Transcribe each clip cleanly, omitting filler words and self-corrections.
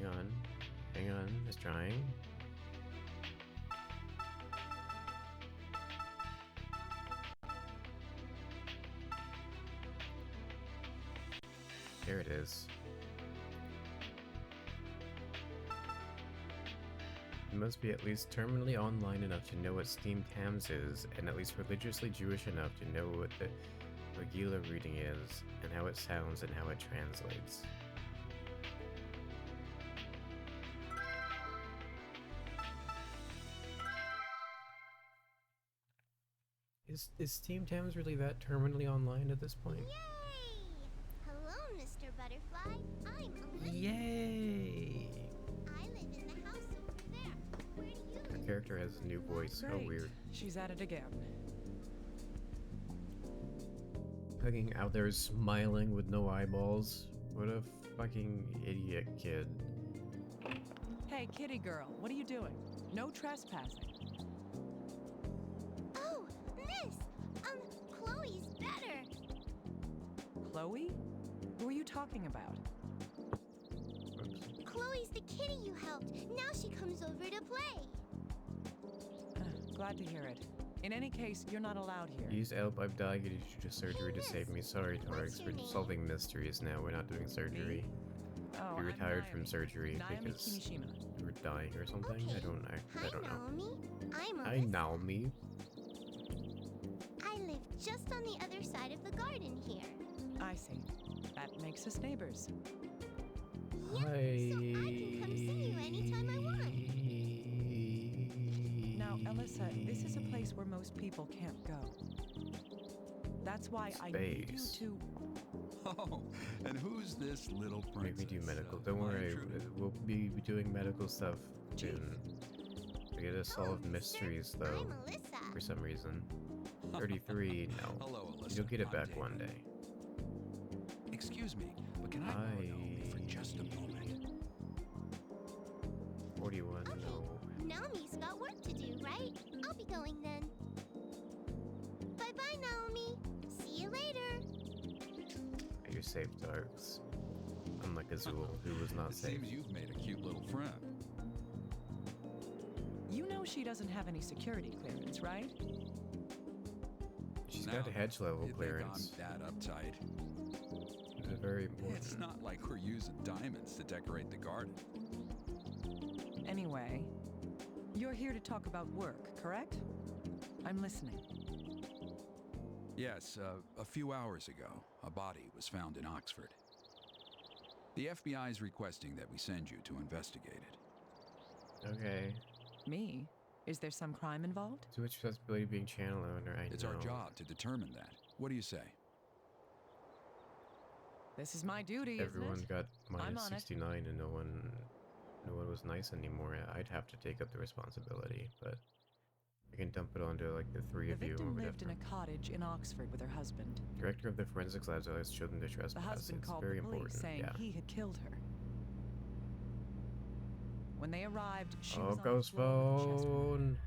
Hang on. Hang on. It's trying. There it is. You must be at least terminally online enough to know what Steam Tams is, and at least religiously Jewish enough to know what the Megillah reading is, and how it sounds, and how it translates. Is Steam Tams really that terminally online at this point? Yay! Hello, Mr. Butterfly. I'm Elizabeth. Yay! I live in the house over there. Where do you Her live? character has a new voice. How Great. weird. She's at it again. Hugging out there smiling with no eyeballs. What a fucking idiot kid. Hey, kitty girl, what are you doing? No trespassing. Oh, Miss! Chloe's better. Chloe? Who are you talking about? Oops. Chloe's the kitty you helped. Now she comes over to play. Glad to hear it. In any case, you're not allowed here. Use help, I've died. You need to surgery to Yes. save me. Sorry, What's Tarx. your We're name? solving mysteries now. We're not doing surgery. Oh, We I'm retired Naomi. from surgery Naomi because Kimishima. we were dying or something. Okay. I don't Hi, know. Naomi. I'm Hi, Alyssa. Naomi. I live just on the other side of the garden here. I see. That makes us neighbors. Yeah, so I can come see you anytime I want. Now, Alyssa, this is a place where most people can't go. That's why I need you Space. to... Oh, and who's this little Make princess? me do medical. Don't my worry, intruder? we'll be doing medical stuff soon. We gotta solve Oh, mysteries sir, though, I'm Alyssa. for some reason. 33, no. Hello, Alyssa. You'll get it I'm back David. one day. Excuse me, but can I borrow Naomi for just a moment? 41, Okay, no. Naomi's got work to do, right? I'll be going then. Bye-bye, Naomi. See you later. You're safe, Darks. Unlike Azul, who was not It safe. seems you've made a cute little friend. You know she doesn't have any security clearance, right? She's Now, got a hedge level you clearance. think I'm that uptight? It's very important. It's not like we're using diamonds to decorate the garden. Anyway, you're here to talk about work, correct? I'm listening. Yes, a few hours ago, a body was found in Oxford. The FBI is requesting that we send you to investigate it. Okay. Me? Is there some crime involved? Too much responsibility being channel owner, I It's know. our job to determine that. What do you say? This is my duty, Everyone isn't it? got I'm minus on it. 69 and no one was nice anymore. I'd have to take up the responsibility, but I can dump it onto like the three The of you or victim lived in whatever. a cottage in Oxford with her husband. Director of the forensics labs always children to trespass. The husband It's called very the police important. saying Yeah. he had killed her. When they arrived, she Oh, was on ghost the floor with a chest wound. phone.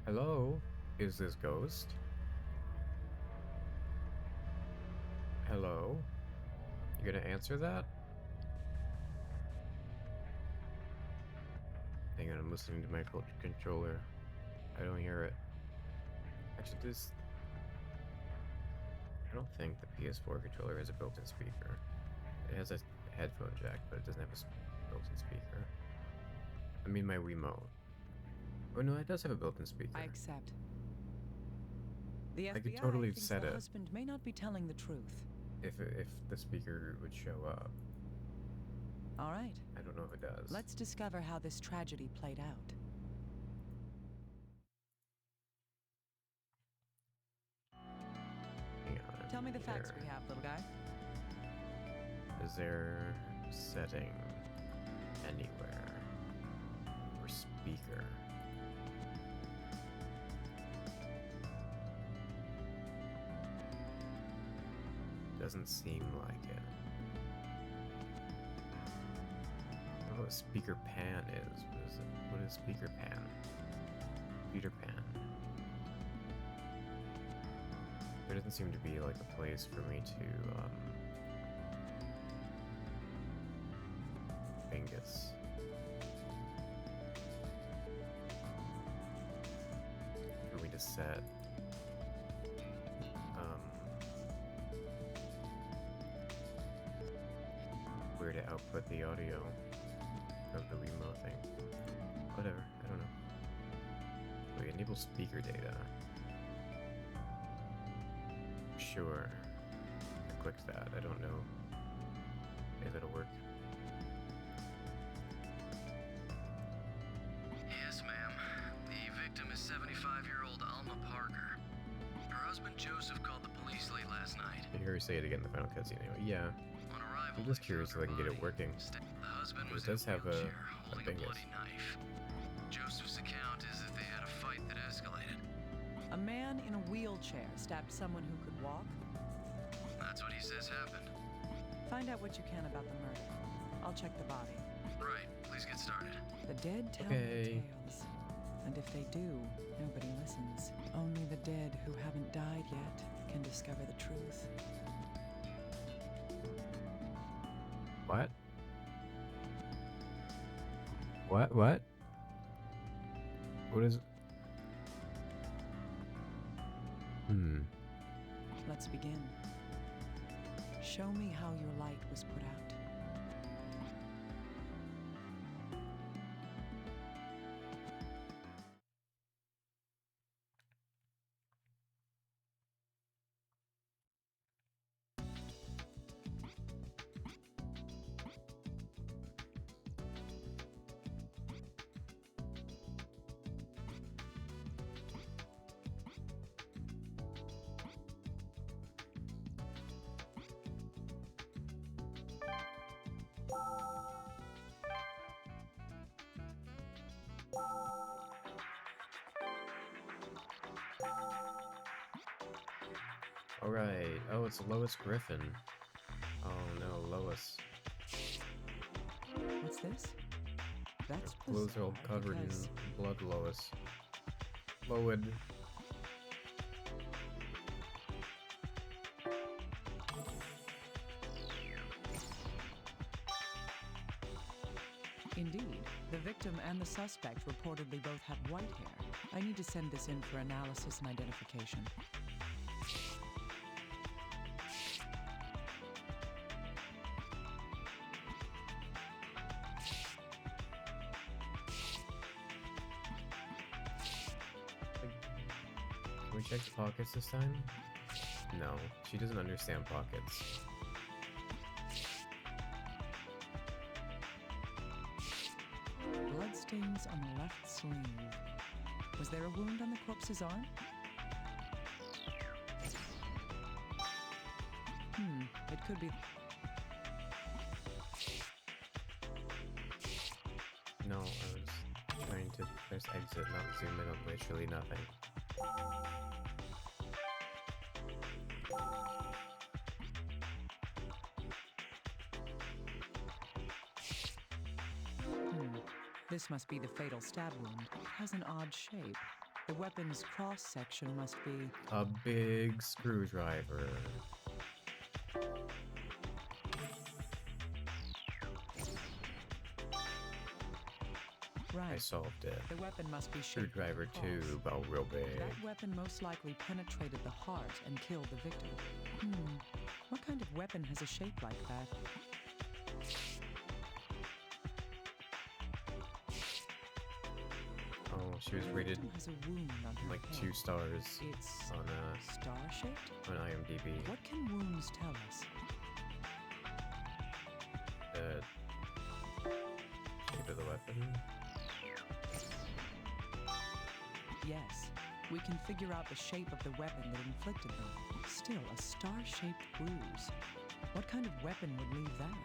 Hello? Is this Ghost? Hello? You gonna answer that? Hang on, I'm listening to my controller. I don't hear it. Actually, this... I don't think the PS4 controller has a built-in speaker. It has a headphone jack, but it doesn't have a built-in speaker. I mean my Wiimote. Oh no, it does have a built-in speaker. I accept. The I could FBI totally thinks set the it. husband may not be telling the truth. If the speaker would show up. All right, I don't know if it does. let's discover how this tragedy played out. Hang on. Tell me the facts There. we have, little guy. Is there setting anywhere for speaker? Doesn't seem like it. I don't know what speaker pan is. What is it? What is speaker pan? Peter Pan. There doesn't seem to be like a place for me to Angus. For me to set. Where to output the audio of the Wemo thing. Whatever, I don't know. Wait, enable speaker data. Sure. I clicked that. I don't know if it'll work. Yes, ma'am. The victim is 75-year-old Alma Parker. Her husband Joseph called the police late last night. I hear her say it again in the final cutscene anyway. Yeah. On arrival, I'm just they curious found if I can her get it body. working. The husband It was does in have a wheelchair, holding a bingus. bloody knife. Joseph's account is that they had a fight that escalated. A man in a wheelchair stabbed someone who could walk? That's what he says happened. Find out what you can about the murder. I'll check the body. Right, please get started. The dead tell Okay. no tales. And if they do, nobody listens. Only the dead who haven't died yet can discover the truth. What? What? What is... Let's begin. Show me how your light was put out. Alright. Oh, it's Lois Griffin. Oh no, Lois. What's this? That's Her clothes are all bizarre covered in because blood, Lois. Loid. Indeed, the victim and the suspect reportedly both had white hair. I need to send this in for analysis and identification. Can we check the pockets this time? No, she doesn't understand pockets. Bloodstains on the left sleeve. Was there a wound on the corpse's arm? It could be. No, I was trying to press exit, not zoom in on literally nothing. This must be the fatal stab wound. It has an odd shape. The weapon's cross-section must be... A big screwdriver. I Right. solved it. The weapon must be shaped like a Screwdriver cross. tube, oh real big. That weapon most likely penetrated the heart and killed the victim. What kind of weapon has a shape like that? Oh, she was The rated victim has a wound on her like head. 2 stars It's on star-shaped? on IMDb. What can wounds tell us? The shape of the weapon. Yes, we can figure out the shape of the weapon that inflicted them. Still, a star-shaped bruise. What kind of weapon would leave that?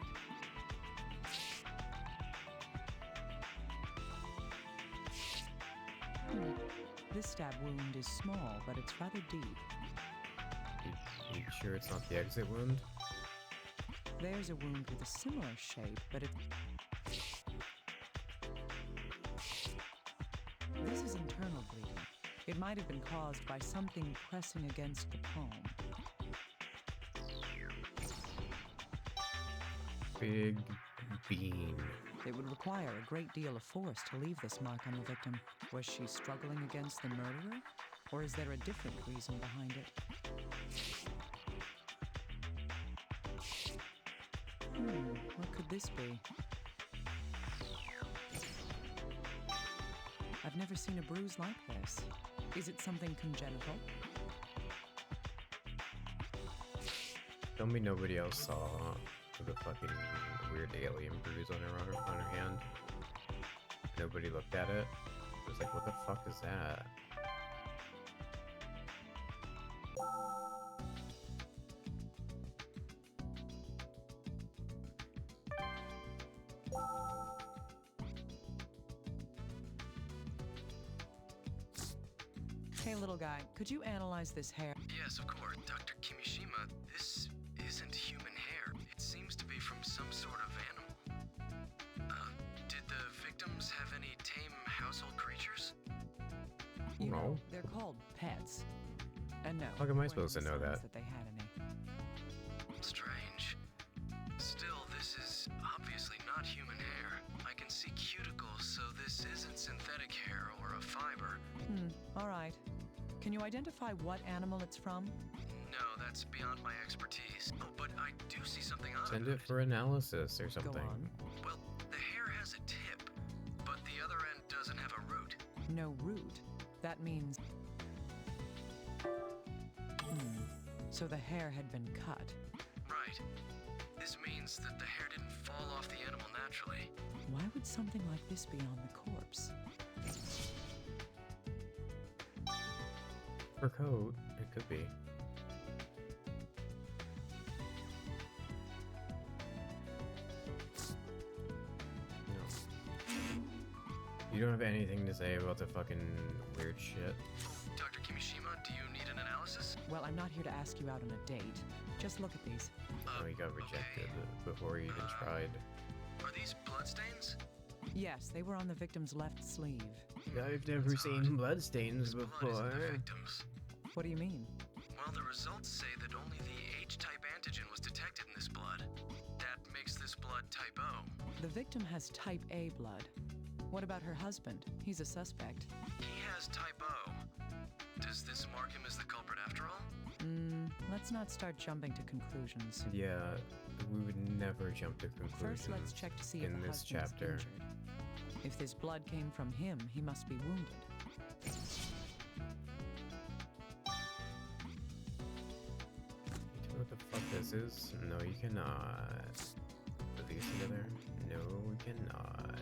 This stab wound is small, but it's rather deep. You sure it's not the exit wound? There's a wound with a similar shape, but it... This is internal bleeding. It might have been caused by something pressing against the palm. Big bean. It would require a great deal of force to leave this mark on the victim. Was she struggling against the murderer? Or is there a different reason behind it? What could this be? I've never seen a bruise like this. Is it something congenital? Tell me nobody else saw the fucking weird alien bruise on her hand. Nobody looked at it. It was like, what the fuck is that? Hey, little guy, could you analyze this hair? Yes, of course. Dr. Kimishima, this isn't human hair. It seems to be from some sort of animal. Did the victims have any tame household creatures? You No. know, they're called pets. And no. How am I it supposed to wasn't know signs that? they had any. Strange. Still, this is obviously not human hair. I can see cuticles, so this isn't synthetic hair or a fiber. All right. Can you identify what animal it's from? No, that's beyond my expertise. Oh, but I do see something odd Send about it for analysis or something. on. Well, the hair has a tip, but the other end doesn't have a root. No root. That means... So the hair had been cut. Right. This means that the hair didn't fall off the animal naturally. Why would something like this be on the corpse? Fur coat, it could be. No. You don't have anything to say about the fucking weird shit? Dr. Kimishima, do you need an analysis? Well, I'm not here to ask you out on a date. Just look at these. Oh, he got rejected before he even tried. Are these bloodstains? Yes, they were on the victim's left sleeve. I've never seen bloodstains Blood isn't before. the victim's. What do you mean? Well, the results say that only the H-type antigen was detected in this blood. That makes this blood type O. The victim has type A blood. What about her husband? He's a suspect. He has type O. Does this mark him as the culprit after all? Let's not start jumping to conclusions. Yeah, we would never jump to conclusions First, let's check to see if in the this husband's chapter. injured. If this blood came from him, he must be wounded. You know what the fuck this is? No, you cannot. Put these together? No, we cannot.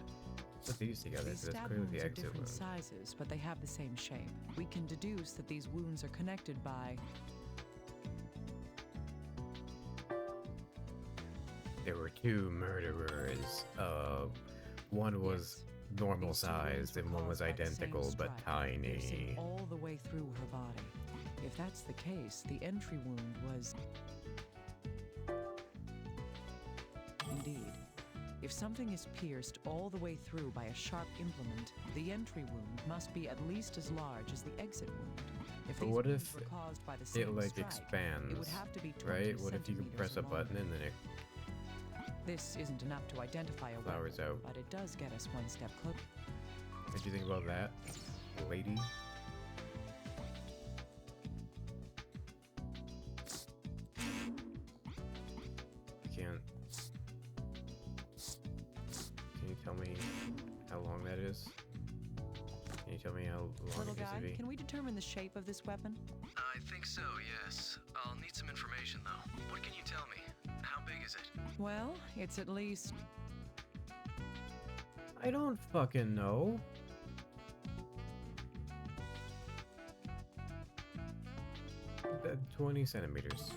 Put these together, These because that's stab clearly wounds the are exit different wound. sizes, but they have the same shape. We can deduce that these wounds are connected by... There were two murderers. One was Yes. normal These two wounds sized were and one was caused by the same identical but strike, piercing tiny. all the way through her body. If that's the case, the entry wound was... Indeed. If something is pierced all the way through by a sharp implement, the entry wound must be at least as large as the exit wound. If But these what wounds if were caused by the same It like strike, expands, it would have to be 20 right? What if you can centimeters press a long. button and then it This isn't enough to identify a flowers weapon, out? but it does get us one step closer. What do you think about that, lady? Can't. Can you tell me how long that is? Can you tell me how long Little it needs to guy, be? can we determine the shape of this weapon? I think so, yes. I'll need some information, though. What can you tell me? How big is it? Well, it's at least... I don't fucking know. That 20 centimeters.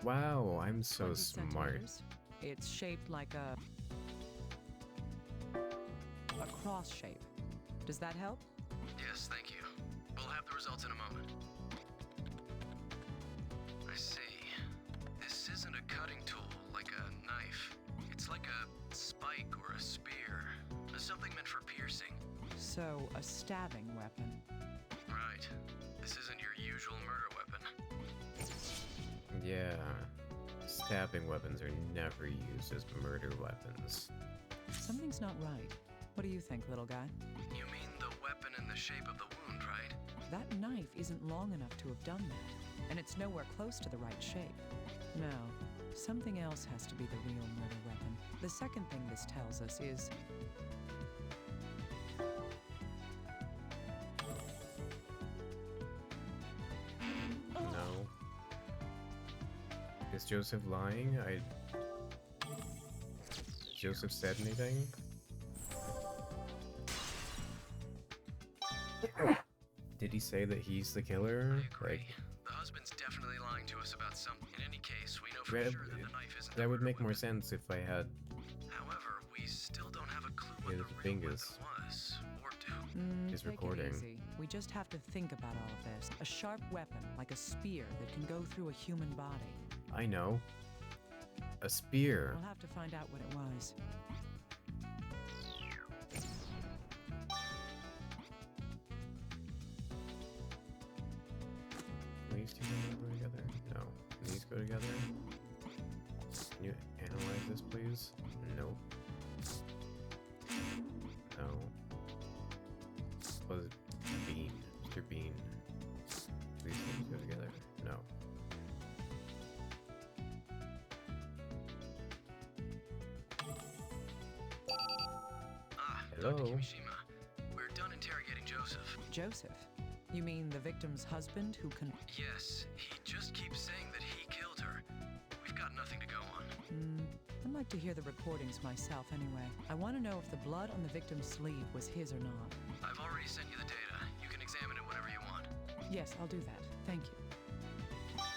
Wow, I'm so 20 smart. centimeters. It's shaped like a cross shape. Does that help? Yes, thank you. We'll have the results in a moment. I see. This isn't a cutting tool, like a knife. It's like a spike or a spear. Something meant for piercing. So, a stabbing weapon. Right. This isn't your usual murder weapon. Yeah. stabbing weapons are never used as murder weapons. Something's not right. What do you think, little guy? You mean the weapon in the shape of the wound, right? That knife isn't long enough to have done that, and it's nowhere close to the right shape. No, something else has to be the real murder weapon. The second thing this tells us is No. Is Joseph lying? Joseph said anything? Did he say that he's the killer? I agree. Like, The husband's definitely lying to us about something. In any case, we know for Red- sure that the knife isn't that the would murder make more weapon. sense if I had. However, we still don't have a clue what Yeah, the the real fingers. weapon was, or do. Is take recording. It easy. We just have to think about all of this. A sharp weapon, like a spear, that can go through a human body. I know. A spear. We'll have to find out what it was. These two don't go together? No. These go together? Can you analyze this, please? Nope. No. Was it Bean? Mr. Bean. These things go together? No. Dr. Hello? Kimishima. We're done interrogating Joseph. Joseph? You mean the victim's husband who can... Yes, he just keeps saying that he killed her. We've got nothing to go on. I'd like to hear the recordings myself anyway. I want to know if the blood on the victim's sleeve was his or not. I've already sent you the data. You can examine it whenever you want. Yes, I'll do that. Thank you.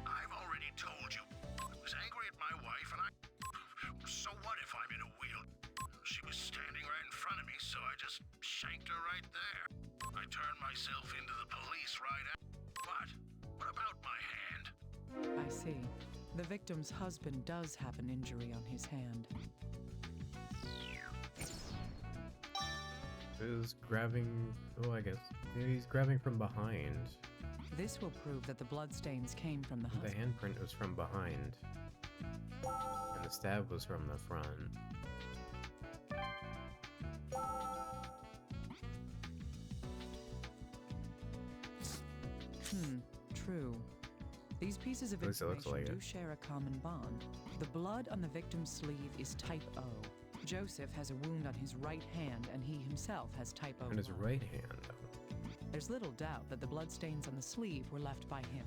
I've already told you. I was angry at my wife, and I... So what if I'm in a wheel? She was standing right in front of me, so I just shanked her right there. I turned myself into the police right after. What? What about my hand? I see. The victim's husband does have an injury on his hand. Is grabbing. Oh, I guess. He's grabbing from behind. This will prove that the bloodstains came from the The husband. handprint was from behind. And the stab was from the front. True. These pieces of At least it looks information like do it. share a common bond. The blood on the victim's sleeve is type O. Joseph has a wound on his right hand, and he himself has type O On his blood. right hand, though. There's little doubt that the bloodstains on the sleeve were left by him.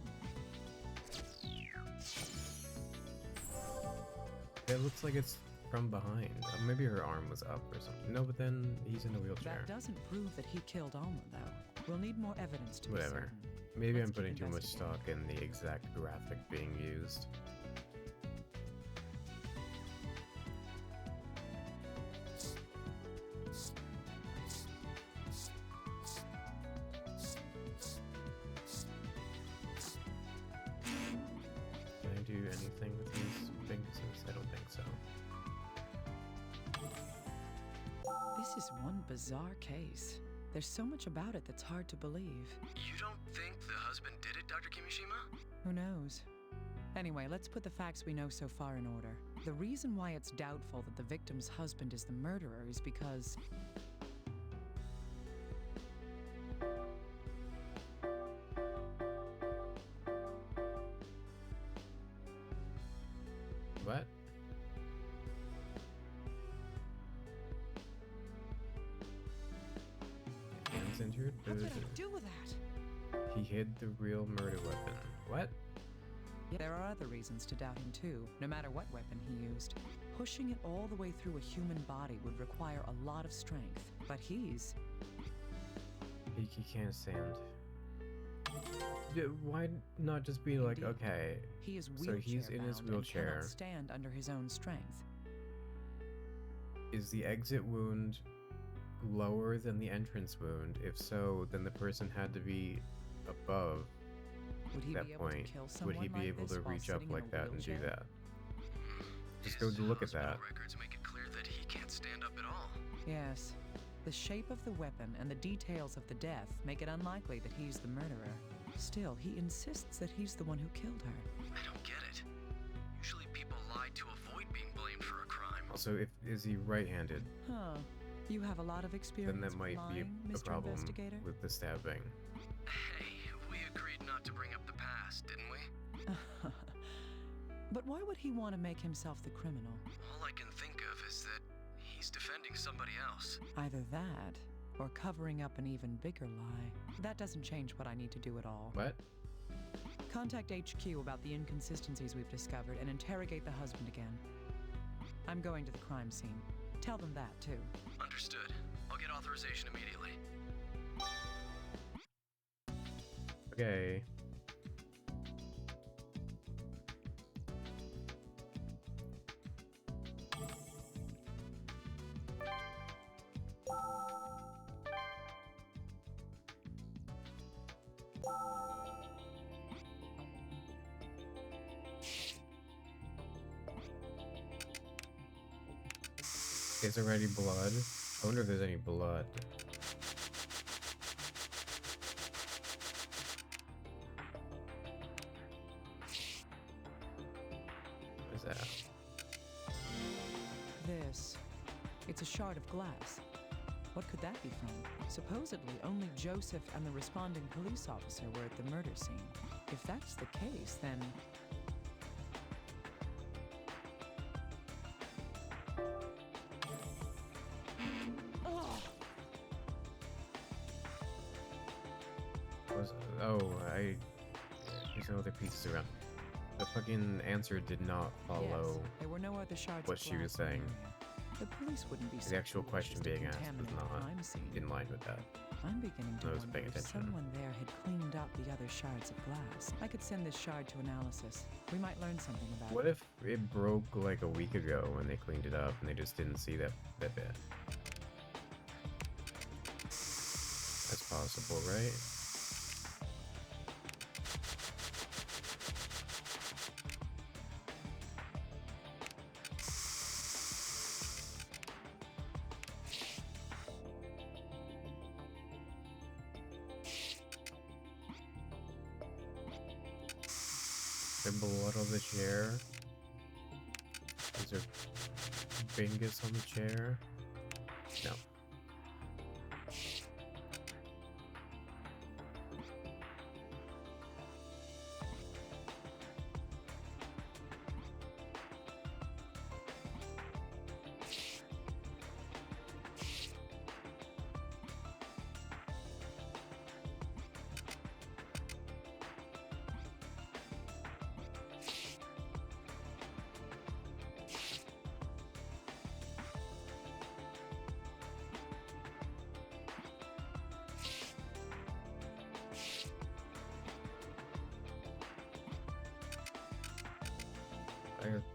It looks like it's from behind. Maybe her arm was up or something. No, but then he's in a wheelchair. That doesn't prove that he killed Alma, though. We'll need more evidence to be Whatever. certain. Maybe Let's I'm keep putting too much investigating. stock in the exact graphic being used. Can I do anything with these fingerprints? I don't think so. This is one bizarre case. There's so much about it that's hard to believe. You don't think the husband did it, Dr. Kimishima? Who knows? Anyway, let's put the facts we know so far in order. The reason why it's doubtful that the victim's husband is the murderer is because What? Hands injured? how could he do that? He hid the real murder weapon. What? Yeah, there are other reasons to doubt him too, no matter what weapon he used. Pushing it all the way through a human body would require a lot of strength, but he's... He can't stand. Yeah, why not just be like, Indeed. okay, He is So he's in his wheelchair-bound and wheelchair. cannot stand under his own strength. is the exit wound lower than the entrance wound? If so, then the person had to be above Would he that be able point. to kill Would someone he be like able this to while reach up sitting in like a that and do wheelchair? that? Just His go to look at hospital that. records make it clear that he can't stand up at all. Yes. The shape of the weapon and the details of the death make it unlikely that he's the murderer. Still, he insists that he's the one who killed her. I don't get it. Usually people lie to avoid being blamed for a crime. Also, is he right-handed? Huh. You have a lot of experience Then that with might be lying, a Mr. problem Investigator. with the stabbing. Hey, we agreed not to bring up the past, didn't we? But why would he want to make himself the criminal? All I can think of is that he's defending somebody else. Either that, or covering up an even bigger lie. That doesn't change what I need to do at all. What? Contact HQ about the inconsistencies we've discovered and interrogate the husband again. I'm going to the crime scene. Tell them that, too. Understood. I'll get authorization immediately. Okay. Is there any blood? I wonder if there's any blood. What is that? This. It's a shard of glass. What could that be from? Supposedly, only Joseph and the responding police officer were at the murder scene. If that's the case, then... There's no other pieces around. The fucking answer did not follow Yes, there were no other shards what of she was glass in the saying. area. The police wouldn't be so The actual foolish question as to being asked was contaminate not the crime scene. in line with that. I'm beginning to I wasn't wonder paying if attention. someone there had cleaned up the other shards of glass. I could send this shard to analysis. We might learn something about What it. if it broke like a week ago when they cleaned it up and they just didn't see that bit? That's possible, right? The blood on the chair. Is there Bingus on the chair? No.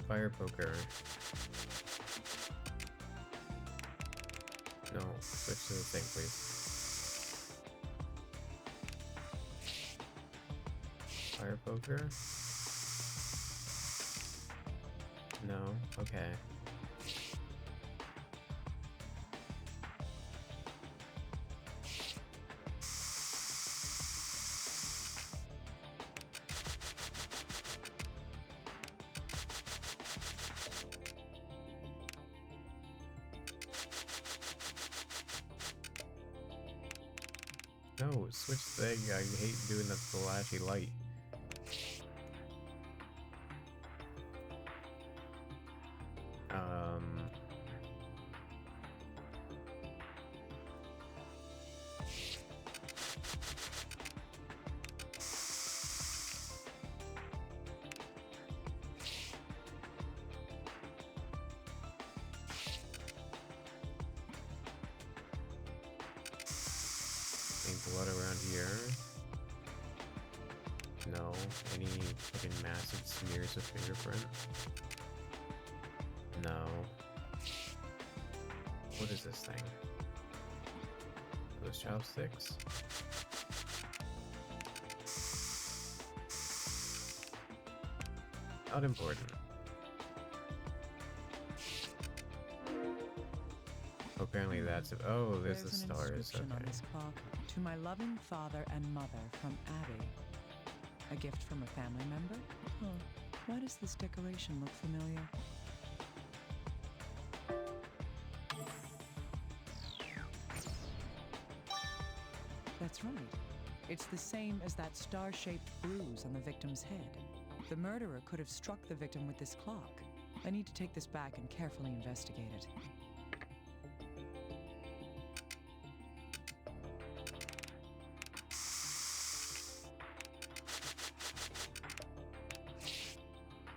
Fire poker. No, switch to the thing, please. Fire poker? No, okay. No, switch thing. I hate doing the flashy light. Blood around here? No. Any fucking massive smears of fingerprint? No. What is this thing? Those chopsticks? Not important. apparently that's it. Oh, there's the an stars. inscription on Okay. this clock. To my loving father and mother from Abby. A gift from a family member? Huh. Why does this decoration look familiar? That's right. It's the same as that star-shaped bruise on the victim's head. The murderer could have struck the victim with this clock. I need to take this back and carefully investigate it.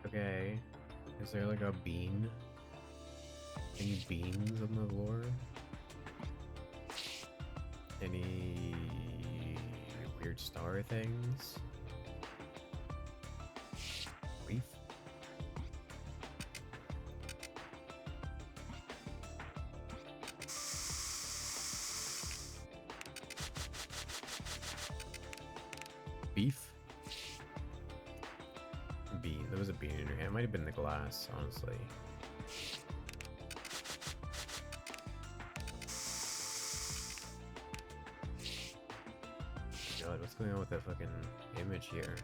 Okay. Is there like a bean? Any beans on the floor? Any weird star things? Leaf? Beef? Bean. There was a bean in your hand. It might have been the glass, honestly. God, what's going on with that fucking image here?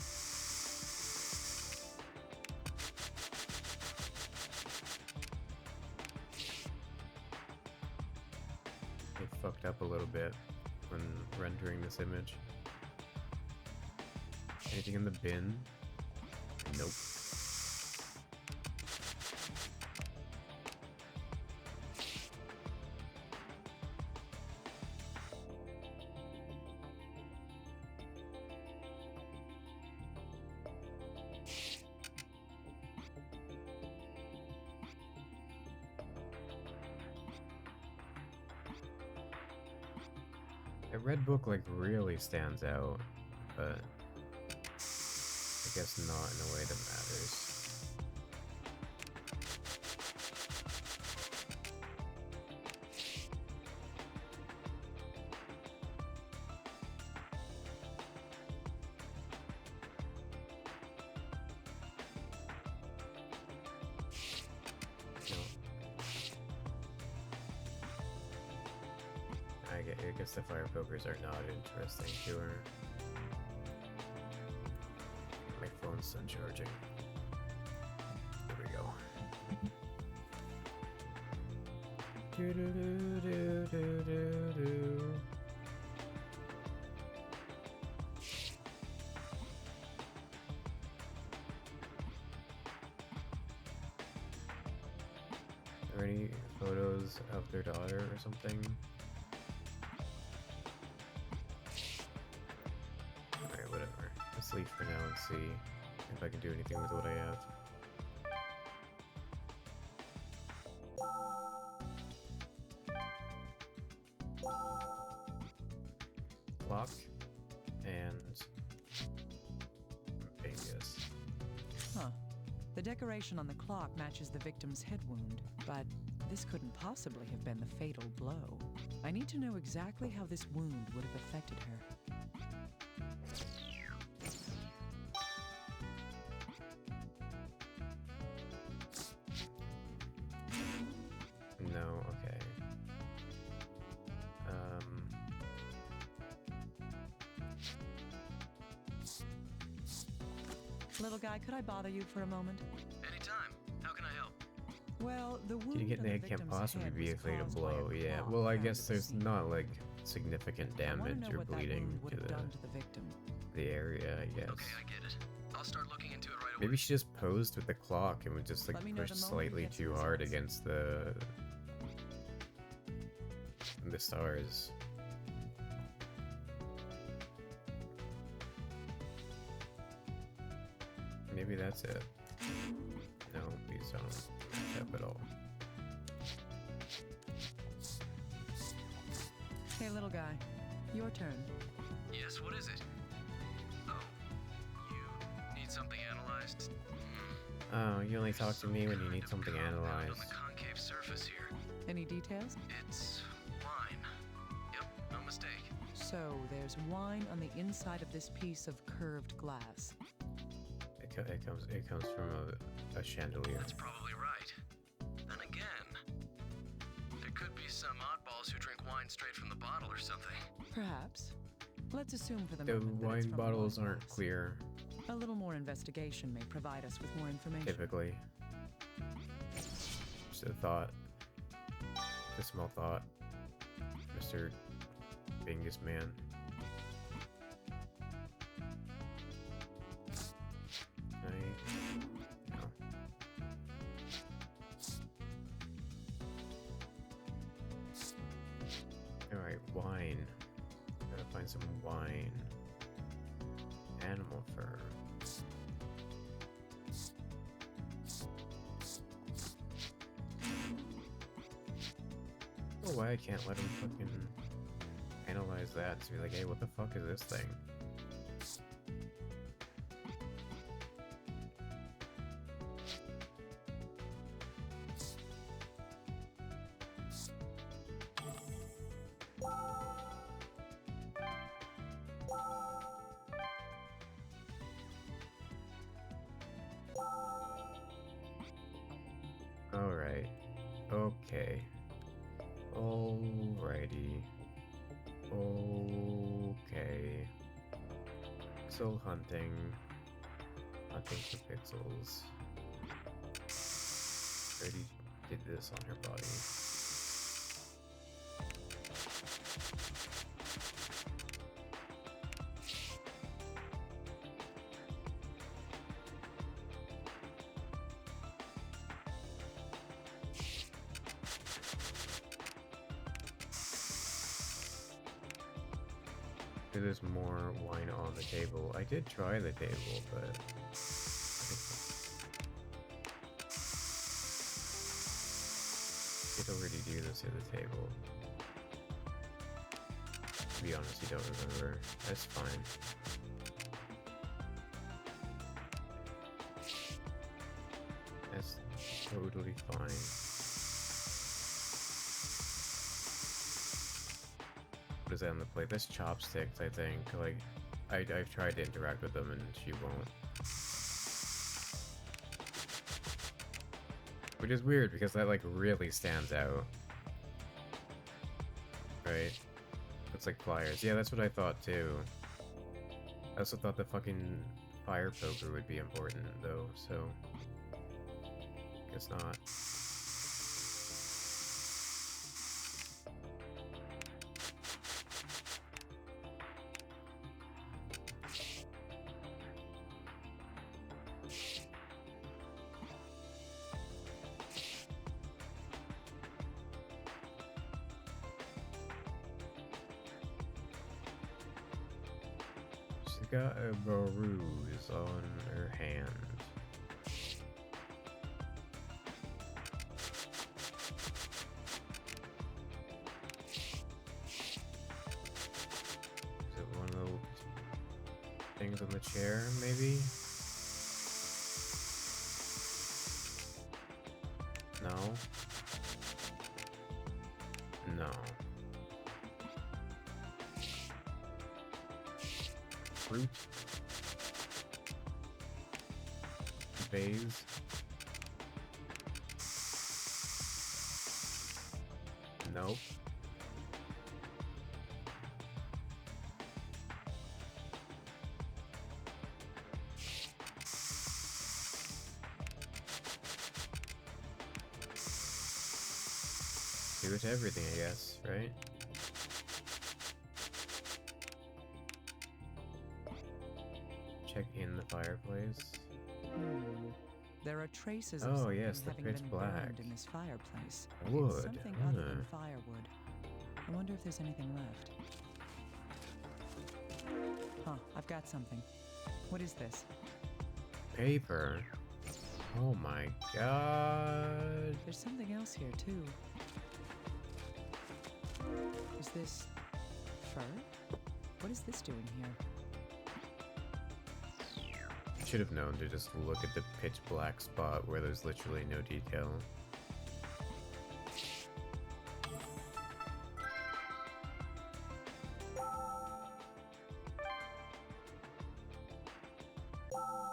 It fucked up a little bit when rendering this image. Anything in the bin? Nope. A red book like really stands out, but I guess not in a way that matters. I guess the fire pokers are not interesting to her. My phone's done charging. There we go. Do do do do do do do. Are there any photos of their daughter or something? Alright, whatever. Let's leave for now and see if I can do anything with what I have. Lock and Bingus. Huh. The decoration on the clock matches the victim's head wound, but this couldn't possibly have been the fatal blow. I need to know exactly how this wound would have affected her. No, okay. Little guy, could I bother you for a moment? Anytime. How can I help? Well, the wound Getting hit in the on head can't victim's possibly head be a was fatal caused by a blow. Yeah, clock well, I found guess at the there's scene. not like significant I wanna damage know or what that bleeding wound would to have done to the victim. the area, I guess. Okay, I get it. I'll start looking into it right away. Maybe she just posed with the clock and would just like Let me know push the moment slightly we get too some hard results. against the stars. Maybe that's it. No, please don't. Capital. Hey, little guy, your turn. Yes, what is it? Oh, you need something analyzed? Oh, you only talk to me when you need something On analyzed. the concave surface here. Any details? It's wine. Yep, no mistake. So, there's wine on the inside of this piece of curved glass. It comes from a chandelier. That's probably right. Then again, there could be some odd oddballs who drink wine straight from the bottle or something. Perhaps. Let's assume for the The moment that it's wine from a bottles wine aren't glass. clear, A little more investigation may provide us with more information. typically. Just a thought. A small thought. Mr. Bingus Man. No. Alright, wine. Gotta find some wine. Animal fur. I don't know why I can't let him fucking analyze that to be like, hey, what the fuck is this thing? Alright. Okay. Alrighty. Okay. Pixel hunting. Hunting for pixels. Already did this on her body. There's more wine on the table. I did try the table, but did already do this at the table. To be honest, you don't remember. That's fine. That's totally fine. What is that on the plate? That's chopsticks, I think. Like, I've tried to interact with them and she won't. Which is weird because that like really stands out. Right? It's like pliers. Yeah, that's what I thought too. I also thought the fucking fire poker would be important though, so guess not. She's got a bruise on her hand. Is it one of those things on the chair, maybe? No? No. Fruit? Vase? Nope. Do it to everything, I guess, right? Check in the fireplace. There are traces of Oh, something yes, the having pitch been black. burned in this fireplace. Wood, It's something other than huh. firewood. I wonder if there's anything left. Huh, I've got something. What is this? Paper. Oh my god. There's something else here, too. Is this fur? What is this doing here? Should have known to just look at the pitch black spot where there's literally no detail.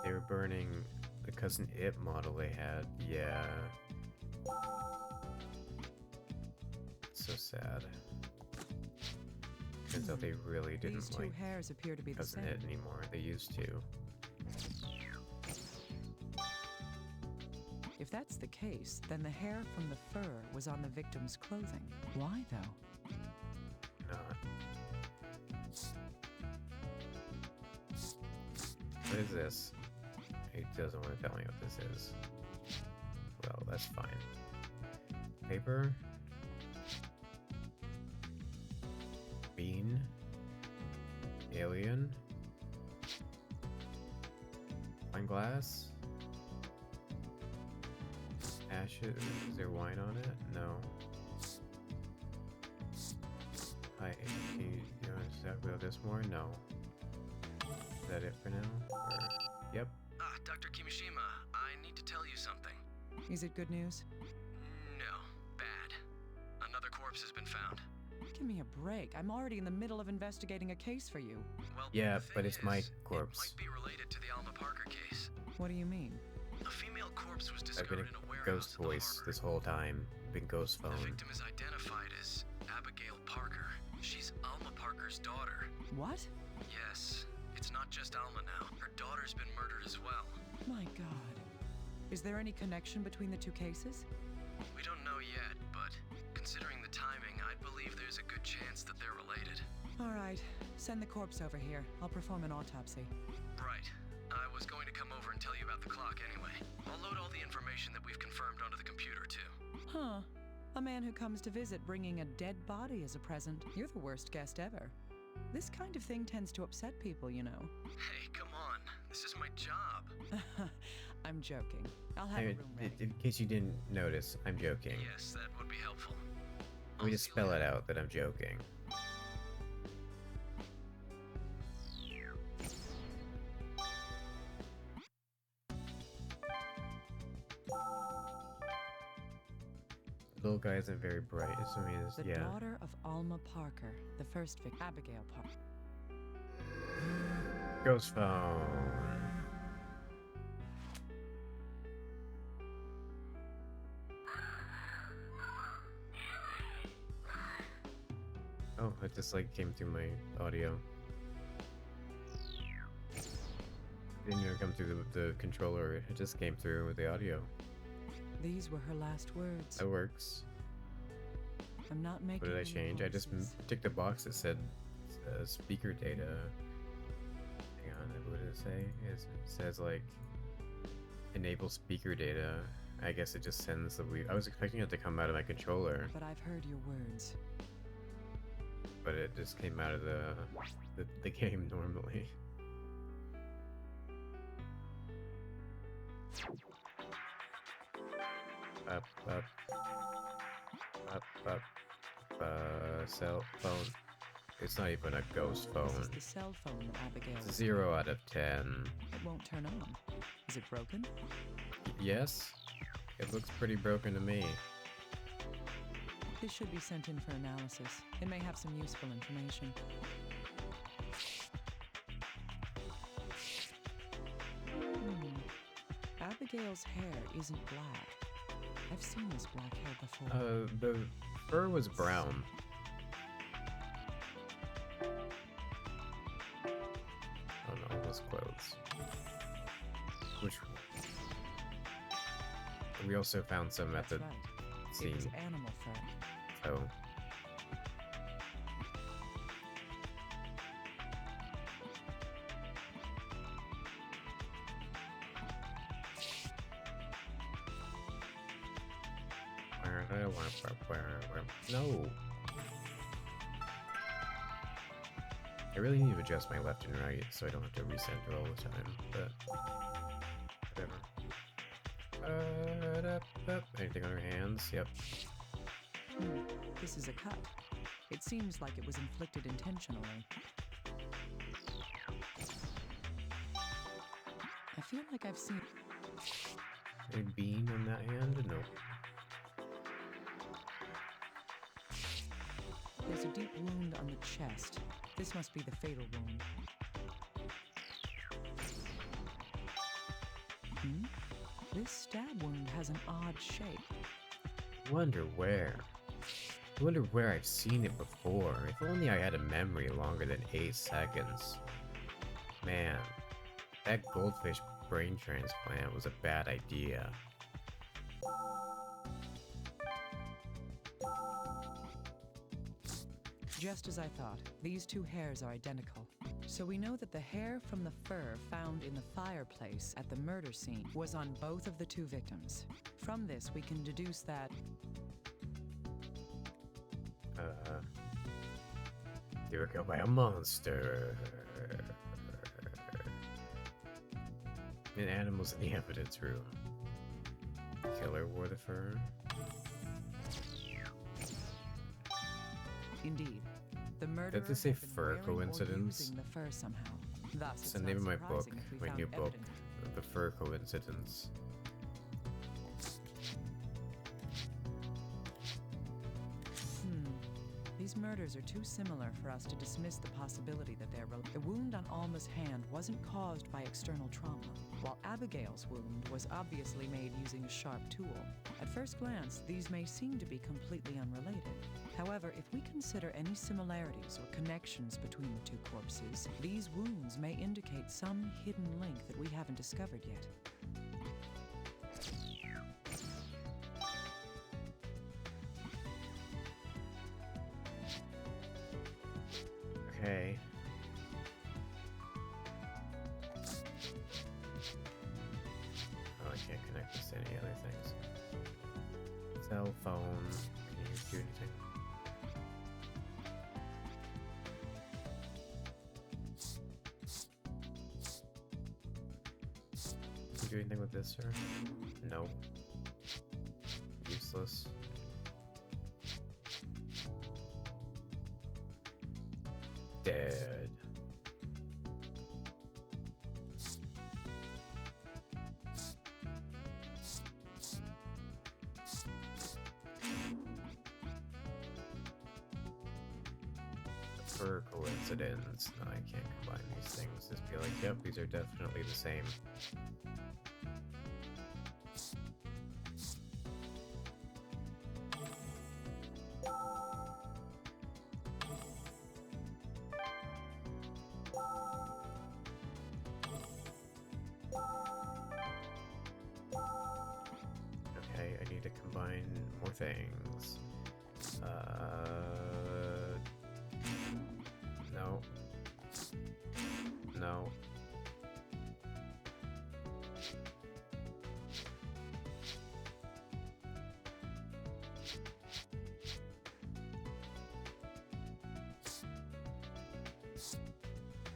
They were burning the Cousin It model they had. Yeah. So sad. sad. Turns out they really didn't These two like hairs appear to be the Cousin same. Ed anymore. They used to. If that's the case, then the hair from the fur was on the victim's clothing. Why, though? Not. What is this? He doesn't want to tell me what this is. Well, that's fine. Paper. Bean. Alien. Wine glass. Ashes. Is there wine on it? No. Hi, you want to talk about this more? No. Is that it for now? Or, yep. Dr. Kimishima, I need to tell you something. Is it good news? No, bad. Another corpse has been found. Give me a break. I'm already in the middle of investigating a case for you. Well, Yeah, the but thing it's my is, corpse. It might be related to the Alma Parker case. What do you mean? A female corpse was I've been discovered in a a warehouse ghost at the voice harbor. this whole time. Been ghost The phone. victim is identified as Abigail Parker. She's Alma Parker's daughter. What? Yes, it's not just Alma now. Her daughter's been murdered as well. My God. Is there any connection between the two cases? We don't know yet, but considering the timing, I'd believe there's a good chance that they're related. All right. Send the corpse over here. I'll perform an autopsy. Right. I was going to come over and tell you about the clock anyway. I'll load all the information that we've confirmed onto the computer, too. Huh. A man who comes to visit bringing a dead body as a present. You're the worst guest ever. This kind of thing tends to upset people, you know. Hey, come on. This is my job. I'm joking. I'll have I a mean, room ready. in case you didn't notice, I'm joking. Yes, that would be helpful. Let me just spell it out that I'm joking. The little guy isn't very bright. I mean, it's, The yeah. daughter of Alma Parker, the first victim, Abigail Parker. Ghost phone. Oh, it just like came through my audio. It didn't even come through the controller. It just came through with the audio. These were her last words. That works. I'm not making. What did I any change? I just voices. ticked a box that said speaker data. Hang on, what did it say? It says like enable speaker data. I guess it just sends the. I was expecting it to come out of my controller, But I've heard your words. but it just came out of the game normally. Up, up, up, up. Cell phone. It's not even a ghost This phone. is the cell phone that Abigail. It's was 0 out of 10. It won't turn on. Is it broken? Yes? It looks pretty broken to me. This should be sent in for analysis. It may have some useful information. Abigail's hair isn't black. I've seen this black hair before. The fur was brown. On all those clothes. Which we also found some at That's the right. scene. It was animal fur. So no. I really need to adjust my left and right so I don't have to recenter all the time, but whatever. Anything on her hands? Yep. This is a cut. It seems like it was inflicted intentionally. I feel like I've seen. A bean on that hand? No. There's a deep wound on the chest. This must be the fatal wound. This stab wound has an odd shape. Wonder where. I wonder where I've seen it before. If only I had a memory longer than 8 seconds. Man, that goldfish brain transplant was a bad idea. Just as I thought, these two hairs are identical. So we know that the hair from the fur found in the fireplace at the murder scene was on both of the two victims. From this, we can deduce that They were killed by a monster. And animals in the evidence room. Killer wore the fur. indeed, the murderer Did this say had been fur wearing or coincidence? using the fur somehow. Thus, It's it's the not name of my book, surprising if we my found new book, evidence. The Fur Coincidence. These murders are too similar for us to dismiss the possibility that they're related. The wound on Alma's hand wasn't caused by external trauma, while Abigail's wound was obviously made using a sharp tool. At first glance, these may seem to be completely unrelated. However, if we consider any similarities or connections between the two corpses, these wounds may indicate some hidden link that we haven't discovered yet. Okay. Oh, I can't connect this to any other things. Cell phone. Can you do anything? Can you do anything with this, sir? No. Useless. Dead. For coincidence, no, I can't combine these things. Just be like, yep, these are definitely the same. Okay, I need to combine more things. No. No.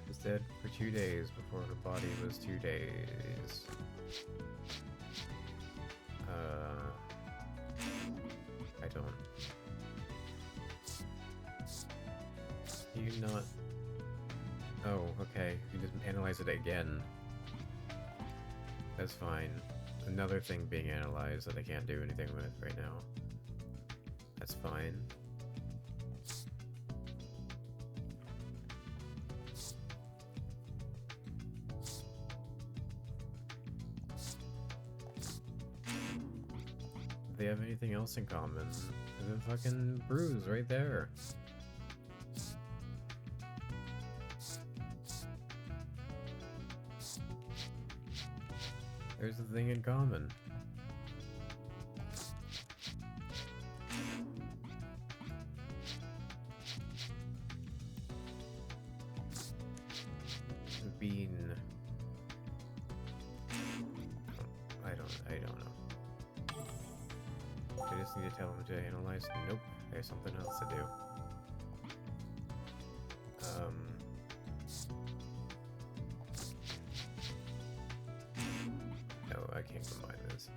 Was dead for 2 days before her body was 2 days. I don't. You not. Oh, okay. You just analyze it again. That's fine. Another thing being analyzed that I can't do anything with right now. That's fine. Do they have anything else in common? There's a fucking bruise right there. There's a thing in common. Bean. I don't know. I just need to tell him to analyze. Nope, there's something else to do. No, I can't combine this.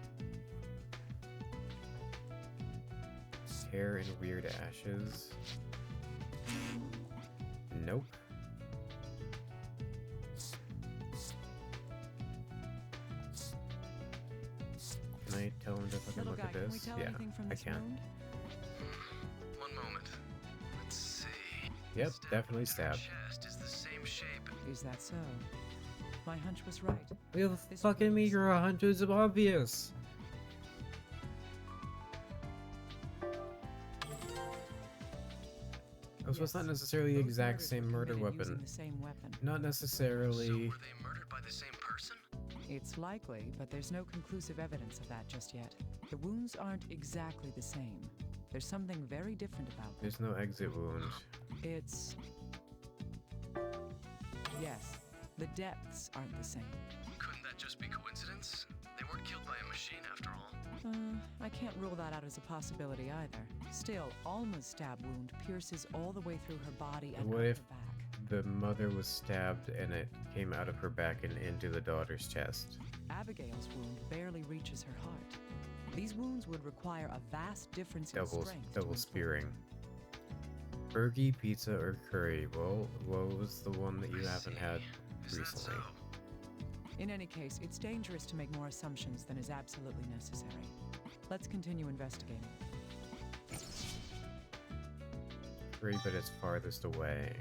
Hair in weird ashes. Nope. Can I tell him to fucking Little look guy, at can we this? tell Yeah, anything from I this can. wound? One moment. Let's see. Yep, Stab definitely into her stabbed. chest is the same shape. Is that so? My hunch was right. The This fucking proves- meteor hunters of obvious. So it's not Yes, necessarily the both exact murders same were murder committed using weapon. the same weapon. Not So necessarily. were they murdered by the same person? It's likely, but there's no conclusive evidence of that just yet. The wounds aren't exactly the same. There's something very different about them. There's no exit wound. It's... Yes, the depths aren't the same. Couldn't that just be coincidence? They weren't killed by a machine after all. I can't rule that out as a possibility either. Still, Alma's stab wound pierces all the way through her body and What up if her back. the mother was stabbed and it came out of her back and into the daughter's chest? Abigail's wound barely reaches her heart. These wounds would require a vast difference in strength. to Double inflict. spearing. Burgie, pizza, or curry? Well, what was the one that you I haven't see. had Is that recently? so? In any case, it's dangerous to make more assumptions than is absolutely necessary. Let's continue investigating. Curry, but it's farthest away.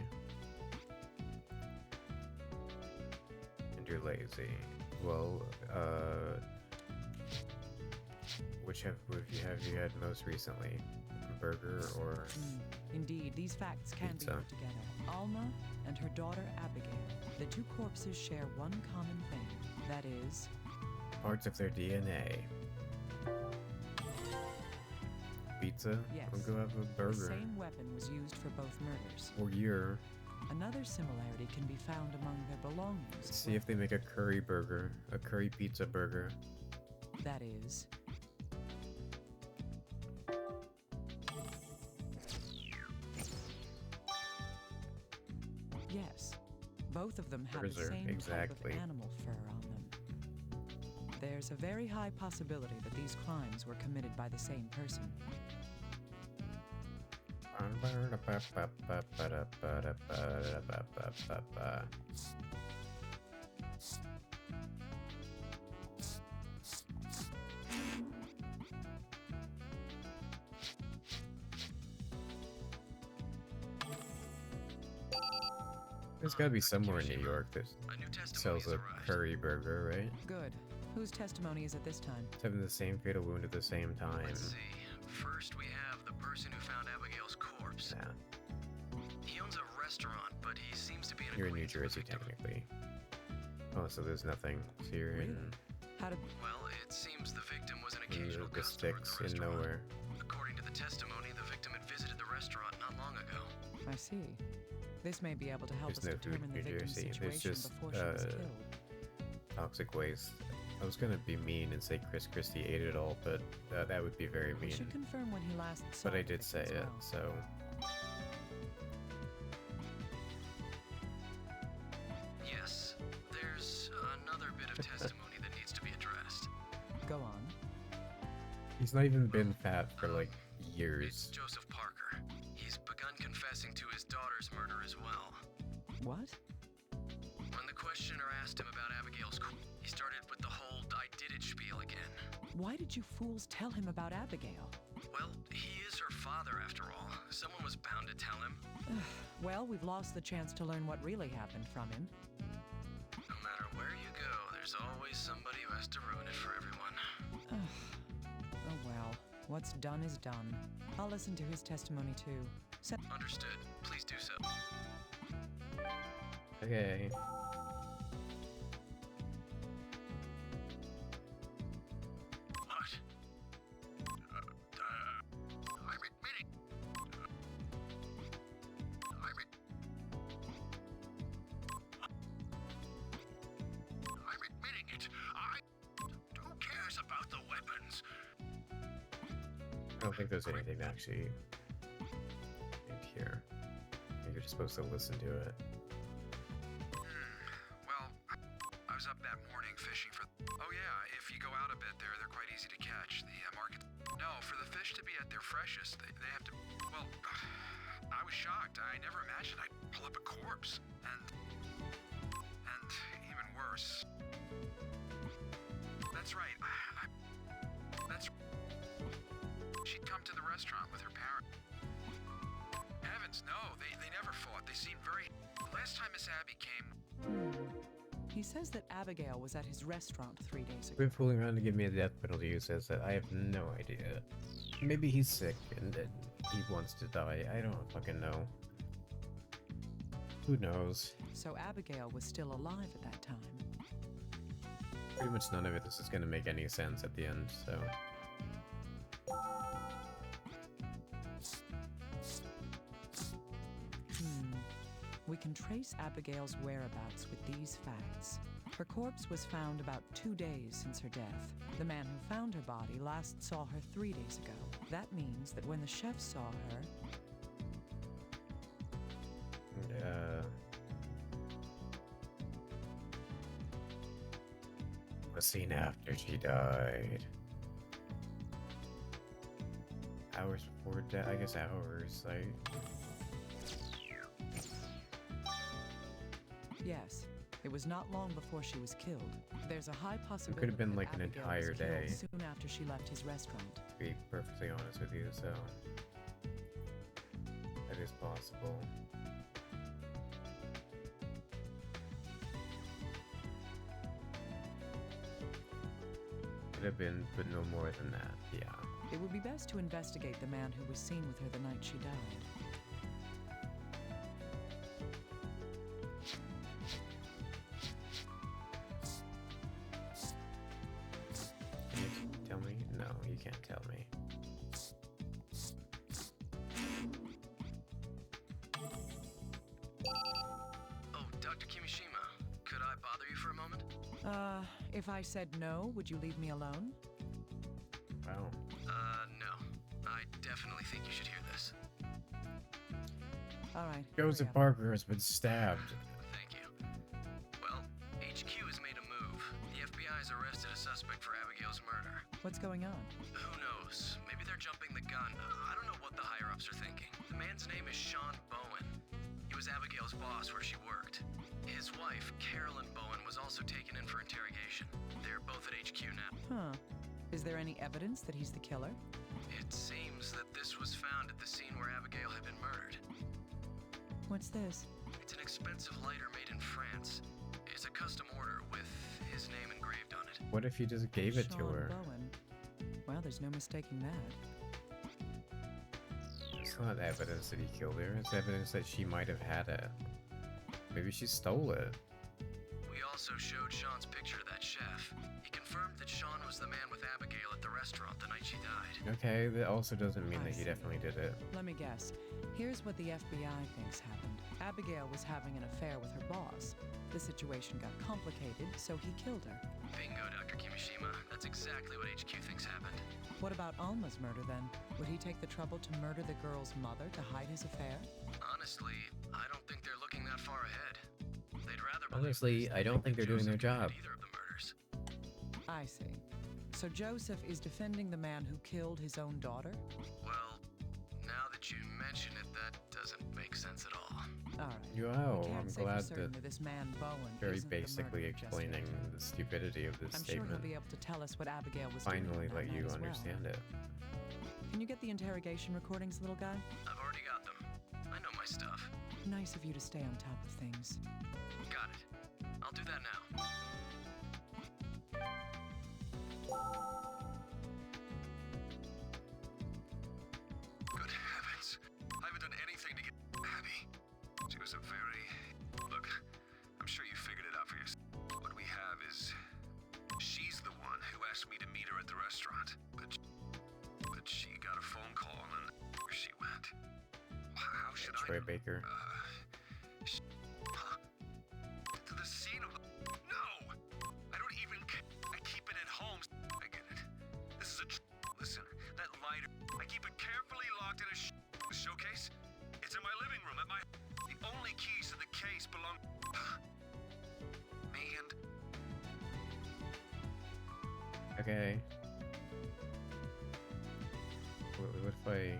And you're lazy. Well, which have you had most recently? Burger or Indeed, these facts can Pizza. be put together. Alma and her daughter Abigail. The two corpses share one common thing. That is, parts of their DNA? Pizza? Yes. I'll go have a the burger. same weapon was used for both murders. Or your. Another similarity can be found among their belongings. Let's see if they make a curry burger, a curry pizza burger. That is, yes, both of them have the Preserve, same exactly. type of animal fur on them. There's a very high possibility that these crimes were committed by the same person. There's gotta be somewhere in New York that A new testimony sells has a arrived. curry burger, right? Good. Whose testimony is it this time? It's having the same fatal wound at the same time. Let's see. First, we have the person who found Abigail's corpse. Yeah, He owns a restaurant, but he seems to be an you're in New acquaintance Jersey with the victim. technically. Oh, so there's nothing. So you're in How did... Well, it seems the victim was an the occasional customer at sticks the in restaurant. nowhere. According to the testimony, the victim had visited the restaurant not long ago. I see. This may be able to help There's us no food determine in the New victim's Jersey. There's situation just, before she was killed. Toxic waste. I was gonna be mean and say Chris Christie ate it all, but that would be very We mean. should confirm when he last saw But I the did victim say as it, well. so Yes, there's another bit of testimony that needs to be addressed. Go on. he's not even been fat for like It's years. Joseph Parker. He's begun confessing to his daughter's murder as well. What? When the questioner asked him about Abigail's he started with the whole I did it spiel again. Why did you fools tell him about Abigail? Well, he is her father after all. Someone was bound to tell him. Well, we've lost the chance to learn what really happened from him. No matter where you go, there's always somebody who has to ruin it for everyone. Oh well, what's done is done. I'll listen to his testimony too. Understood. Please do so. Okay. What? I'm admitting. I'm admitting it. Who cares about the weapons? I don't think there's anything actually in here. I think you're just supposed to listen to it. Well, I was up that morning fishing for. Oh yeah, if you go out a bit, they're quite easy to catch. The market. No, for the fish to be at their freshest, they have to. Well, I was shocked. I never imagined I'd pull up a corpse, and even worse. That's right. She'd come to the restaurant with her parents. Heavens, no, they never fought. They seemed very. Last time Miss Abby came. He says that Abigail was at his restaurant 3 days ago. Quit fooling around to give me a death penalty. Who says that? I have no idea. Maybe he's sick and he wants to die. I don't fucking know. Who knows? So Abigail was still alive at that time. Pretty much none of it. This is gonna make any sense at the end, so. We can trace Abigail's whereabouts with these facts. Her corpse was found about 2 days since her death. The man who found her body last saw her 3 days ago. That means that when the chef saw her, was seen after she died. Hours before death, I guess hours, like. yes, it was not long before she was killed. There's a high possibility could have been that like an Abigail was entire killed day. soon after she left his restaurant. To be perfectly honest with you, so. That is possible. Could have been, but no more than that, yeah. It would be best to investigate the man who was seen with her the night she died. Can you tell me? No, you can't tell me. Oh, Dr. Kimishima, could I bother you for a moment? If I said no, would you leave me alone? Wow. No. I definitely think you should hear this. All right. Joseph hurry up. Parker has been stabbed. Thank you. Well, HQ has made a move. The FBI has arrested a suspect for Abigail's murder. What's going on? Who knows? Maybe they're jumping the gun. I don't know what the higher-ups are thinking. The man's name is Sean Bowen. He was Abigail's boss where she worked. His wife, Carolyn Bowen, was also taken in for interrogation. They're both at HQ now. Huh. Is there any evidence that he's the killer? It seems that this was found at the scene where Abigail had been murdered. What's this? It's an expensive lighter made in France. It's a custom order with his name engraved on it. What if he just gave it to Sean her? Bowen. Well, there's no mistaking that. It's not evidence that he killed her. It's evidence that she might have had it. Maybe she stole it. We also showed Sean's picture of that chef. He confirmed that Sean was the man with Abigail at the restaurant the night she died. Okay, that also doesn't mean I that he see. definitely did it. Let me guess. Here's what the FBI thinks happened. Abigail was having an affair with her boss. The situation got complicated, so he killed her. Bingo, Dr. Kimishima. That's exactly what HQ thinks happened. What about Alma's murder then? Would he take the trouble to murder the girl's mother to hide his affair? Honestly, I don't think they're looking that far ahead. They'd rather believe Honestly, this I don't think they're doing their Joseph job. committed either of the murders. I see. So Joseph is defending the man who killed his own daughter? Well, now that you mention it, that doesn't make sense at all. All right. Wow, We can't I'm say for glad certain that this man Bowen very isn't the basically murderer just explaining yet. the stupidity of this I'm sure statement he'll be able to tell us what Abigail was doing finally that let night you as well. understand it. Can you get the interrogation recordings, little guy? I've already got them. I know my stuff. Nice of you to stay on top of things. Got it. I'll do that now. Good heavens. I haven't done anything to get Abby. She was a very... Look, I'm sure you figured it out for yourself. What we have is... She's the one who asked me to meet her at the restaurant. But she got a phone call and where she went. How should I... Troy Baker. Huh? To the scene of... No! I don't even... I keep it at home. I get it. This is a... Listen, that lighter... I keep it carefully locked in a showcase. It's in my living room at my... The only keys to the case belong... And... Okay. What if I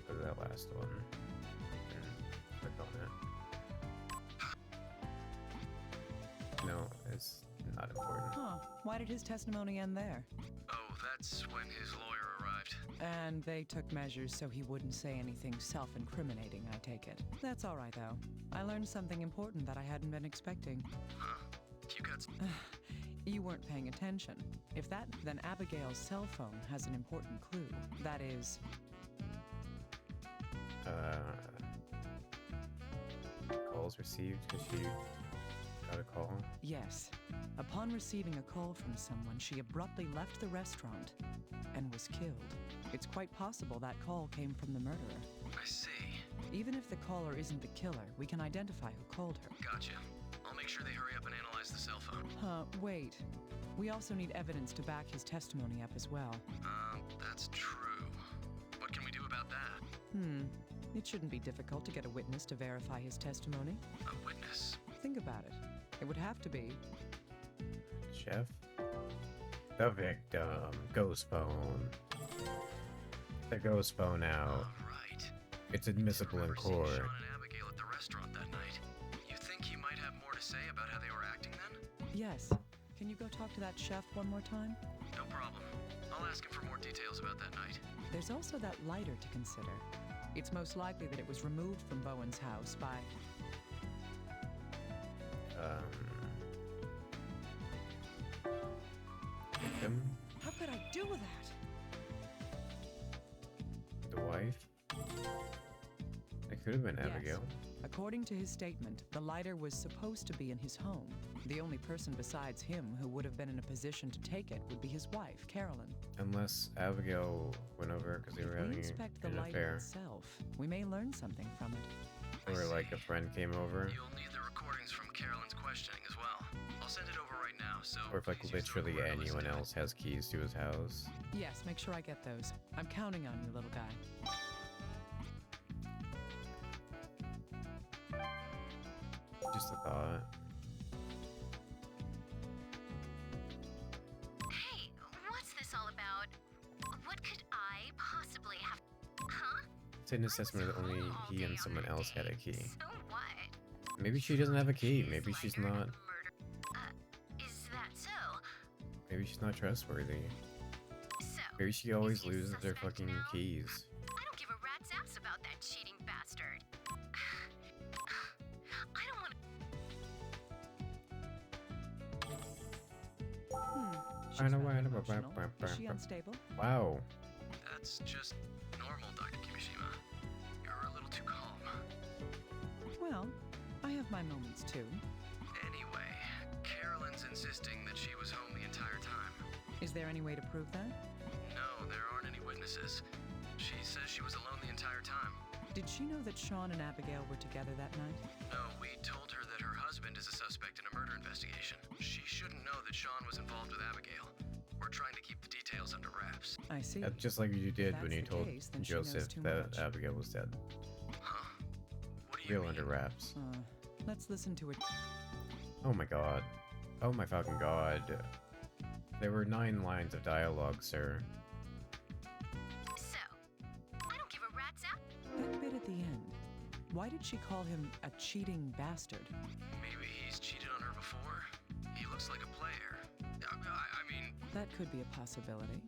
go to that last one and click on it? No, it's not important. Huh. Why did his testimony end there? Oh, that's when his lawyer arrived. And they took measures so he wouldn't say anything self-incriminating, I take it. That's all right, though. I learned something important that I hadn't been expecting. Huh. You got... You weren't paying attention. If that, then Abigail's cell phone has an important clue. That is, calls received because she got a call. Yes. Upon receiving a call from someone, she abruptly left the restaurant and was killed. It's quite possible that call came from the murderer. I see. Even if the caller isn't the killer, we can identify who called her. Gotcha. I'll make sure they hurry up and analyze the cell phone. Wait. We also need evidence to back his testimony up as well. That's true. What can we do about that? It shouldn't be difficult to get a witness to verify his testimony. A witness? Think about it. It would have to be. Chef? The victim. Ghost phone. The ghost phone out. Right. It's admissible in Remember seeing court. Sean and Abigail at the restaurant that night. You think he might have more to say about how they were acting then? Yes. Can you go talk to that chef one more time? No problem. I'll ask him for more details about that night. There's also that lighter to consider. It's most likely that it was removed from Bowen's house by... Victim? How could I do that? The wife? It could have been Abigail. Yes. According to his statement, the lighter was supposed to be in his home. The only person besides him who would have been in a position to take it would be his wife, Carolyn. Unless Abigail went over because they were If we having inspect the an lighter affair. itself, we may learn something from it. Or like a friend came over. You'll need the recordings from Carolyn's questioning as well. I'll send it over right now, so... Or if like please use the literally recorder to listen anyone to it. else has keys to his house. Yes, make sure I get those. I'm counting on you, little guy. Just a thought. Hey, what's this all about? What could I possibly have? Huh? It's an I was assessment that only home all he day and on someone that else had a day, key. So what? Maybe she doesn't have a key. His Maybe she's lighter not. murder- is that so? Maybe she's not trustworthy. So, Maybe she always is he a loses her suspect fucking now? keys. I don't give a rat's ass about that cheating bastard. I don't want She's I know rather why- emotional. Is she unstable? Wow. That's just normal, Dr. Kimishima. You're a little too calm. Well, I have my moments too. Anyway, Carolyn's insisting that she was home the entire time. Is there any way to prove that? No, there aren't any witnesses. She says she was alone the entire time. Did she know that Sean and Abigail were together that night? No, we told her that her husband is a suspect in a murder investigation. She shouldn't know that Sean was involved with Abigail. We're trying to keep the details under wraps. I see. That's just like you did when that's you the told case, then she knows Joseph too that much. Abigail was dead. Huh? What do you Real mean? under wraps. Let's listen to it. Oh my god. Oh my fucking god. There were 9 lines of dialogue, sir. So, I don't give a rat's ass. That bit at the end. Why did she call him a cheating bastard? Maybe he's cheated on her before. He looks like a player. I mean, That could be a possibility.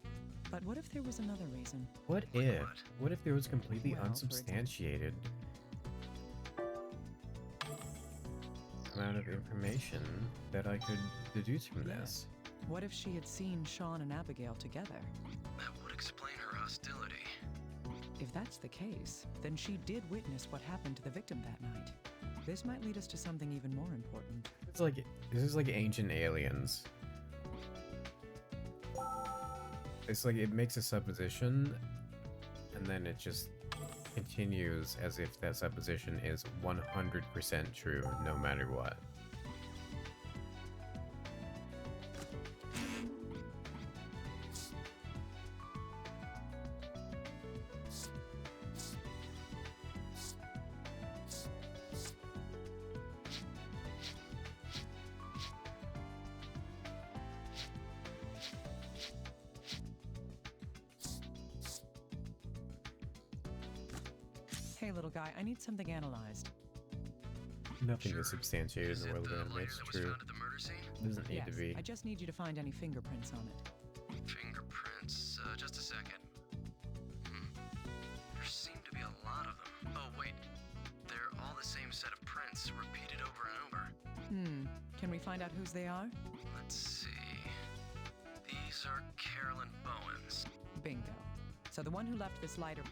But what if there was another reason? What Like if? what? What if there was completely Well, for unsubstantiated amount of information that I could deduce from this? What if she had seen Sean and Abigail together? that would explain her hostility. If that's the case, then she did witness what happened to the victim that night. This might lead us to something even more important. It's like this is like ancient aliens. It's like it makes a supposition, and then it just continues as if that supposition is 100% true, no matter what. Hey, little guy, I need something analyzed. Nothing Sure. is substantiated Is in it the world the of anime. lighter It's that was true. found at the murder scene? Doesn't need to be. I just need you to find any fingerprints on it. Fingerprints. Just a second. There seem to be a lot of them. Oh, wait. They're all the same set of prints, repeated over and over. Can we find out whose they are? Let's see. These are Carolyn Bowen's. Bingo. So the one who left this lighter...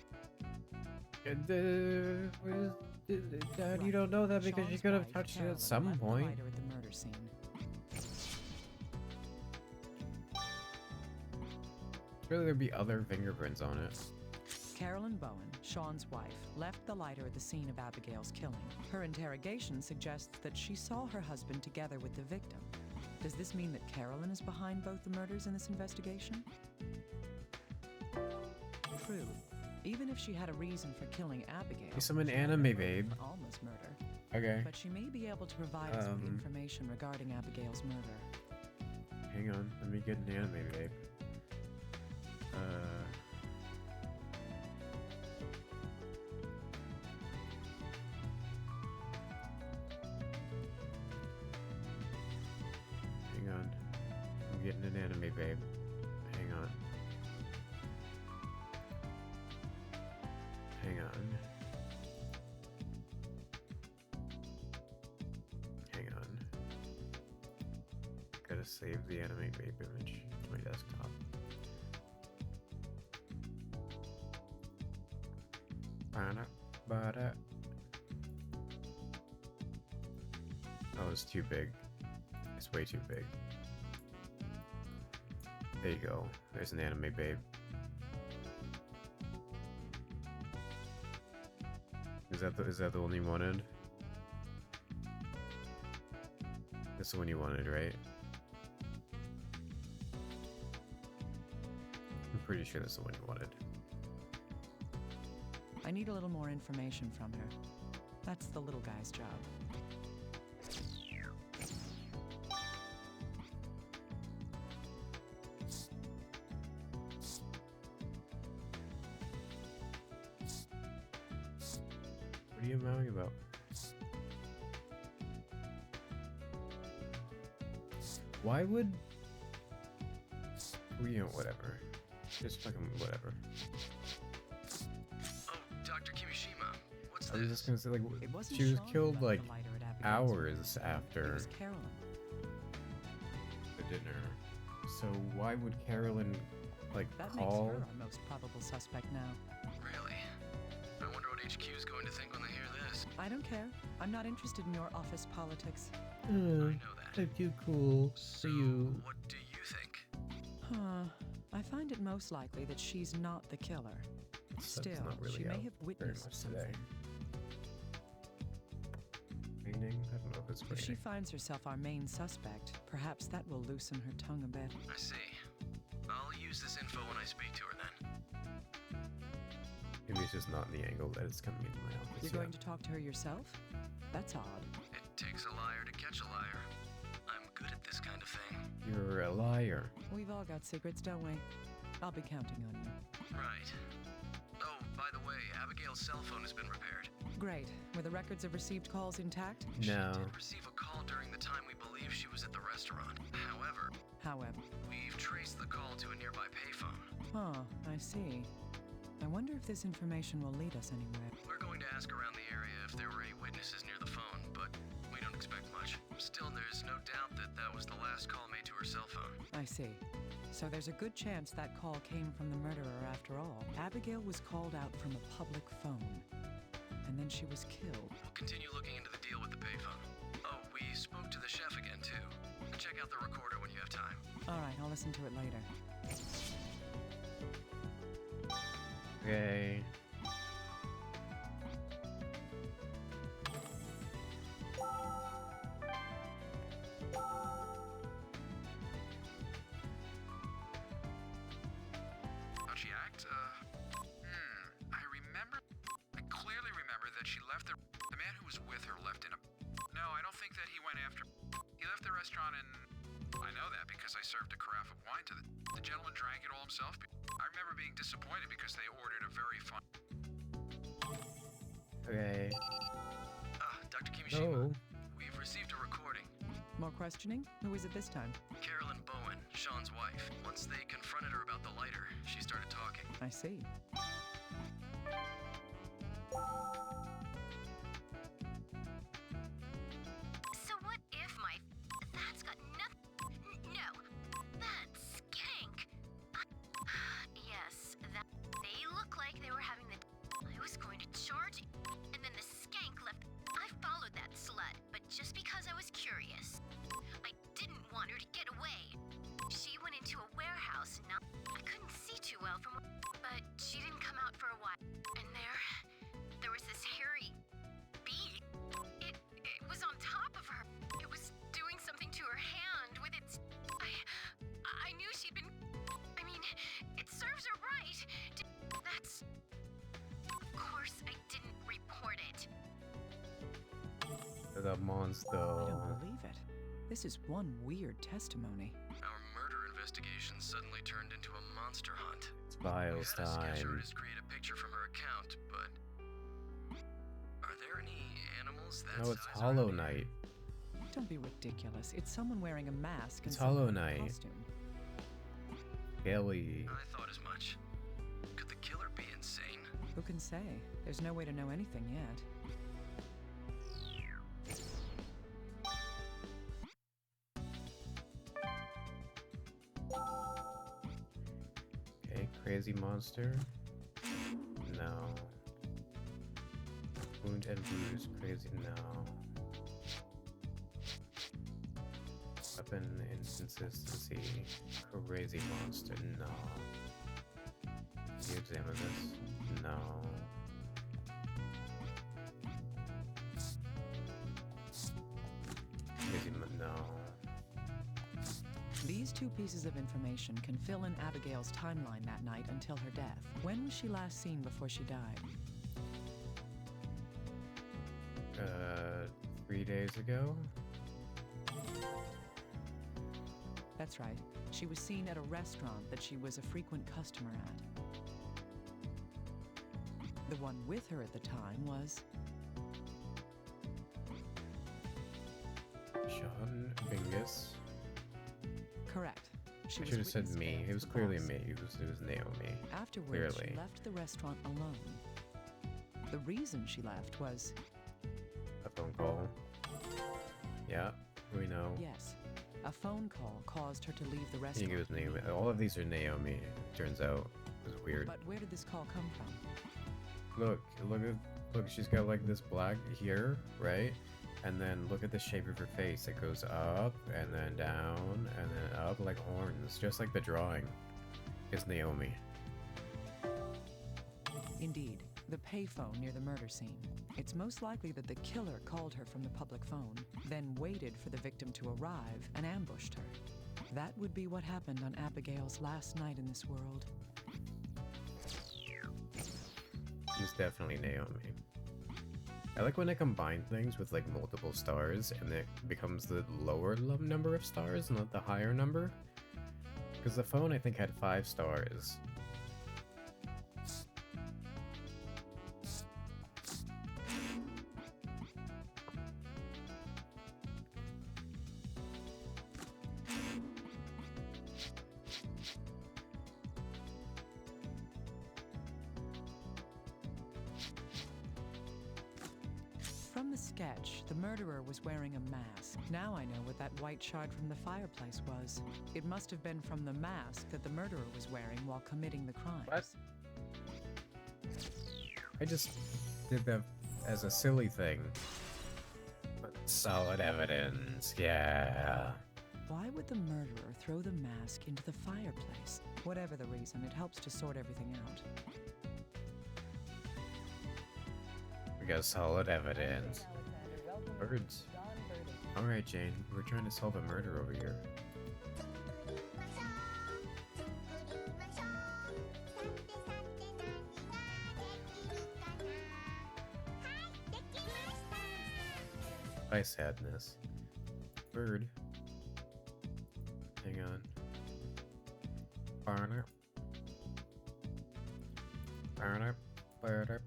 Dad, you don't know that because you Sean's could have wife, touched it Carolyn, at some left the point. lighter at the murder scene. Surely there'd be other fingerprints on it. Carolyn Bowen, Sean's wife, left the lighter at the scene of Abigail's killing. Her interrogation suggests that she saw her husband together with the victim. Does this mean that Carolyn is behind both the murders in this investigation? True. Even if she had a reason for killing Abigail, Hey, summon she had anime, no motive babe. for Alma's murder. Okay. But she may be able to provide us with information regarding Abigail's murder. Hang on, let me get an anime, babe. Hang on. I'm getting an anime, babe. Hang on. Hang on. Hang on. Gotta save the anime babe image to my desktop. Ba-da. Oh, it's too big. It's way too big. There you go. There's an anime babe. Is that the one you wanted? That's the one you wanted, right? I'm pretty sure that's the one you wanted. I need a little more information from her. That's the little guy's job. What are you mowing about? Why would... Well, you know, whatever. Just fucking whatever. Oh, Dr. Kimishima, what's I was just this? gonna say, like, It wasn't she was Sean who killed, left like, the lighter at Abigail's murder hours scene. after It was Carolyn. the dinner. So why would Carolyn, like, That call... makes her our most probable suspect now. Really? I wonder what HQ's going to think when they hear this. I don't care. I'm not interested in your office politics. I know that. I'm too cool So, for you. what do you think? Huh. I find it most likely that she's not the killer. Sun's Still, not really she may out have very witnessed much something. today. Raining? I don't know if it's If she raining. finds herself our main suspect, perhaps that will loosen her tongue a bit. I see. I'll use this info when I speak to her then. Maybe it's just not in the angle that it's coming into my office. You're going to talk to her yourself? That's odd. It takes a liar to catch a liar. I'm good at this kind of thing. You're a liar. We've all got secrets, don't we? I'll be counting on you. Right. Oh, by the way, Abigail's cell phone has been repaired. Great. Were the records of received calls intact? No. She did receive a call during the time we believe she was at the restaurant. However. We've traced the call to a nearby payphone. Huh, I see. I wonder if this information will lead us anywhere. We're going to ask around the area if there were any witnesses near the phone, but we don't expect much. Still, there's no doubt that that was the last call made to her cell phone. I see. So there's a good chance that call came from the murderer after all. Abigail was called out from a public phone. And then she was killed. We'll continue looking into the deal with the payphone. Oh, we spoke to the chef again, too. Check out the recorder when you have time. All right, I'll listen to it later. Okay. How'd she act? I clearly remember that she left the man who was with her left in a... No, I don't think that he went after... He left the restaurant and... I know that because I served a carafe of wine to the gentleman drank it all himself. I remember being disappointed because they ordered a very fine... Okay. Dr. Kimishima, No. we've received a recording. More questioning? Who is it this time? Carolyn Bowen, Sean's wife. Once they confronted her about the lighter, she started talking. I see. So what if my... That's got nothing... No. That skank. Yes, that... They look like they were having the... I was going to The monster. I don't believe it. This is one weird testimony. Our murder investigation suddenly turned into a monster hunt. It's We had Biles a sketch time. artist create a picture from her account, but are there any animals that No, it's size Hollow around here? Knight. Don't be ridiculous. It's someone wearing a mask and It's some Hollow kind of Knight. costume. Kelly. I thought as much. Could the killer be insane? Who can say? There's no way to know anything yet. Okay, crazy monster. No. Wound and bruise, crazy, no. Weapon inconsistency, crazy monster, no. Can you examine this? No. No. These two pieces of information can fill in Abigail's timeline that night until her death. When was she last seen before she died? 3 days ago? That's right. She was seen at a restaurant that she was a frequent customer at. The one with her at the time was... Sean Bingus. correct. She I was should have said witness me. there It for was the clearly boss. me. It was Naomi. Afterwards, Clearly. she left the restaurant alone. The reason she left was, A phone call. Yeah, we know. yes, a phone call caused her to leave the I think restaurant. it was Naomi. All of these are Naomi. Turns out it was weird. But where did this call come from? Look. She's got like this black here, right? And then look at the shape of her face. It goes up and then down and then up like horns, just like the drawing. Is Naomi. Indeed, the payphone near the murder scene. It's most likely that the killer called her from the public phone, then waited for the victim to arrive and ambushed her. That would be what happened on Abigail's last night in this world. She's definitely Naomi. I like when I combine things with like multiple stars and it becomes the lower number of stars, not the higher number. Because the phone I think had 5 stars. From the sketch, the murderer was wearing a mask. Now I know what that white shard from the fireplace was. It must have been from the mask that the murderer was wearing while committing the crimes. What? I just did that as a silly thing. But solid evidence, yeah. Why would the murderer throw the mask into the fireplace? Whatever the reason, it helps to sort everything out. We got solid evidence. Birds. Alright, Jane, we're trying to solve a murder over here. Hi, sadness. Bird. Hang on. Barner. Barner. Bird.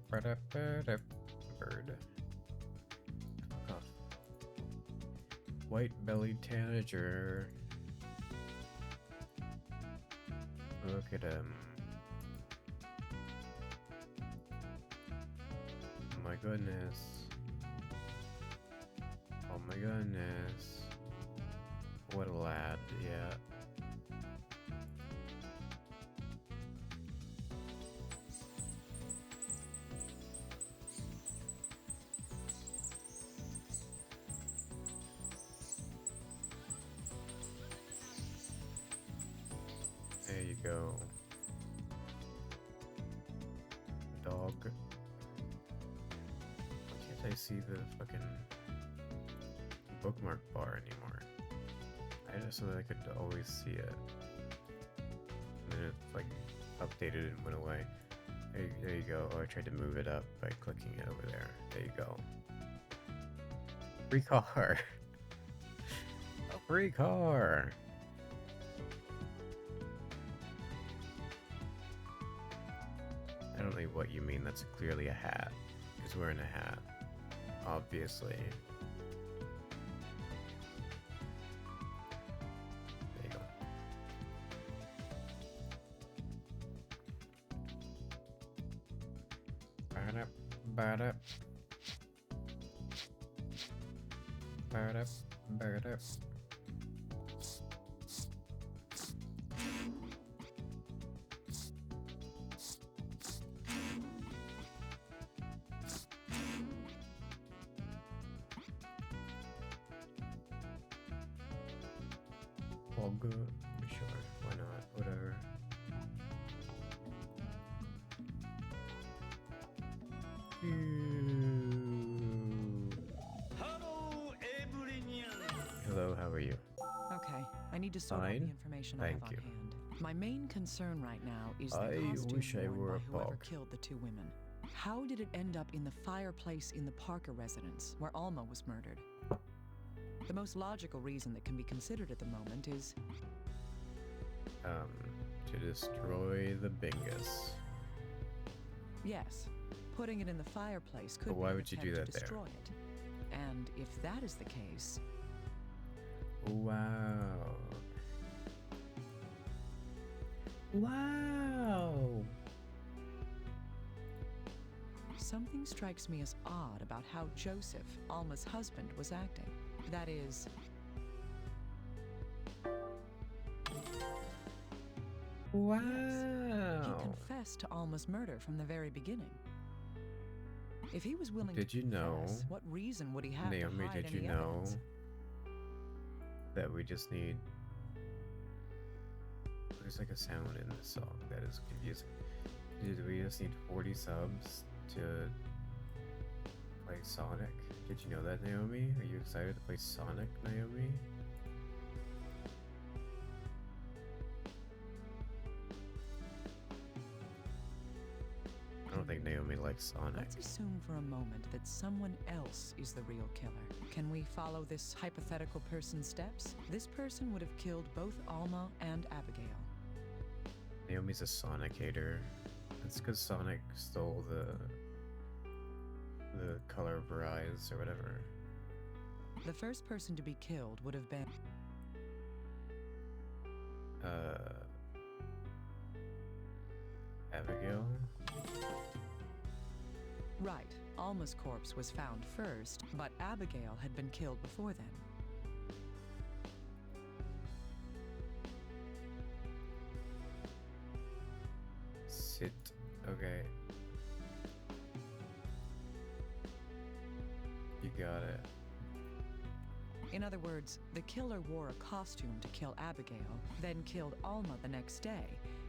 Bird. Fuck off. White-bellied tanager. Look at him. Oh my goodness. Oh my goodness. What a lad, yeah. There you go. Dog. Why can't I see the fucking bookmark bar anymore? I just so that I could always see it. And then it like updated and went away. There you go. Oh, I tried to move it up by clicking it over there. There you go. Free car. A free car. I don't know what you mean. That's clearly a hat. He's wearing a hat. Obviously. There you go. Ba-da, ba-da. Ba-da, ba-da. All good. Sure. Why not? Whatever. Hello, how are you? Okay, I need to sort out the Fine. information I have Thank on you. hand. My main concern right now is the I costume wish I worn were by a whoever pog. killed the two women. How did it end up in the fireplace in the Parker residence, where Alma was murdered? The most logical reason that can be considered at the moment is To destroy the Bingus. yes, putting it in the fireplace could But why be an would you do attempt to that there? destroy it. And if that is the case, Wow. Wow. something strikes me as odd about how Joseph, Alma's husband, was acting. That is, Wow. he confessed to Alma's murder from the very beginning. If he was willing Did to you know, confess, what reason would he have Naomi, to hide did you any know evidence? that we just need... There's like a sound in the song that is confusing. Did we just need 40 subs to play Sonic? Did you know that, Naomi? Are you excited to play Sonic, Naomi? I don't think Naomi likes Sonic. Let's assume for a moment that someone else is the real killer. Can we follow this hypothetical person's steps? This person would have killed both Alma and Abigail. Naomi's a Sonic hater. It's because Sonic stole the color of her eyes or whatever. The first person to be killed would have been Abigail? right. Alma's corpse was found first, but Abigail had been killed before then. Sit. Okay. You got it. In other words, the killer wore a costume to kill Abigail, then killed Alma the next day,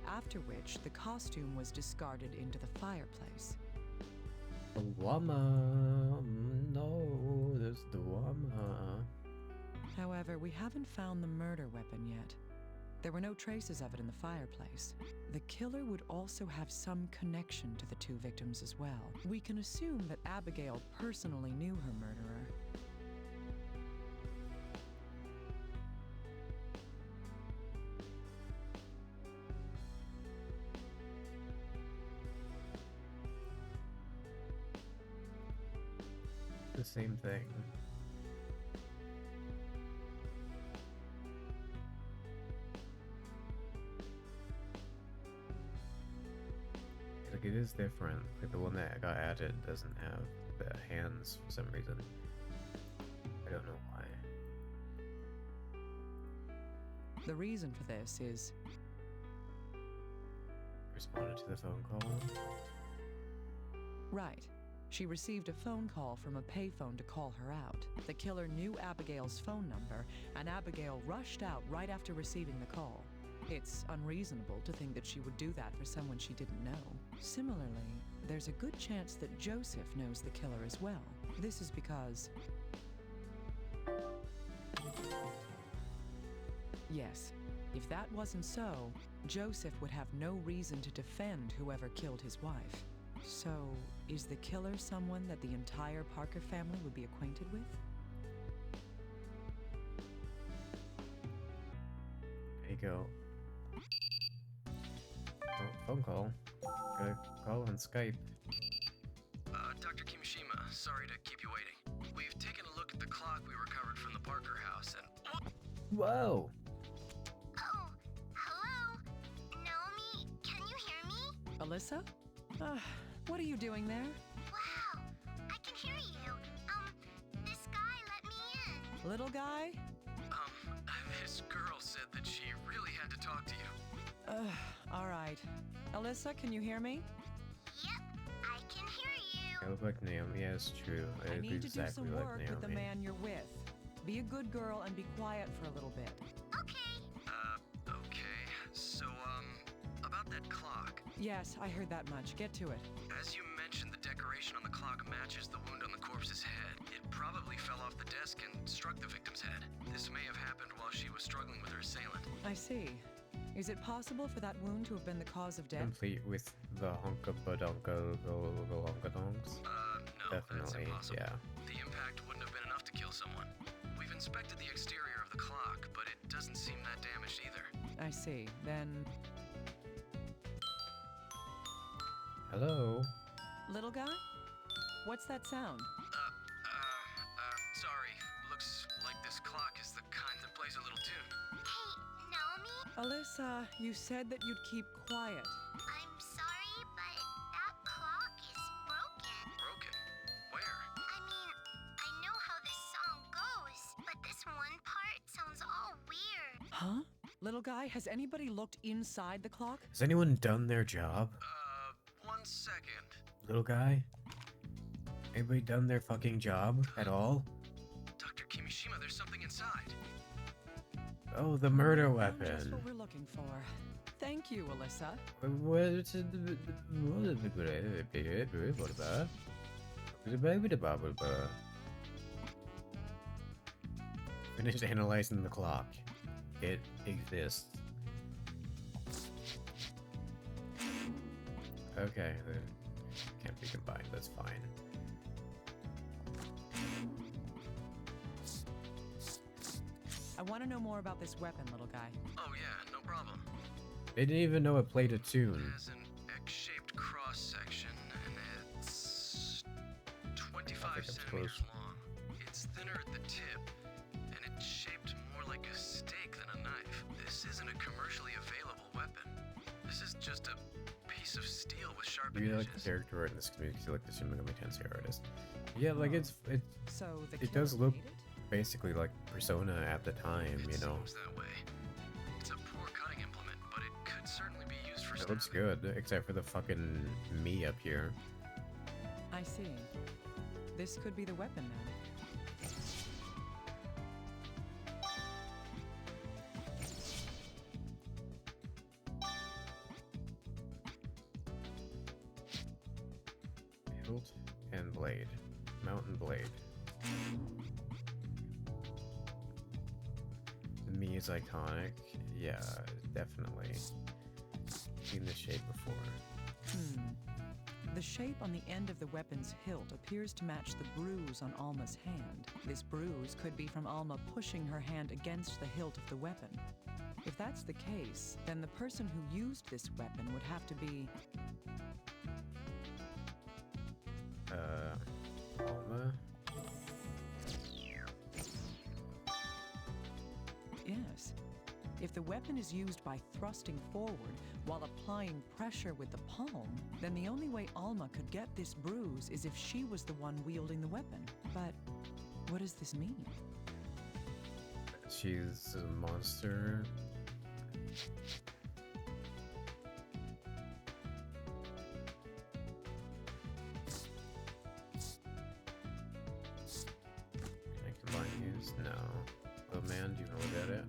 after which the costume was discarded into the fireplace. The Wama. No, there's the Wama. However, we haven't found the murder weapon yet. There were no traces of it in the fireplace. The killer would also have some connection to the two victims as well. We can assume that Abigail personally knew her murderer. The same thing. Like, it is different. Like, the one that got added doesn't have the hands for some reason. I don't know why. The reason for this is Responded to the phone call. right. She received a phone call from a payphone to call her out. The killer knew Abigail's phone number, and Abigail rushed out right after receiving the call. It's unreasonable to think that she would do that for someone she didn't know. Similarly, there's a good chance that Joseph knows the killer as well. This is because... yes, if that wasn't so, Joseph would have no reason to defend whoever killed his wife. So, is the killer someone that the entire Parker family would be acquainted with? you go. Oh, phone call. Gotta call on Skype. Dr. Kimishima, sorry to keep you waiting. We've taken a look at the clock we recovered from the Parker house and... Whoa! Oh, hello? Naomi, can you hear me? Alyssa? What are you doing there? Wow, I can hear you. This guy let me in. Little guy? This girl said that she really had to talk to you. All right. Alyssa, can you hear me? Yep, I can hear you. I look like Naomi. Yeah, it's true. I I look need to do exactly some like work Naomi. with the man you're with. Be a good girl and be quiet for a little bit. Okay. Okay. So, about that clock. Yes, I heard that much. Get to it. As you mentioned, the decoration on the clock matches the wound on the corpse's head. It probably fell off the desk and struck the victim's head. This may have happened while she was struggling with her assailant. I see. Is it possible for that wound to have been the cause of death? Complete with the honka-badonka-donks. No, that's Definitely, impossible. yeah. The impact wouldn't have been enough to kill someone. We've inspected the exterior of the clock, but it doesn't seem that damaged either. I see. Then, Hello? little guy? What's that sound? Sorry. Looks like this clock is the kind that plays a little tune. Hey, Naomi? Alyssa, you said that you'd keep quiet. I'm sorry, but that clock is broken. Broken? Where? I mean, I know how this song goes, but this one part sounds all weird. Huh? Little guy, has anybody looked inside the clock? Has anyone done their job? 1 second. Little guy? Anybody done their fucking job at all? Dr. Kimishima, there's something inside. Oh, the murder Found Just weapon. what we're looking for. Thank you, Alyssa. Finish analyzing the clock. It exists. Okay, then can't be combined, that's fine. I want to know more about this weapon, little guy. Oh yeah, no problem. They didn't even know it played a It tune. has an X-shaped cross-section, and it's 25 up centimeters close. long. It's thinner at the tip, and it's shaped more like a steak than a knife. This isn't a commercially available weapon. This is just a piece of steel with sharp You like the edges. character art in this community, you like the Shin Megami Tensei artist. Yeah, like Oh. it So the It does killer look- made it? basically like Persona at the time, It you know. seems that way. It's a poor cutting implement, but it could certainly be used for It looks stabbing. good, except for the fucking me up here. I see. This could be the weapon then. Hilt and blade. Mountain blade. The me is iconic. Yeah, definitely. Seen this shape before. The shape on the end of the weapon's hilt appears to match the bruise on Alma's hand. This bruise could be from Alma pushing her hand against the hilt of the weapon. If that's the case, then the person who used this weapon would have to be... Alma? Yes. If the weapon is used by thrusting forward while applying pressure with the palm, then the only way Alma could get this bruise is if she was the one wielding the weapon. But what does this mean? She's a monster. Can I combine these? No. Oh man, do you want to look at it?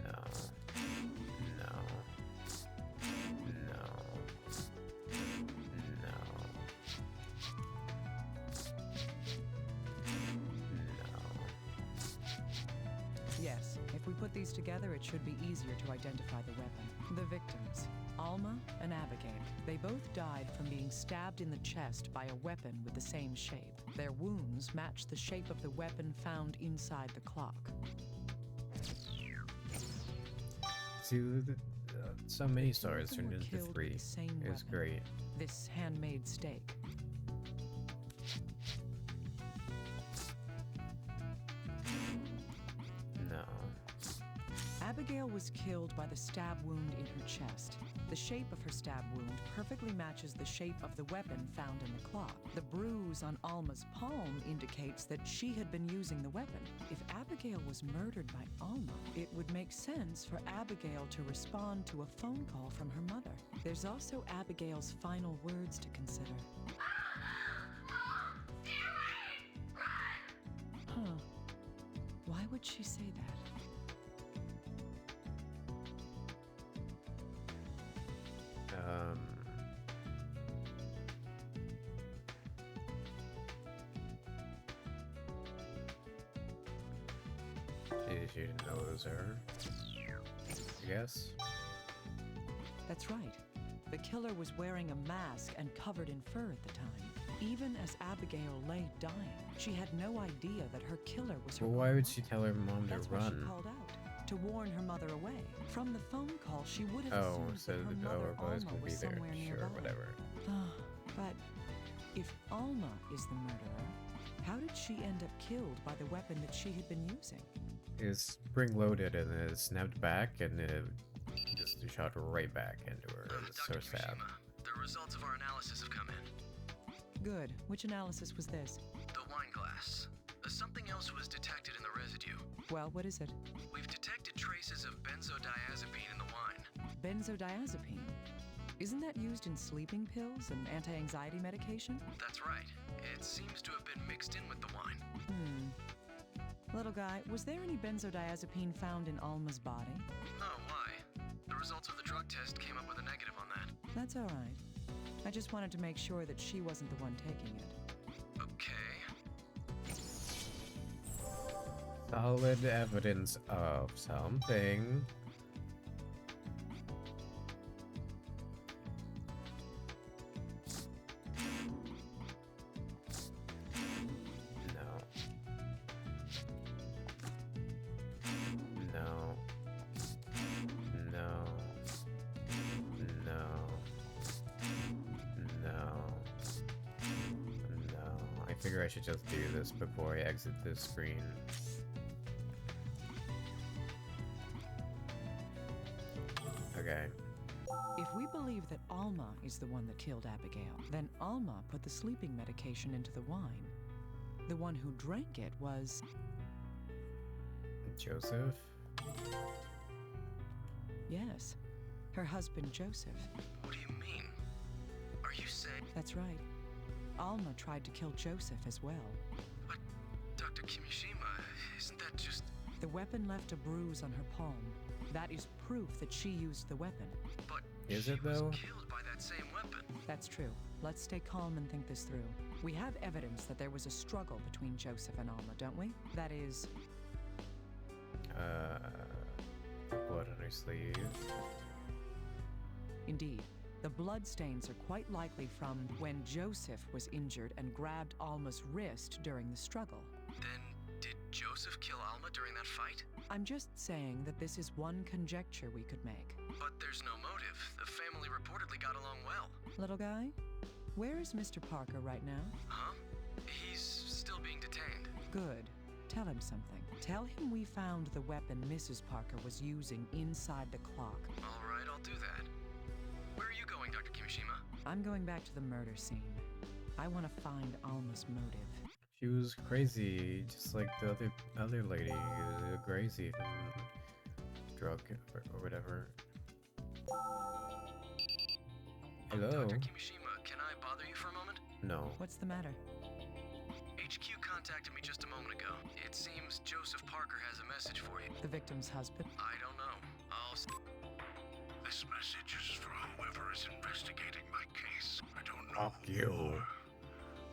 No. No. No. No. No. Yes, if we put these together, it should be easier to identify the weapon. The victims, Alma and Abigail. They both died from being stabbed in the chest by a weapon with the same shape. Their wounds match the shape of the weapon found inside the clock. Dude, so many stars Both of them turned were into killed with 3. the same It was weapon. great. This handmade stake. No. Abigail was killed by the stab wound in her chest. The shape of her stab wound perfectly matches the shape of the weapon found in the clock. The bruise on Alma's palm indicates that she had been using the weapon. If Abigail was murdered by Alma, it would make sense for Abigail to respond to a phone call from her mother. There's also Abigail's final words to consider. Huh. Why would she say that? She didn't know it was her. I guess. That's right. The killer was wearing a mask and covered in fur at the time. Even as Abigail lay dying, she had no idea that her killer was her Well, why own would she mother. tell her mom That's to why she run? called out, to warn her mother away. From the phone call, she would have Oh, assumed so that her the mother brother's Alma gonna be was there. somewhere Sure, nearby. whatever. But if Alma is the murderer, how did she end up killed by the weapon that she had been using? It's spring loaded and it snapped back and it just shot right back into her. It's so Dr. sad. Kimishima, the results of our analysis have come in. Good. Which analysis was this? The wine glass. Something else was detected in the residue. Well, what is it? We've detected traces of benzodiazepine in the wine. Benzodiazepine. Isn't that used in sleeping pills and anti-anxiety medication? That's right. It seems to have been mixed in with the wine. Little guy, was there any benzodiazepine found in Alma's body? Oh, why? The results of the drug test came up with a negative on that. That's all right. I just wanted to make sure that she wasn't the one taking it. Okay. Solid evidence of something. I should just do this before I exit this screen. Okay. If we believe that Alma is the one that killed Abigail, then Alma put the sleeping medication into the wine. The one who drank it was... Joseph? Yes, her husband Joseph. What do you mean? Are you saying... That's right. Alma tried to kill Joseph as well. But, Dr. Kimishima, isn't that just... The weapon left a bruise on her palm. That is proof that she used the weapon. But is she it though? was killed by that same weapon. That's true. Let's stay calm and think this through. We have evidence that there was a struggle between Joseph and Alma, don't we? That is... blood on her sleeve. Indeed. The bloodstains are quite likely from when Joseph was injured and grabbed Alma's wrist during the struggle. Then, did Joseph kill Alma during that fight? I'm just saying that this is one conjecture we could make. But there's no motive. The family reportedly got along well. Little guy, where is Mr. Parker right now? Huh? He's still being detained. Good. Tell him something. Tell him we found the weapon Mrs. Parker was using inside the clock. All right, I'll do that. Where are you going, Dr. Kimishima? I'm going back to the murder scene. I want to find Alma's motive. She was crazy, just like the other lady, crazy from drug or whatever. Hello? Dr. Kimishima, can I bother you for a moment? No. What's the matter? HQ contacted me just a moment ago. It seems Joseph Parker has a message for you. The victim's husband? I don't know. This message is for whoever is investigating my case. I don't know Fuck you. more,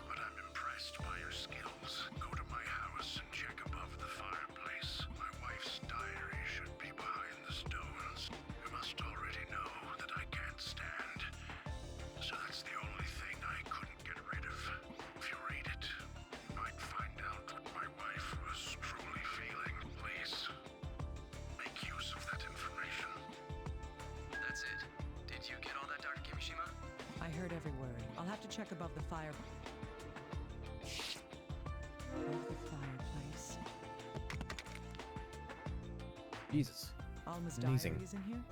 but I'm impressed by your skills. Go to my house and check above the fireplace. My wife's diary should be behind the stones. You must already know that I can't stand. So that's the only thing I couldn't get rid of. If you read it, you might find out what my wife was truly feeling. Please, make use of that information. check above the fire. Above the fireplace. Jesus. Alma's Amazing. diary is in here?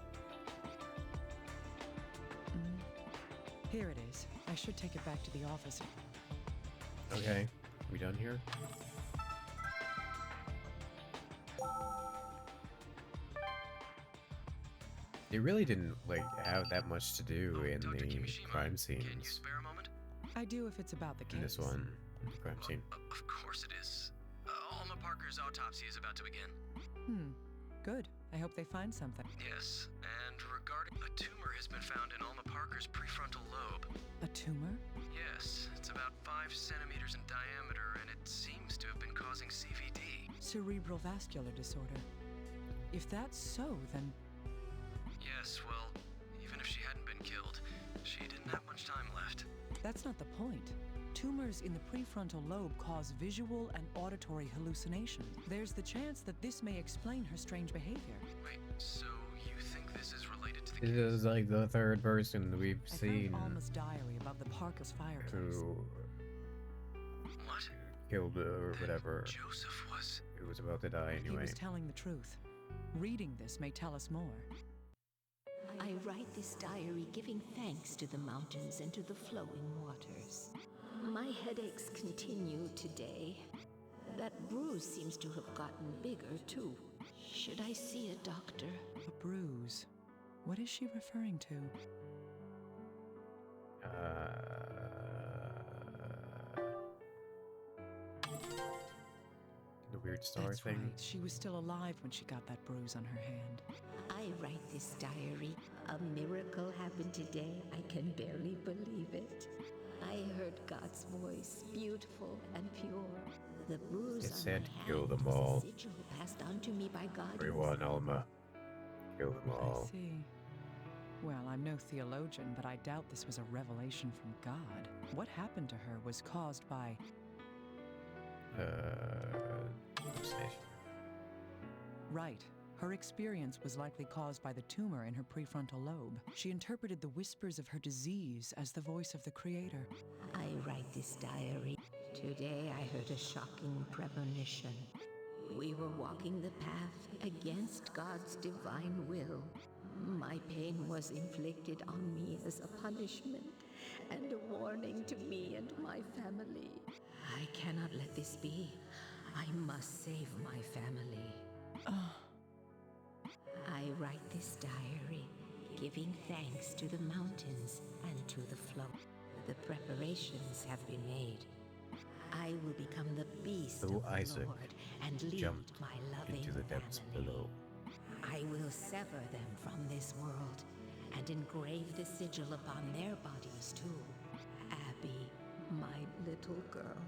Here it is. I should take it back to the office. Okay. We done here? They really didn't, like, have that much to do in Dr. the Kimishima, crime Can you scenes. spare a moment? I do if it's about the case. In this one, the crime scene. Of course it is. Alma Parker's autopsy is about to begin. Good. I hope they find something. Yes, and regarding a tumor has been found in Alma Parker's prefrontal lobe. A tumor? Yes, it's about 5 centimeters in diameter, and it seems to have been causing CVD. Cerebral vascular disorder. If that's so, then Yes, well, even if she hadn't been killed, she didn't have much time left. that's not the point. Tumors in the prefrontal lobe cause visual and auditory hallucinations. There's the chance that this may explain her strange behavior. Wait, so you think this is related to the This case? is like the third person we've I seen found Alma's diary above the Parker's fireplace. who What? killed or whatever. Joseph was... Who was about to die He anyway. was telling the truth. Reading this may tell us more. I write this diary giving thanks to the mountains and to the flowing waters. My headaches continue today. That bruise seems to have gotten bigger, too. Should I see a doctor? A bruise. What is she referring to? The weird star That's thing. right. She was still alive when she got that bruise on her hand. I write this diary. A miracle happened today. I can barely believe it. I heard God's voice, beautiful and pure. The bruise It on said, my "Kill hand them was a all." sigil passed on to me by God. Everyone, Alma. Kill them all. I see. Well, I'm no theologian, but I doubt this was a revelation from God. What happened to her was caused by... Hallucination. Right. Her experience was likely caused by the tumor in her prefrontal lobe. She interpreted the whispers of her disease as the voice of the Creator. I write this diary. Today I heard a shocking premonition. We were walking the path against God's divine will. My pain was inflicted on me as a punishment and a warning to me and my family. I cannot let this be. I must save my family. I write this diary, giving thanks to the mountains and to the flow. The preparations have been made. I will become the beast So of the Isaac Lord and lead jumped my loving into the depths family. below. I will sever them from this world and engrave the sigil upon their bodies too. Abby, my little girl,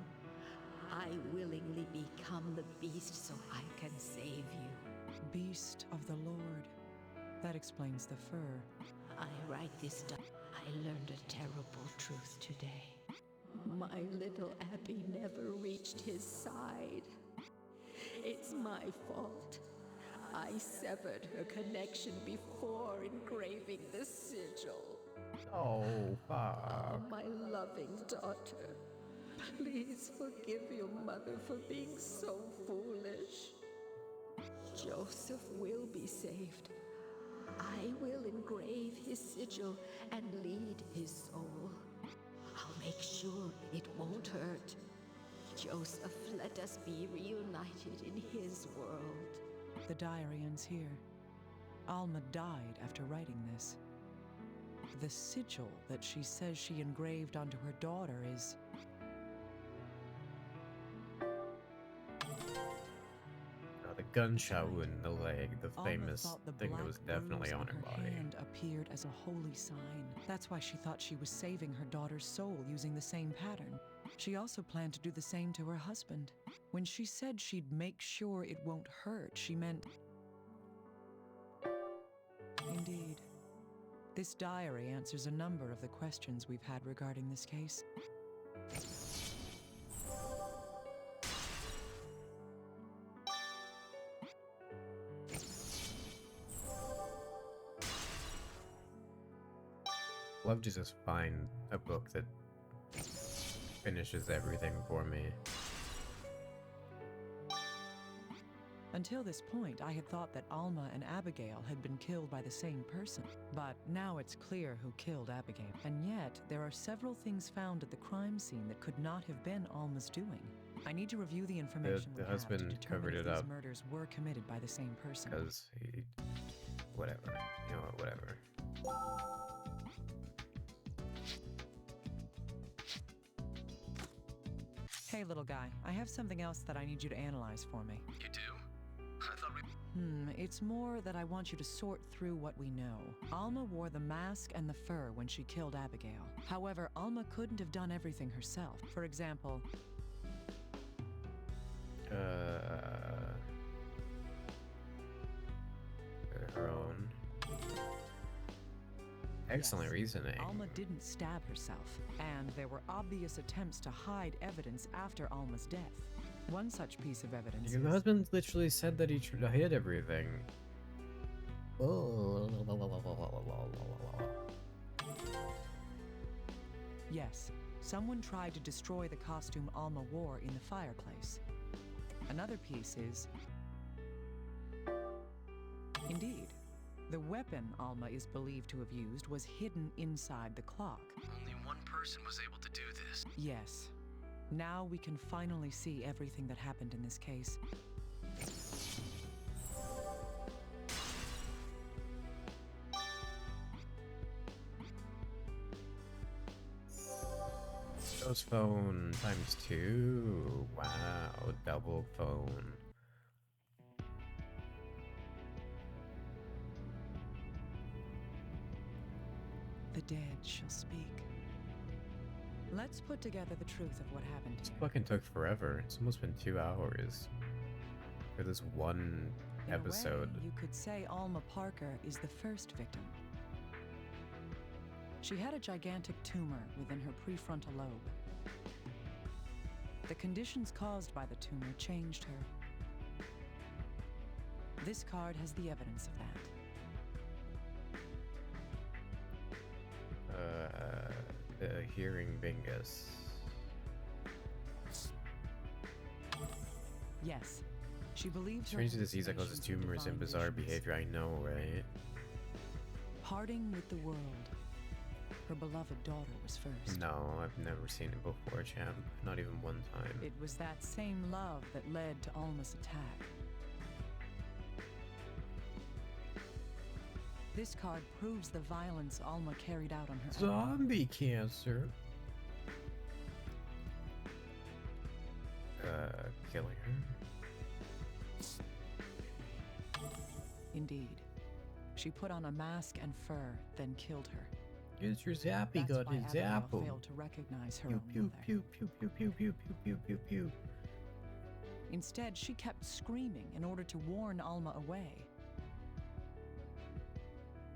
I willingly become the beast so I can save you. Beast of the Lord. That explains the fur. I write this down. I learned a terrible truth today. My little Abby never reached his side. It's my fault. I severed her connection before engraving the sigil. Oh, Oh, fuck. my loving daughter. Please forgive your mother for being so foolish. Joseph will be saved. I will engrave his sigil and lead his soul. I'll make sure it won't hurt. Joseph, let us be reunited in his world. The diary ends here. Alma died after writing this. The sigil that she says she engraved onto her daughter is... The gunshot wound in the leg, the Alma famous thought the thing that black was definitely bruise on her body. hand appeared as a holy sign. That's why she thought she was saving her daughter's soul using the same pattern. She also planned to do the same to her husband. When she said she'd make sure it won't hurt, she meant... Indeed. This diary answers a number of the questions we've had regarding this case. Love to just find a book that finishes everything for me. Until this point, I had thought that Alma and Abigail had been killed by the same person. But now it's clear who killed Abigail. And yet, there are several things found at the crime scene that could not have been Alma's doing. I need to review the information The we have to husband determine covered if it these up. murders were committed by the same person. Because he... Whatever. You know what, whatever. Hey, little guy, I have something else that I need you to analyze for me. You do? I thought we... It's more that I want you to sort through what we know. Alma wore the mask and the fur when she killed Abigail. However, Alma couldn't have done everything herself. For example, Her own. Excellent yes, reasoning. Alma didn't stab herself, and there were obvious attempts to hide evidence after Alma's death. One such piece of evidence Your is... husband literally said that he hid everything. Yes, someone tried to destroy the costume Alma wore in the fireplace. Another piece is... Indeed, the weapon Alma is believed to have used was hidden inside the clock. Only one person was able to do this. Yes. Now we can finally see everything that happened in this case. Ghost phone times 2. Wow, double phone. The dead shall speak. Let's put together the truth of what happened This here. fucking took forever. It's almost been 2 hours for this one In a episode. way, you could say Alma Parker is the first victim. She had a gigantic tumor within her prefrontal lobe. The conditions caused by the tumor changed her. This card has the evidence of that. The hearing bingus. Yes, she believes her Strange disease that causes hallucinations were tumors and divine bizarre visions. behavior. I know, right? Parting with the world. Her beloved daughter was first. No, I've never seen it before, champ. Not even one time. It was that same love that led to Alma's attack. This card proves the violence Alma carried out on her own. Zombie cancer. Killing her. Indeed. She put on a mask and fur, then killed her. It's your zappy That's got why his Abigail apple. failed to recognize her Pew own pew mother. pew pew pew pew pew pew pew pew pew. Instead, she kept screaming in order to warn Alma away.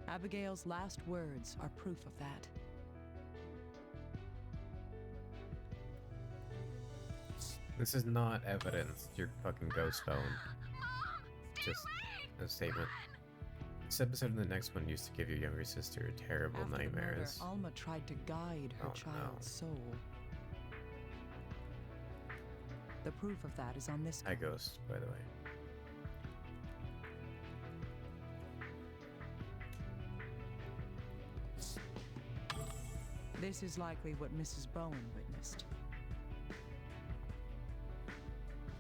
Abigail's last words are proof of that. This is not evidence. Your fucking ghost phone. Mom, stay Just away! a statement. This episode and the next one used to give your younger sister terrible After nightmares. the murder, Alma tried to guide her Oh, no. child's soul. The proof of that is on this Hi, card. Ghost, by the way. This is likely what Mrs. Bowen witnessed.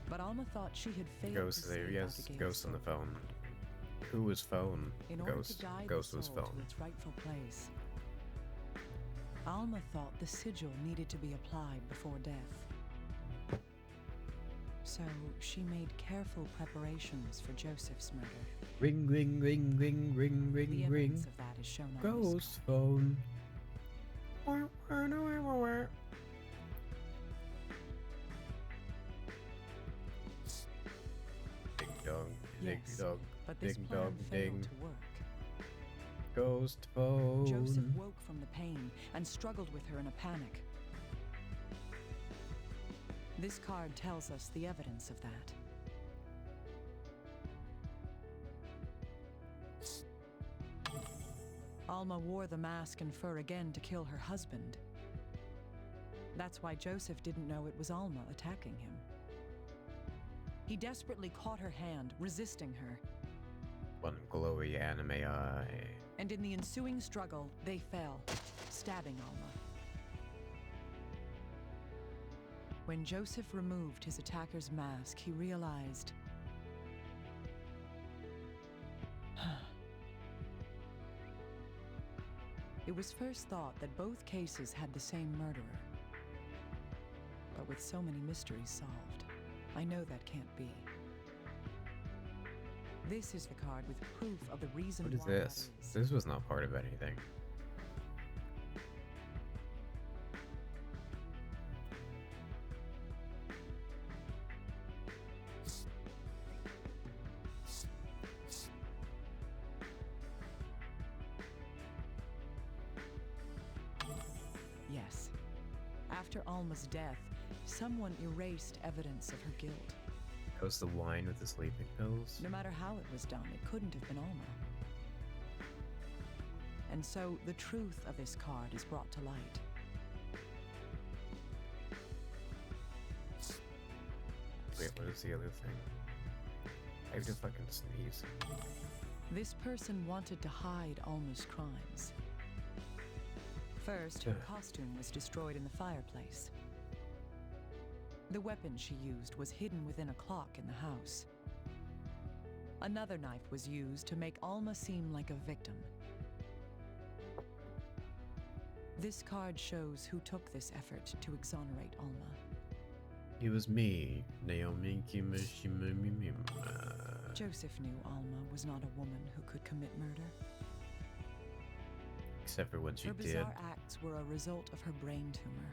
But Alma thought she had failed Ghost to there. save Yes, Abigail's Ghost on the soul. phone. Who was phone? In order Ghost. to guide Ghost the was soul phone. to its rightful place, Alma thought the sigil needed to be applied before death. So she made careful preparations for Joseph's murder. Ring, ring, ring, ring, ring, The ring, evidence ring. of that is shown on this Ghost phone. Ding dong, ding Yes, dong, but this ding plan dong, failed ding. to work. Ghost phone. Joseph woke from the pain and struggled with her in a panic. This card tells us the evidence of that. Alma wore the mask and fur again to kill her husband. That's why Joseph didn't know it was Alma attacking him. He desperately caught her hand, resisting her, One glowy anime eye. and in the ensuing struggle, they fell, stabbing Alma. When Joseph removed his attacker's mask, he realized... It was first thought that both cases had the same murderer. But with so many mysteries solved, I know that can't be. This is the card with proof of the reason What is why that this? is. This was not part of anything. Yes. After Alma's death, someone erased evidence of her guilt. That was the wine with the sleeping pills? No matter how it was done, it couldn't have been Alma. And so the truth of this card is brought to light. Wait, what is the other thing? I have to fucking sneeze. This person wanted to hide Alma's crimes. First, her costume was destroyed in the fireplace. The weapon she used was hidden within a clock in the house. Another knife was used to make Alma seem like a victim. This card shows who took this effort to exonerate Alma. It was me, Naomi Kimishima. Joseph knew Alma was not a woman who could commit murder. Except for when she Her did. bizarre acts were a result of her brain tumor.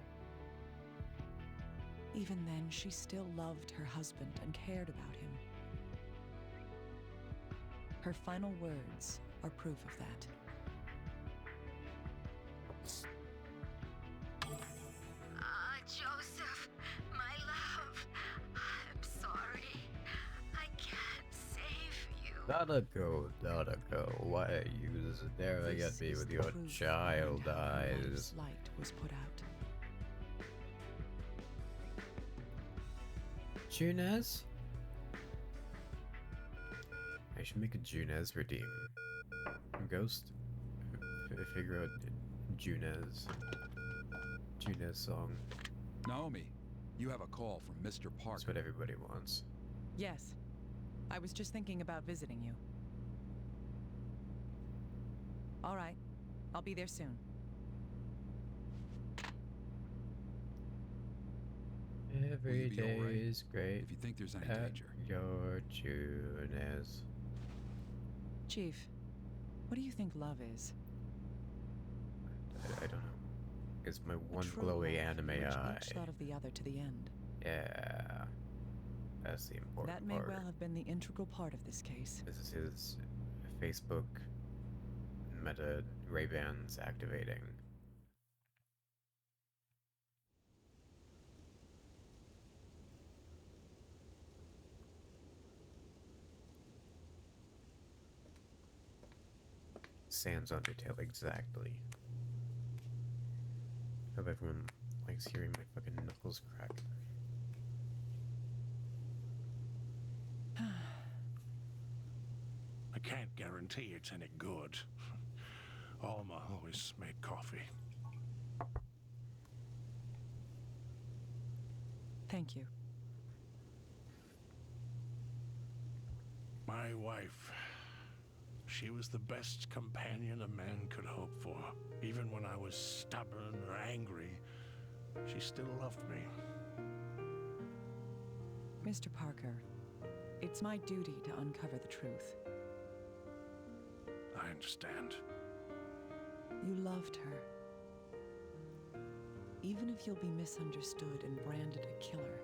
Even then, she still loved her husband and cared about him. Her final words are proof of that. Joseph, my love. I'm sorry. I can't save you. Gotta go. Why use it? There I This got me is with the your proof child behind how her eyes. life's light was put out. Junez? I should make a Junez redeem. Ghost? Figure out Junez. Junez song. Naomi, you have a call from Mr. That's Parker. what everybody wants. Yes. I was just thinking about visiting you. All right. I'll be there soon. Every you be all day right? is great. If you think there's any At danger. your Junez. Chief, what do you think love is? I don't know. It's my one True glowy love anime in which eye. each thought of the other to the end. Yeah. That's the important That may part. well have been the integral part of this case. This is his Facebook Meta Ray-Bans activating. Sans Undertale exactly. Hope everyone likes hearing my fucking knuckles crack. I can't guarantee it's any good. Alma always made coffee. Thank you. My wife, she was the best companion a man could hope for. Even when I was stubborn or angry, she still loved me. Mr. Parker, it's my duty to uncover the truth. I understand. You loved her. Even if you'll be misunderstood and branded a killer.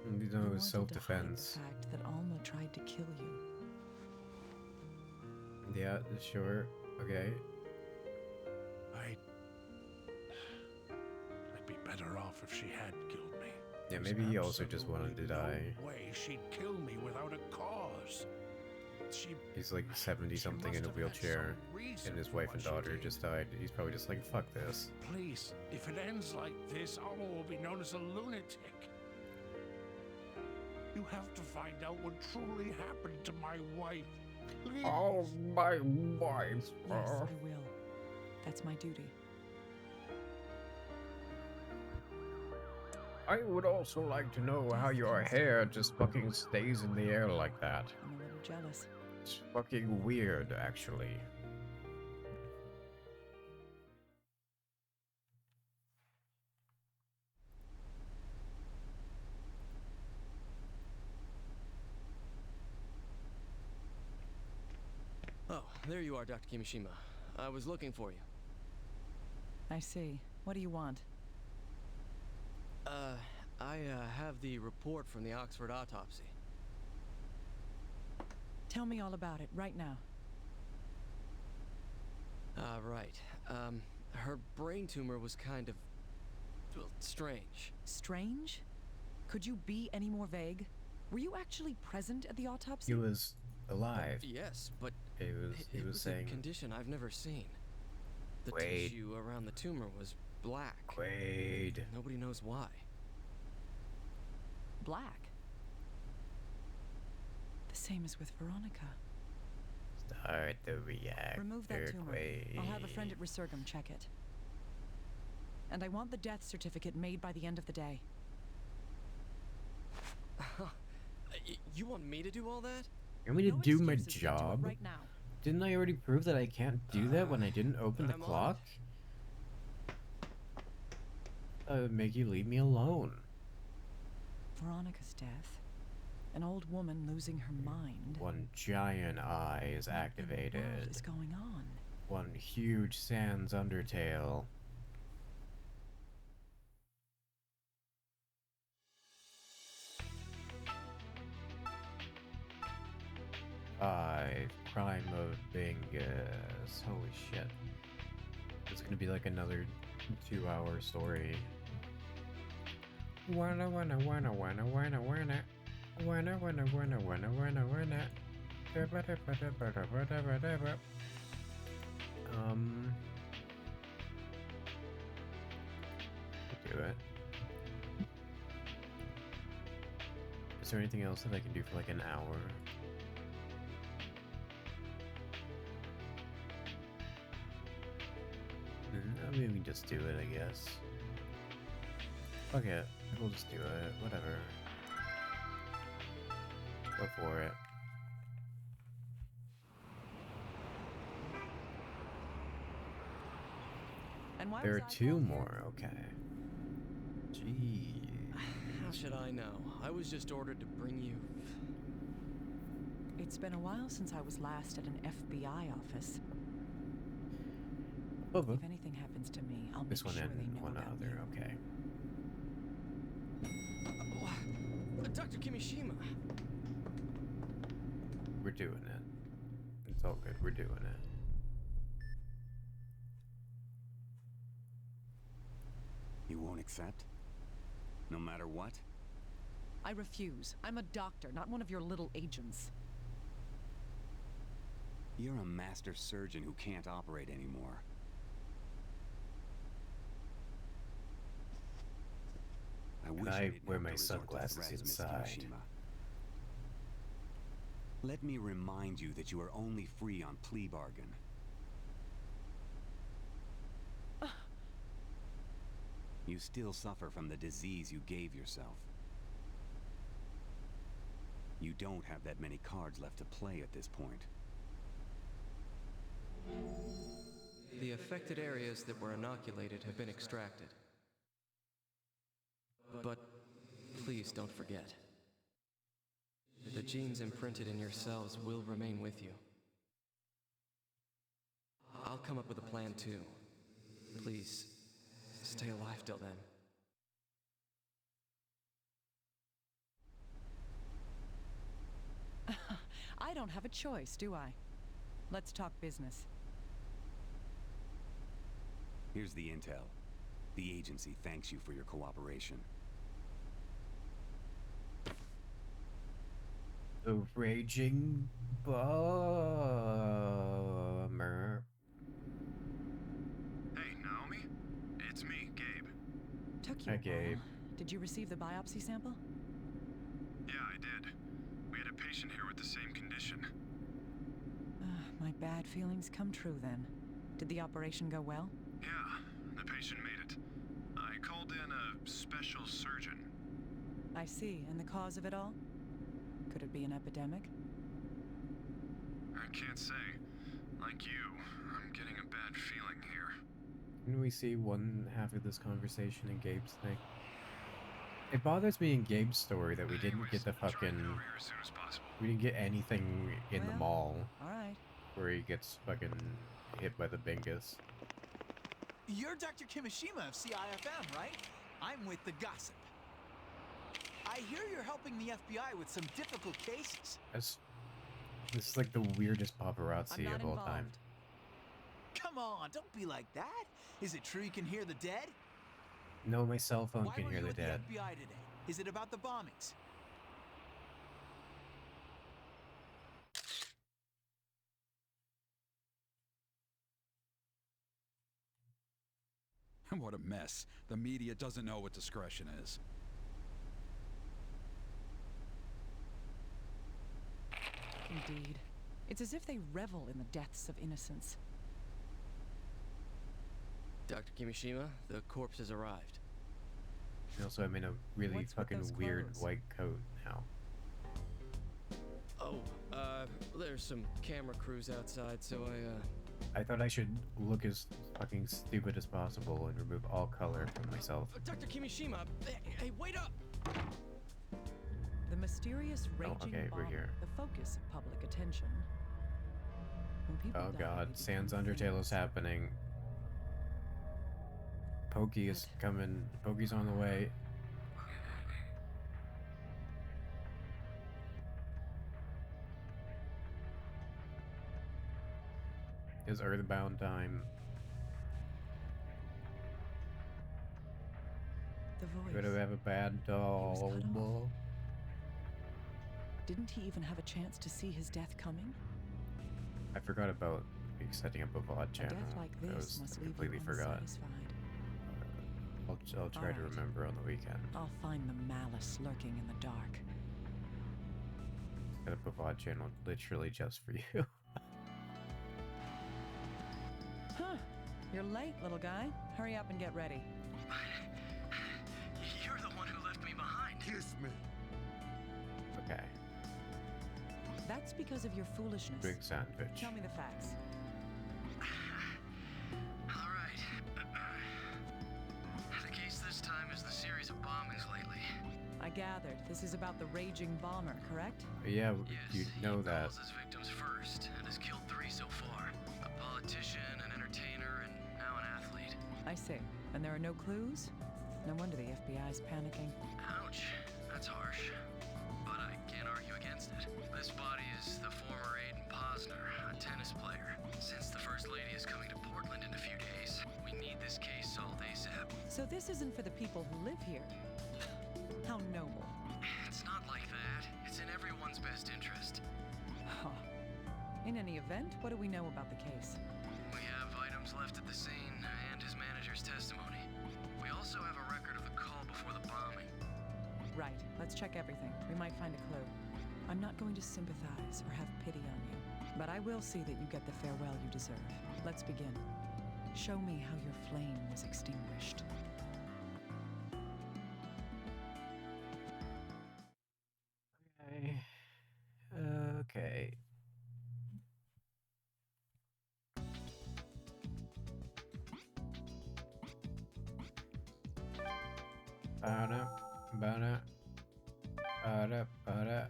You you know, it was wanted to hide self-defense. the fact that Alma tried to kill you. Yeah, sure. Okay. I'd be better off if she had killed me. Yeah, There's maybe he also just absolutely wanted to die. No way she'd kill me without a cause. She He's like 70 She something must in a have had wheelchair, some reason and his for wife what and she daughter did. just died. He's probably just like, fuck this. Please, if it ends like this, Alma will be known as a lunatic. You have to find out what truly happened to my wife. Please. Oh, my wife. Yes, I will. That's my duty. I would also like to know how your hair just fucking stays in the air like that. I'm a little jealous. It's fucking weird, actually. Oh, there you are, Dr. Kimishima. I was looking for you. I see. What do you want? I have the report from the Oxford autopsy. Tell me all about it, right now. Right. Her brain tumor was kind of, well, strange. Strange? Could you be any more vague? Were you actually present at the autopsy? He was alive. Yes, but He it was was saying, a condition I've never seen. The Wade. tissue around the tumor was black. Wade. Nobody knows why. Black. The same as with Veronica. Start the reactor. Remove that tumor. I'll have a friend at Resurgam check it. And I want the death certificate made by the end of the day. You want me to do all that? You want me to No do my excuses, just do it job? right now. Didn't I already prove that I can't do that when I didn't open the I'm on clock? Make you leave me alone. Veronica's death. An old woman losing her mind. One giant eye is What in the world activated. is going on? One huge Sans Undertale. Crime of Bingus. Holy shit. It's gonna be like another 2-hour story. Wanna. Do it. Is there anything else that I can do for like an hour? Maybe we can just do it, I guess. Fuck it. We'll just do it. Whatever. Go for it. And why There was are I 2 called here? more, okay. Gee. How should I know? I was just ordered to bring you... It's been a while since I was last at an FBI office. Bubba. If anything happens to me, I'll This make one sure they and know one about other, you. okay. Dr. Kimishima! We're doing it. It's all good, we're doing it. You won't accept? No matter what? I refuse. I'm a doctor, not one of your little agents. You're a master surgeon who can't operate anymore. I wish I didn't wear have my to resort to sunglasses threats, Miss inside. Kimishima. Let me remind you that you are only free on plea bargain. You still suffer from the disease you gave yourself. You don't have that many cards left to play at this point. The affected areas that were inoculated have been extracted. But please don't forget. The genes imprinted in your cells will remain with you. I'll come up with a plan too. Please, stay alive till then. I don't have a choice, do I? Let's talk business. Here's the intel. The agency thanks you for your cooperation. The Raging Bummer. Hey, Naomi? It's me, Gabe. Took you Hi, a Gabe. while. Did you receive the biopsy sample? Yeah, I did. We had a patient here with the same condition. My bad feelings come true then. Did the operation go well? Yeah, the patient made it. I called in a special surgeon. I see. And the cause of it all? Could it be an epidemic? I can't say. Like you, I'm getting a bad feeling here. Can we see one half of this conversation in Gabe's thing? It bothers me in Gabe's story that we didn't Anyways, get the try to fucking... get over here as soon as possible. We didn't get anything in the Well, mall Alright. where he gets fucking hit by the bingus. You're Dr. Kimishima of CIFM, right? I'm with the Gossip. I hear you're helping the FBI with some difficult cases. This is like the weirdest I'm paparazzi not of all time. involved. Come on, don't be like that. Is it true you can hear the dead? No, my cell phone Why can were hear you the with dead. the FBI today? Is it about the bombings? What a mess. The media doesn't know what discretion is. Indeed. It's as if they revel in the deaths of innocents. Dr. Kimishima, the corpse has arrived. And also, I'm in a really What's with fucking those weird clothes? white coat now. Oh, there's some camera crews outside, so I thought I should look as fucking stupid as possible and remove all color from myself. Dr. Kimishima, hey, wait up! The mysterious raging okay, we're bomber, here. the focus of public attention. When people Oh die, god, they Sans become Undertale is things. happening. Pokey is coming. Pokey's on the way. It's Earthbound time. The voice. Could have a bad doll. cut off. Didn't he even have a chance to see his death coming? I forgot about setting up a VOD A channel. death like I this was must leave completely you forgot. unsatisfied. I'll try to Alright. remember on the weekend. I'll find the malice lurking in the dark. Set up a VOD channel literally just for you. Huh. You're late, little guy. Hurry up and get ready. You're the one who left me behind. Kiss me. Okay. That's because of your foolishness. Big sandwich. Tell me the facts. All right. The case this time is the series of bombings lately. I gathered this is about the raging bomber, correct? Yeah, Yes, you know he that. calls his victims first and has killed 3 so far. A politician, an entertainer, and now an athlete. I see. And there are no clues? No wonder the FBI's panicking. Ouch. That's harsh. But I can't argue against it. This body is the former Aiden Posner, a tennis player. Since the First Lady is coming to Portland in a few days, we need this case solved ASAP. So this isn't for the people who live here. How noble. It's not like that. It's in everyone's best interest. Huh. In any event, what do we know about the case? We have items left at the scene and his manager's testimony. We also have a record of the call before the bombing. Right, let's check everything. We might find a clue. I'm not going to sympathize or have pity on you, but I will see that you get the farewell you deserve. Let's begin. Show me how your flame was extinguished. Okay. Okay. Ba-da, ba-da, ba-da, ba-da.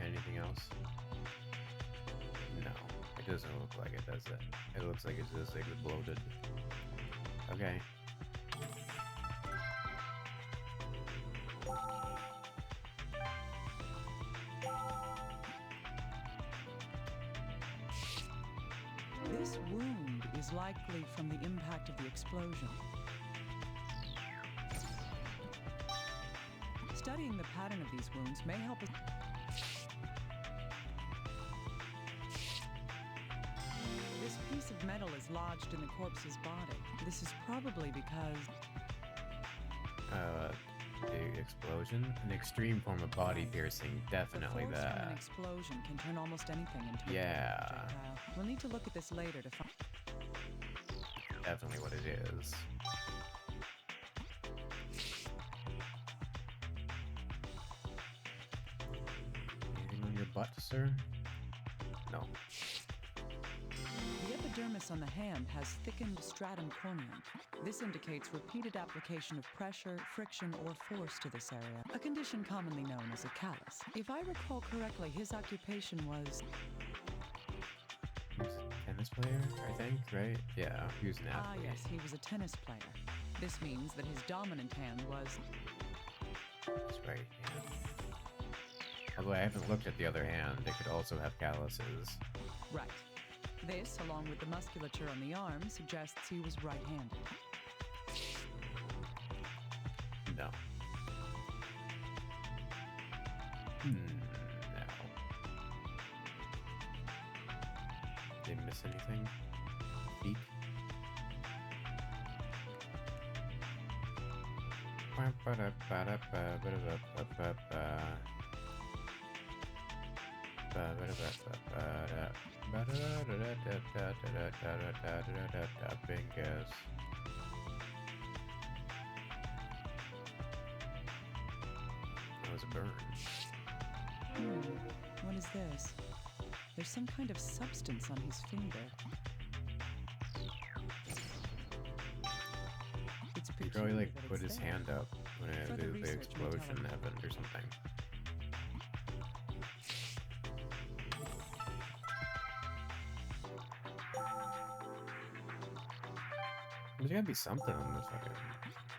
Anything else? No, it doesn't look like it, does it? It looks like it's just exploded. Okay. wound is likely from the impact of the explosion. Studying the pattern of these wounds may help us. This piece of metal is lodged in the corpse's body. This is probably because... The explosion? An extreme form of body piercing, definitely the force from an that. explosion can turn almost anything into Yeah. a projectile. We'll need to look at this later to find... Definitely what it is. Anything on your butt, sir? No. The epidermis on the hand has thickened stratum corneum. This indicates repeated application of pressure, friction, or force to this area, a condition commonly known as a callus. If I recall correctly, his occupation was... He was a tennis player, I think, right? Yeah, he was an Ah, athlete. yes, he was a tennis player. This means that his dominant hand was... His right hand. Although I haven't looked at the other hand, it could also have calluses. Right. This, along with the musculature on the arm, suggests he was right-handed. No. No. Did I miss anything? Feet? Bingus. That was a burn. What is this? There's some kind of substance on his finger. It's He probably like peculiar that put it's his there. hand up when Further the research may tell explosion him. happened or something. There's gotta be something on this fucking...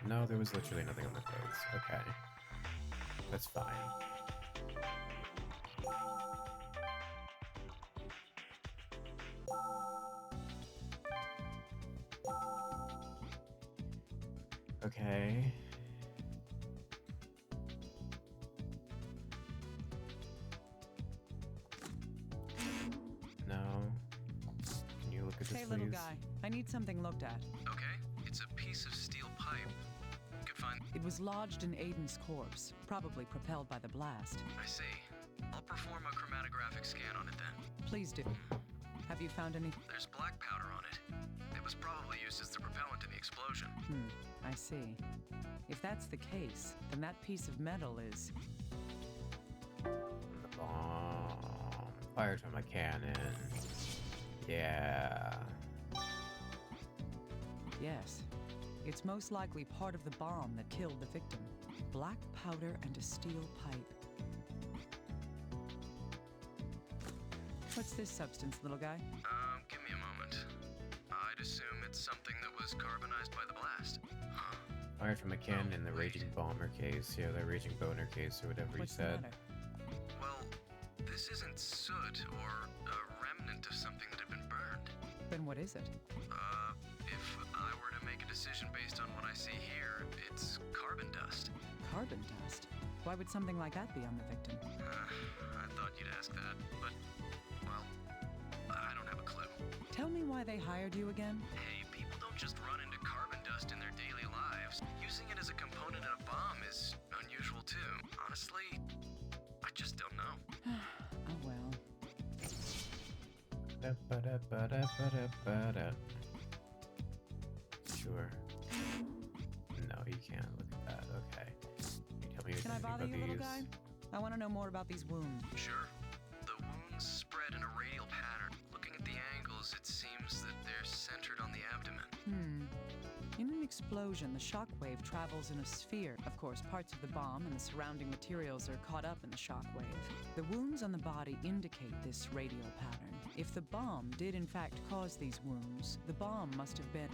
No, there was literally nothing on the clothes. Okay. That's fine. Okay. No. Can you look at this, Hey, please? little guy. I need something looked at. Okay, it's a piece of steel pipe. You could find. It was lodged in Aiden's corpse, probably propelled by the blast. I see. I'll perform a chromatographic scan on it then. Please do. Have you found any? There's black powder on it. It was probably used as the propellant in the explosion. I see. If that's the case, then that piece of metal is... The bomb. Fired from a cannon. Yeah. Yes. It's most likely part of the bomb that killed the victim. Black powder and a steel pipe. What's this substance, little guy? Give me a moment. I'd assume it's something that was carbonized by the blast. Huh. Fired from a cannon in the Raging Bomber case. Yeah, the Raging Boner case or whatever What's you the said. matter? Well, this isn't soot or a remnant of something that had been burned. Then what is it? If I were to make a decision based on what I see here, it's carbon dust. Carbon dust? Why would something like that be on the victim? I thought you'd ask that, but, well, I don't have a clue. Tell me why they hired you again? Hey, people don't just run into carbon dust in their daily lives. Using it as a component in a bomb is unusual too. Honestly, I just don't know. Oh well. Da-ba-da-ba-da-ba-da-ba-da. Sure. No, you can't look at that. Okay. Can you tell me Can I anything bother about you, little these? guy? I want to know more about these wounds. Sure. The wounds spread in a radial pattern. Looking at the angles, it seems that they're centered on the abdomen. In an explosion, the shock wave travels in a sphere. Of course, parts of the bomb and the surrounding materials are caught up in the shock wave. The wounds on the body indicate this radial pattern. If the bomb did in fact cause these wounds, the bomb must have been...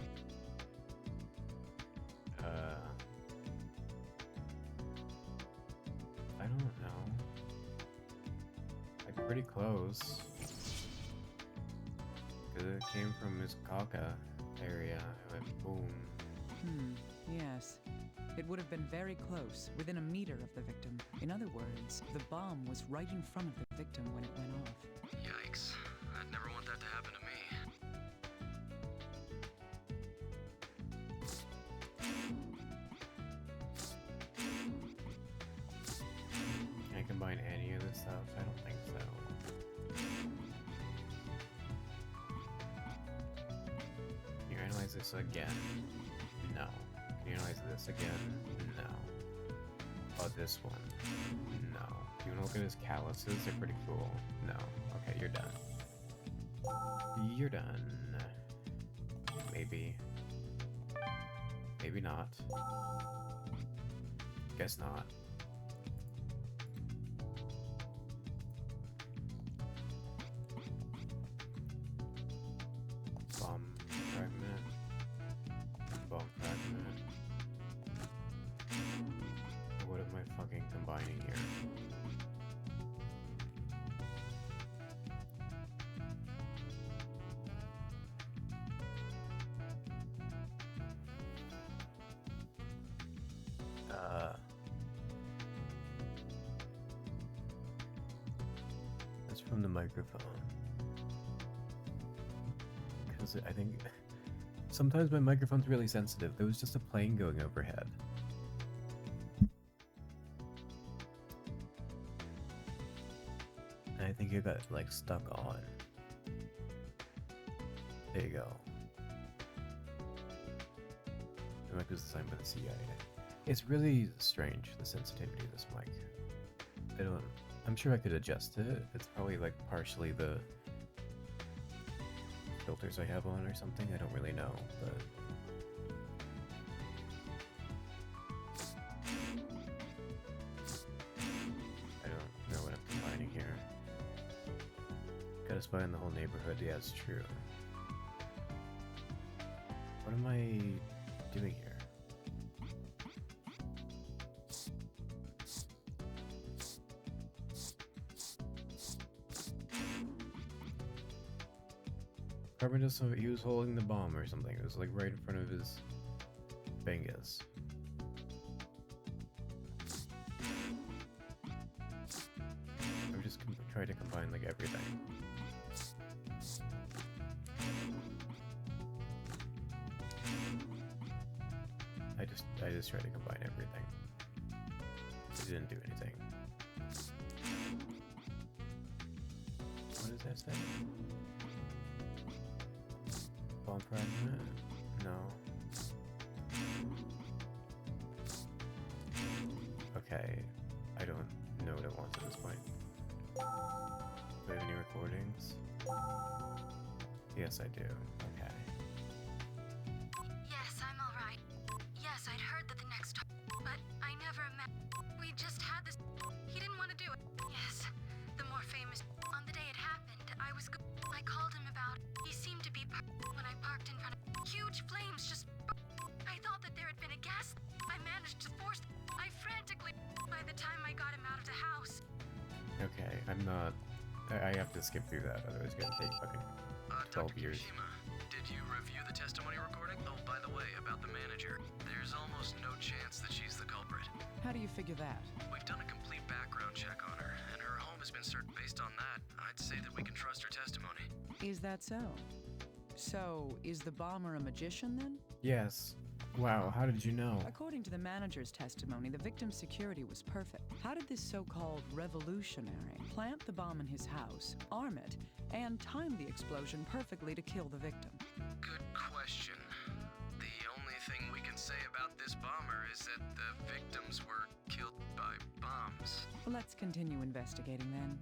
I don't know. Like, pretty close. Because it came from Miskaka area. It went boom. Yes. It would have been very close, within a meter of the victim. In other words, the bomb was right in front of the victim when it went off. Yikes. I'd never want that to happen to me. Can I combine any of this stuff? I don't think so. Can you analyze this again? No. Can you analyze this again? No. Oh, this one? No. You wanna look at his calluses? They're pretty cool. No. Okay, you're done. You're done. Maybe. Maybe not. Guess not. Bomb fragment. Bomb fragment. What am I fucking combining here? That's from the microphone. Because I think sometimes my microphone's really sensitive. There was just a plane going overhead. And I think it got like stuck on. There you go. The mic was designed by the CIA. It's really strange, the sensitivity of this mic. I'm sure I could adjust it. It's probably like partially the filters I have on or something. I don't really know, but I don't know what I'm combining here. Gotta spy on the whole neighborhood. Yeah, it's true. What am I doing here? Carbon just he was holding the bomb or something. It was like right in front of his fingers. I'm just trying to combine like everything. I just tried to combine everything. It didn't do anything. What does that say? Bomb fragment? No. Okay, I don't know what it wants at this point. Do I have any recordings? Yes, I do. Okay. Yes, I'm alright. Yes, I'd heard that the next time, but I never met. We just had this. He didn't want to do it. Yes, the more famous. On the day it happened, I called him about. He seemed to be when I parked in front of huge flames. Just. I thought that there had been a gas. I managed to force. I frantically. By the time I got him out of the house. Okay, I'm not. I have to skip through that, otherwise it's gonna take fucking 12 Dr. years. Kimishima, did you review the testimony recording? Oh, by the way, about the manager. There's almost no chance that she's the culprit. How do you figure that? We've done a complete background check on her, and her home has been searched. Based on that, I'd say that we can trust her testimony. Is that so? So, is the bomber a magician then? Yes. Wow, how did you know? According to the manager's testimony, the victim's security was perfect. How did this so-called revolutionary plant the bomb in his house, arm it, and time the explosion perfectly to kill the victim? Good question. The only thing we can say about this bomber is that the victims were killed by bombs. Let's continue investigating then.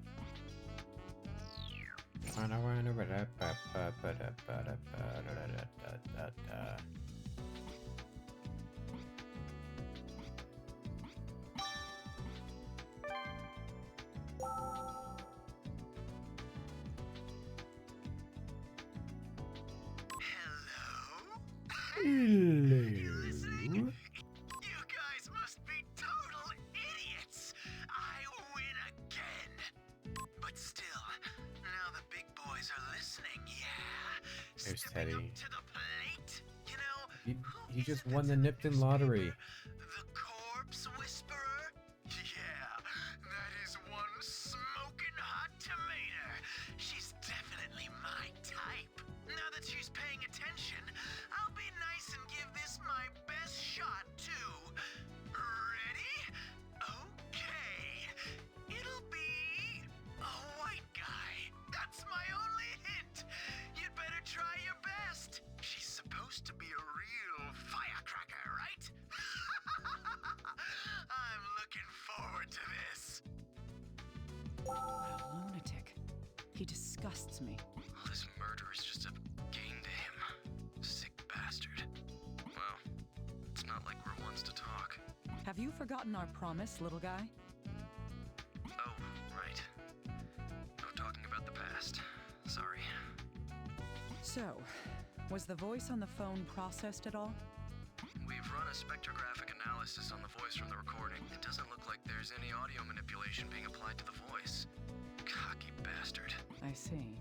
Hello. You guys must be total idiots. I win again. But still, now the big boys are listening, yeah? Teddy. Up to the plate, you know? He just won the Nipton lottery. The Corpse Whisperer? Yeah, that is one smoking hot tomato. She's definitely my type. Now that she's paying attention, I'll be nice and give this my best shot, too. Ready? Okay. It'll be a white guy. That's my only hint. You'd better try your best. She's supposed to be a real firecracker, right? I'm looking forward to this. What a lunatic. He disgusts me. All this murder is just a game to him. Sick bastard. Well, it's not like we're ones to talk. Have you forgotten our promise, little guy? Oh, right. No talking about the past. Sorry. So, was the voice on the phone processed at all? We've run a spectrographic analysis on the voice from the recording. It doesn't look like there's any audio manipulation being applied to the voice. Cocky bastard. I see.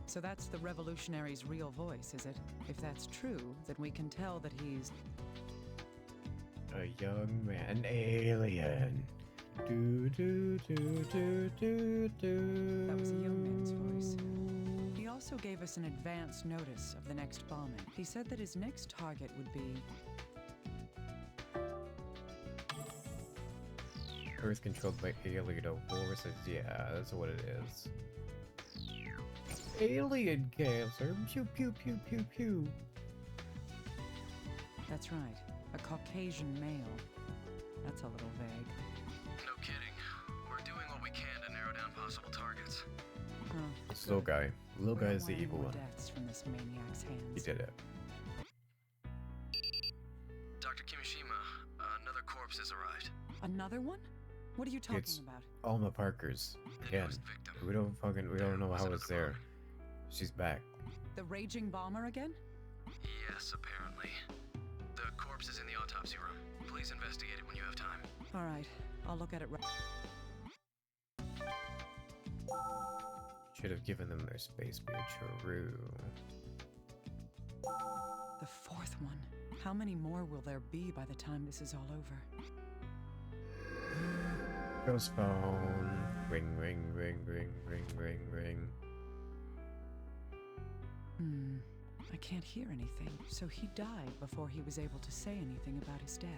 So that's the revolutionary's real voice, is it? If that's true, then we can tell that he's... A young man, an alien. Do do do do do do. That was a young man's voice. He also gave us an advance notice of the next bombing. He said that his next target would be... Earth controlled by alien forces. Yeah, that's what it is. Alien cancer. Pew pew pew pew pew. That's right. A Caucasian male. That's a little vague. No kidding. We're doing what we can to narrow down possible targets. Huh. This little guy. Little guy is the Wanting evil more one. deaths from this maniac's hands. He did it. Dr. Kimishima, another corpse has arrived. Another one? What are you talking It's about? Alma Parker's. The Again. newest victim. We don't know how it's there. She's back. The raging bomber again? Yes, apparently. The corpse is in the autopsy room. Please investigate it when you have time. All right. I'll look at it right... Should have given them their space beer. True. The fourth one. How many more will there be by the time this is all over? Ghost phone. Ring, ring, ring, ring, ring, ring, ring. I can't hear anything. So he died before he was able to say anything about his death.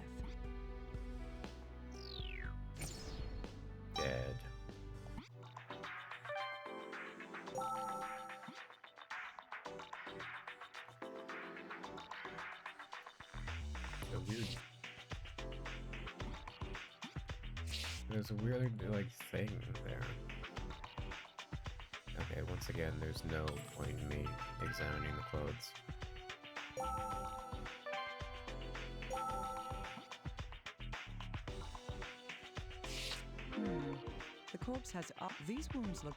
Dead. So weird. There's a weird, like, thing there. Okay, once again, there's no point in me examining the clothes. The corpse has... these wounds look...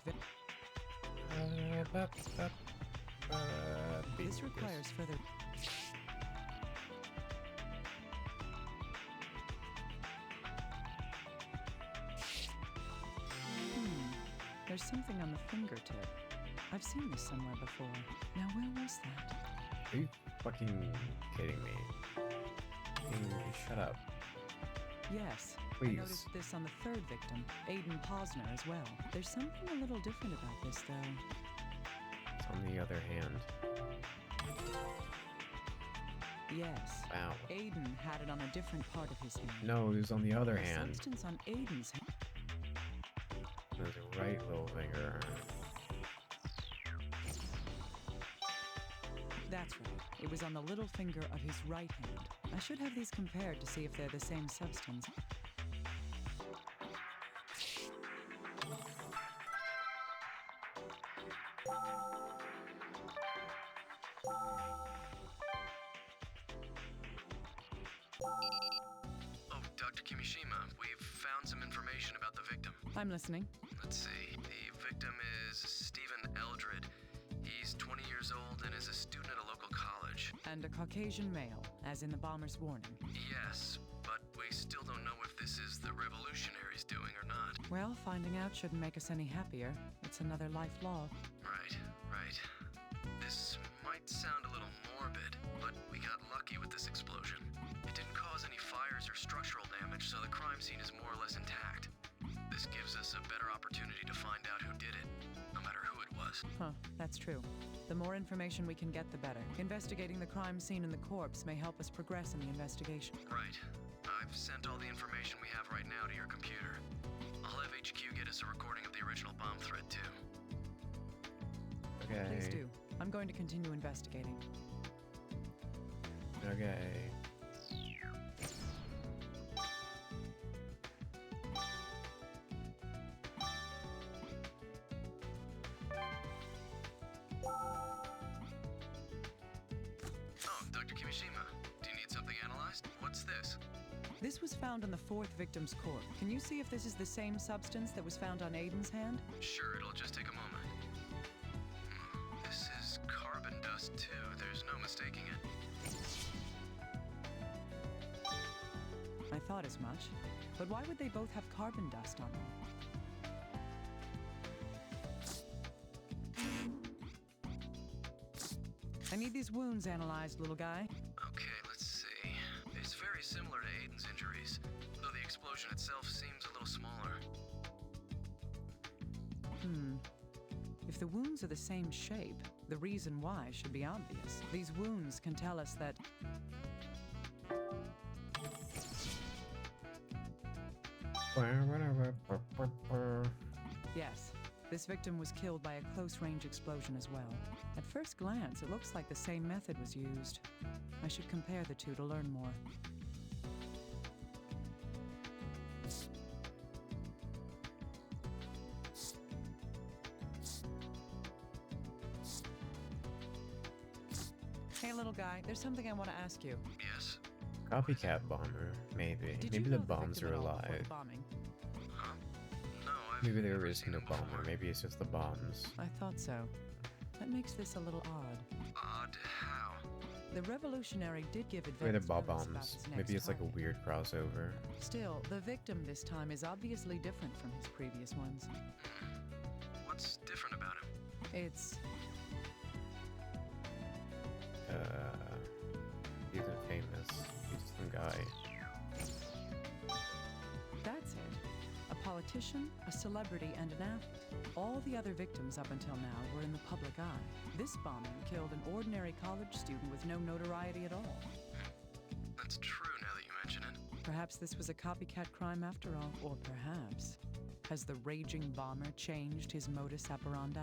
This requires further... There's something on the fingertip. I've seen this somewhere before. Now, where was that? Are you fucking kidding me? Shut up. Yes. Please. I noticed this on the third victim, Aiden Posner, as well. There's something a little different about this, though. It's on the other hand. Yes. Wow. Aiden had it on a different part of his hand. No, it was on the other The hand. substance on Aiden's hand. There's a right little finger. That's right. It was on the little finger of his right hand. I should have these compared to see if they're the same substance. Oh, Dr. Kimishima, we've found some information about the victim. I'm listening. Let's see. The victim is Stephen Eldred. He's 20 years old and is a student at a local college. And a Caucasian male, as in the bomber's warning. Yes, but we still don't know if this is the revolutionaries doing or not. Well, finding out shouldn't make us any happier. It's another life law. Right, right. This might sound a little morbid, but we got lucky with this explosion. It didn't cause any fires or structural damage, so the crime scene is more or less intact. This gives us a better opportunity to find out who did it, no matter who it was. Huh, that's true. The more information we can get, the better. Investigating the crime scene and the corpse may help us progress in the investigation. Right. I've sent all the information we have right now to your computer. I'll have HQ get us a recording of the original bomb threat, too. Okay. Please do. I'm going to continue investigating. Okay. Oh, Dr. Kimishima. Do you need something analyzed? What's this? This was found on the fourth victim's corpse. Can you see if this is the same substance that was found on Aiden's hand? Sure, it'll just take a moment. This is carbon dust, too. There's no mistaking it. I thought as much. But why would they both have carbon dust on them? I need these wounds analyzed, little guy. Okay, let's see. It's very similar to Aiden's injuries, though the explosion itself seems a little smaller. If the wounds are the same shape, the reason why should be obvious. These wounds can tell us that... Yes, this victim was killed by a close-range explosion as well. At first glance, it looks like the same method was used. I should compare the two to learn more. Hey, little guy, there's something I want to ask you. Yes? Copycat bomber, maybe. Did Maybe you the know bombs victim are at all before alive. the bombing? Huh? No, I've Maybe there never is seen no him bomber. before. Maybe it's just the bombs. I thought so. That makes this a little odd. Odd how? The Revolutionary did give Wait, the advance bomb notice about bombs. his Maybe next it's like a target. weird crossover. Still, the victim this time is obviously different from his previous ones. What's different about him? It's... He's not famous. He's some guy. that's it. A politician, a celebrity, and an athlete. All the other victims up until now were in the public eye. This bombing killed an ordinary college student with no notoriety at all. That's true now that you mention it. Perhaps this was a copycat crime after all, or perhaps... has the raging bomber changed his modus operandi?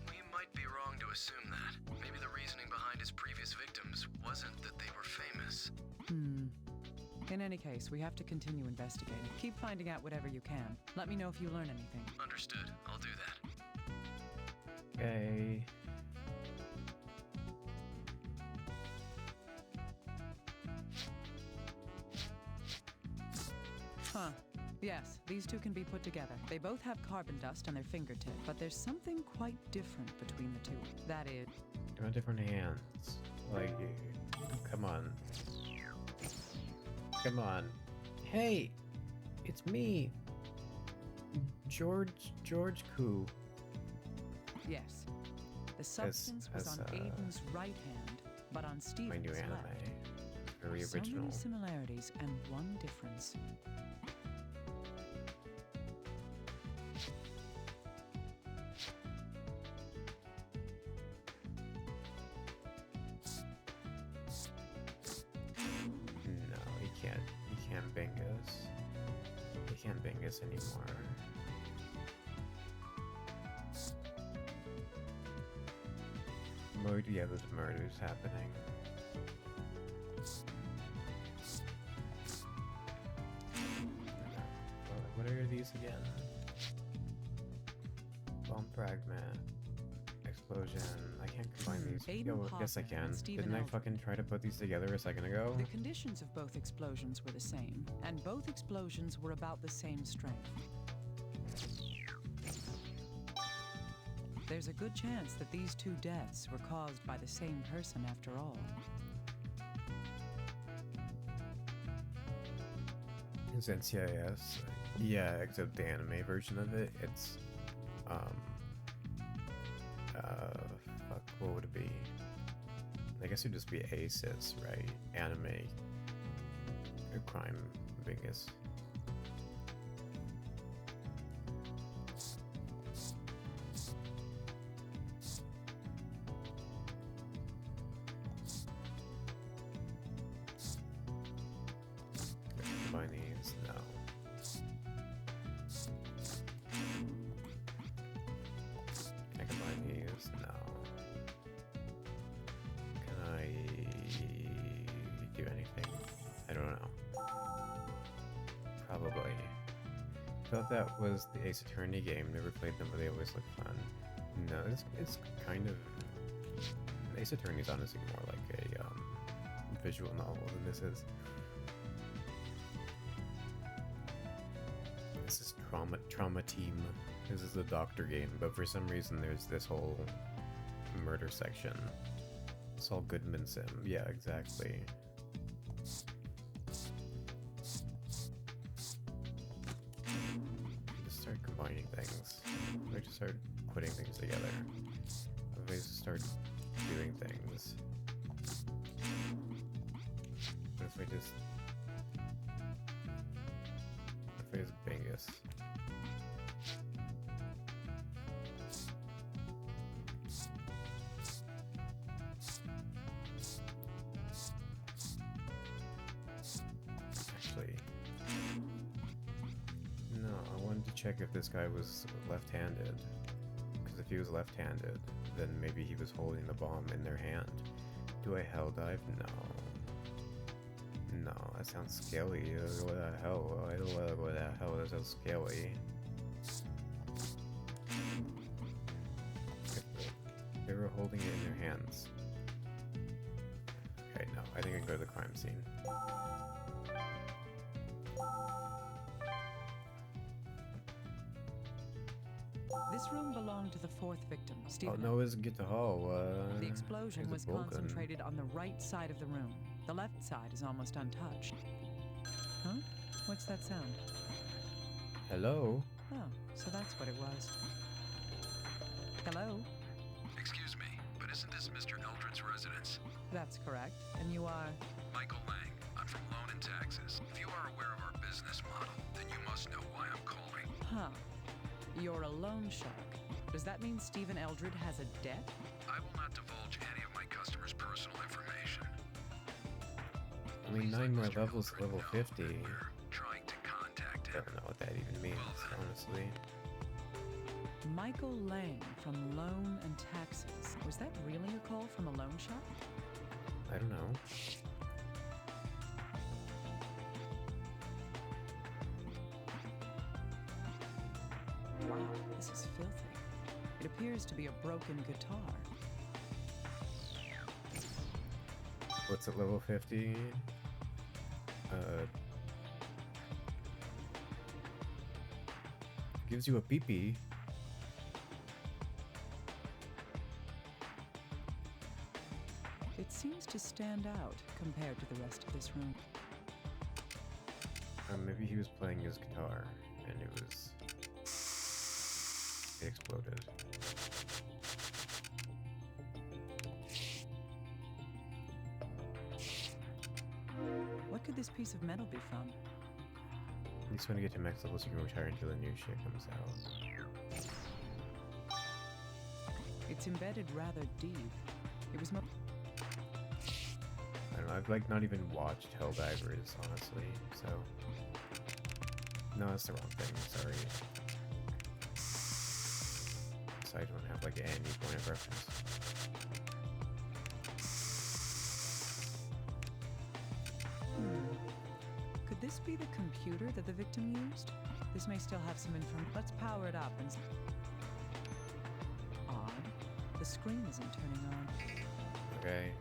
We might be wrong to assume that. Maybe the reasoning behind his previous victims wasn't that they were famous. In any case, we have to continue investigating. Keep finding out whatever you can. Let me know if you learn anything. Understood. I'll do that. Okay. Huh. Yes, these two can be put together. They both have carbon dust on their fingertip, but there's something quite different between the two. That is... They're on different hands. Like, come on. Come on. Hey! It's me! George Koo. Yes. The substance was on Aiden's right hand, but on My Steven's new anime. left. Very So original. many similarities and one difference. No, he can't. He can't bang us. He can't bang us anymore. Yeah, there's murders happening. What are these again? Bomb fragment. Explosion. I can't combine these. Aiden Yo, yes I Hoffman can. and Stephen Didn't I Eldred. fucking try to put these together a second ago? The conditions of both explosions were the same, and both explosions were about the same strength. There's a good chance that these two deaths were caused by the same person after all. It's NCIS. Yeah, except the anime version of it, it's fuck, what would it be? I guess it'd just be ACES, right? Anime crime biggest. Combine these? No. Can I combine these? No. Can I do anything? I don't know. Probably. Thought that was the Ace Attorney game. Never played them, but they always look fun. No, it's kind of... Ace Attorney is honestly more like a visual novel than this is. This is Trauma Team. This is the doctor game, but for some reason there's this whole murder section. Saul Goodman sim. Yeah, exactly. Just start combining things. I just start putting things together. I just start doing things. What if I just... What if I just Bingus? Actually... No, I wanted to check if this guy was left-handed. Because if he was left-handed, then maybe he was holding the bomb in their hand. Do I hell dive? No. No, that sounds scary. What the hell? I don't want to go to that hell. That sounds scary. If they were holding it in their hands. Okay, no. I think I can go to the crime scene. This room belonged to the fourth victim, Stephen. Oh no, it's get the hall. The explosion was concentrated on the right side of the room. The left side is almost untouched. Huh? What's that sound? Hello? Oh, so that's what it was. Hello? Excuse me, but isn't this Mr. Eldred's residence? That's correct. And you are? Michael Lang. I'm from Loan and Taxes. If you are aware of our business model, then you must know why I'm calling. Huh. You're a loan shark. Does that mean Stephen Eldred has a debt? I will not divulge any of my customers' personal information. I mean, 9 more levels to level 50. We're trying to contact I him. don't know what that even means, honestly. Michael Lang from Loan and Taxes. Was that really a call from a loan shark? I don't know. Wow, this is filthy. It appears to be a broken guitar. What's at level 50? Gives you a peepee. It seems to stand out compared to the rest of this room. Maybe he was playing his guitar and it exploded. What could this piece of metal be from? You just want to get to max level so you can retire until the new shit comes out. It's embedded rather deep. It was I don't know, I've like not even watched Helldivers, honestly, so... No, that's the wrong thing, sorry. So I don't have like any point of reference. Could this be the computer that the victim used? This may still have some information. Let's power it up and... Odd. The screen isn't turning on. Okay.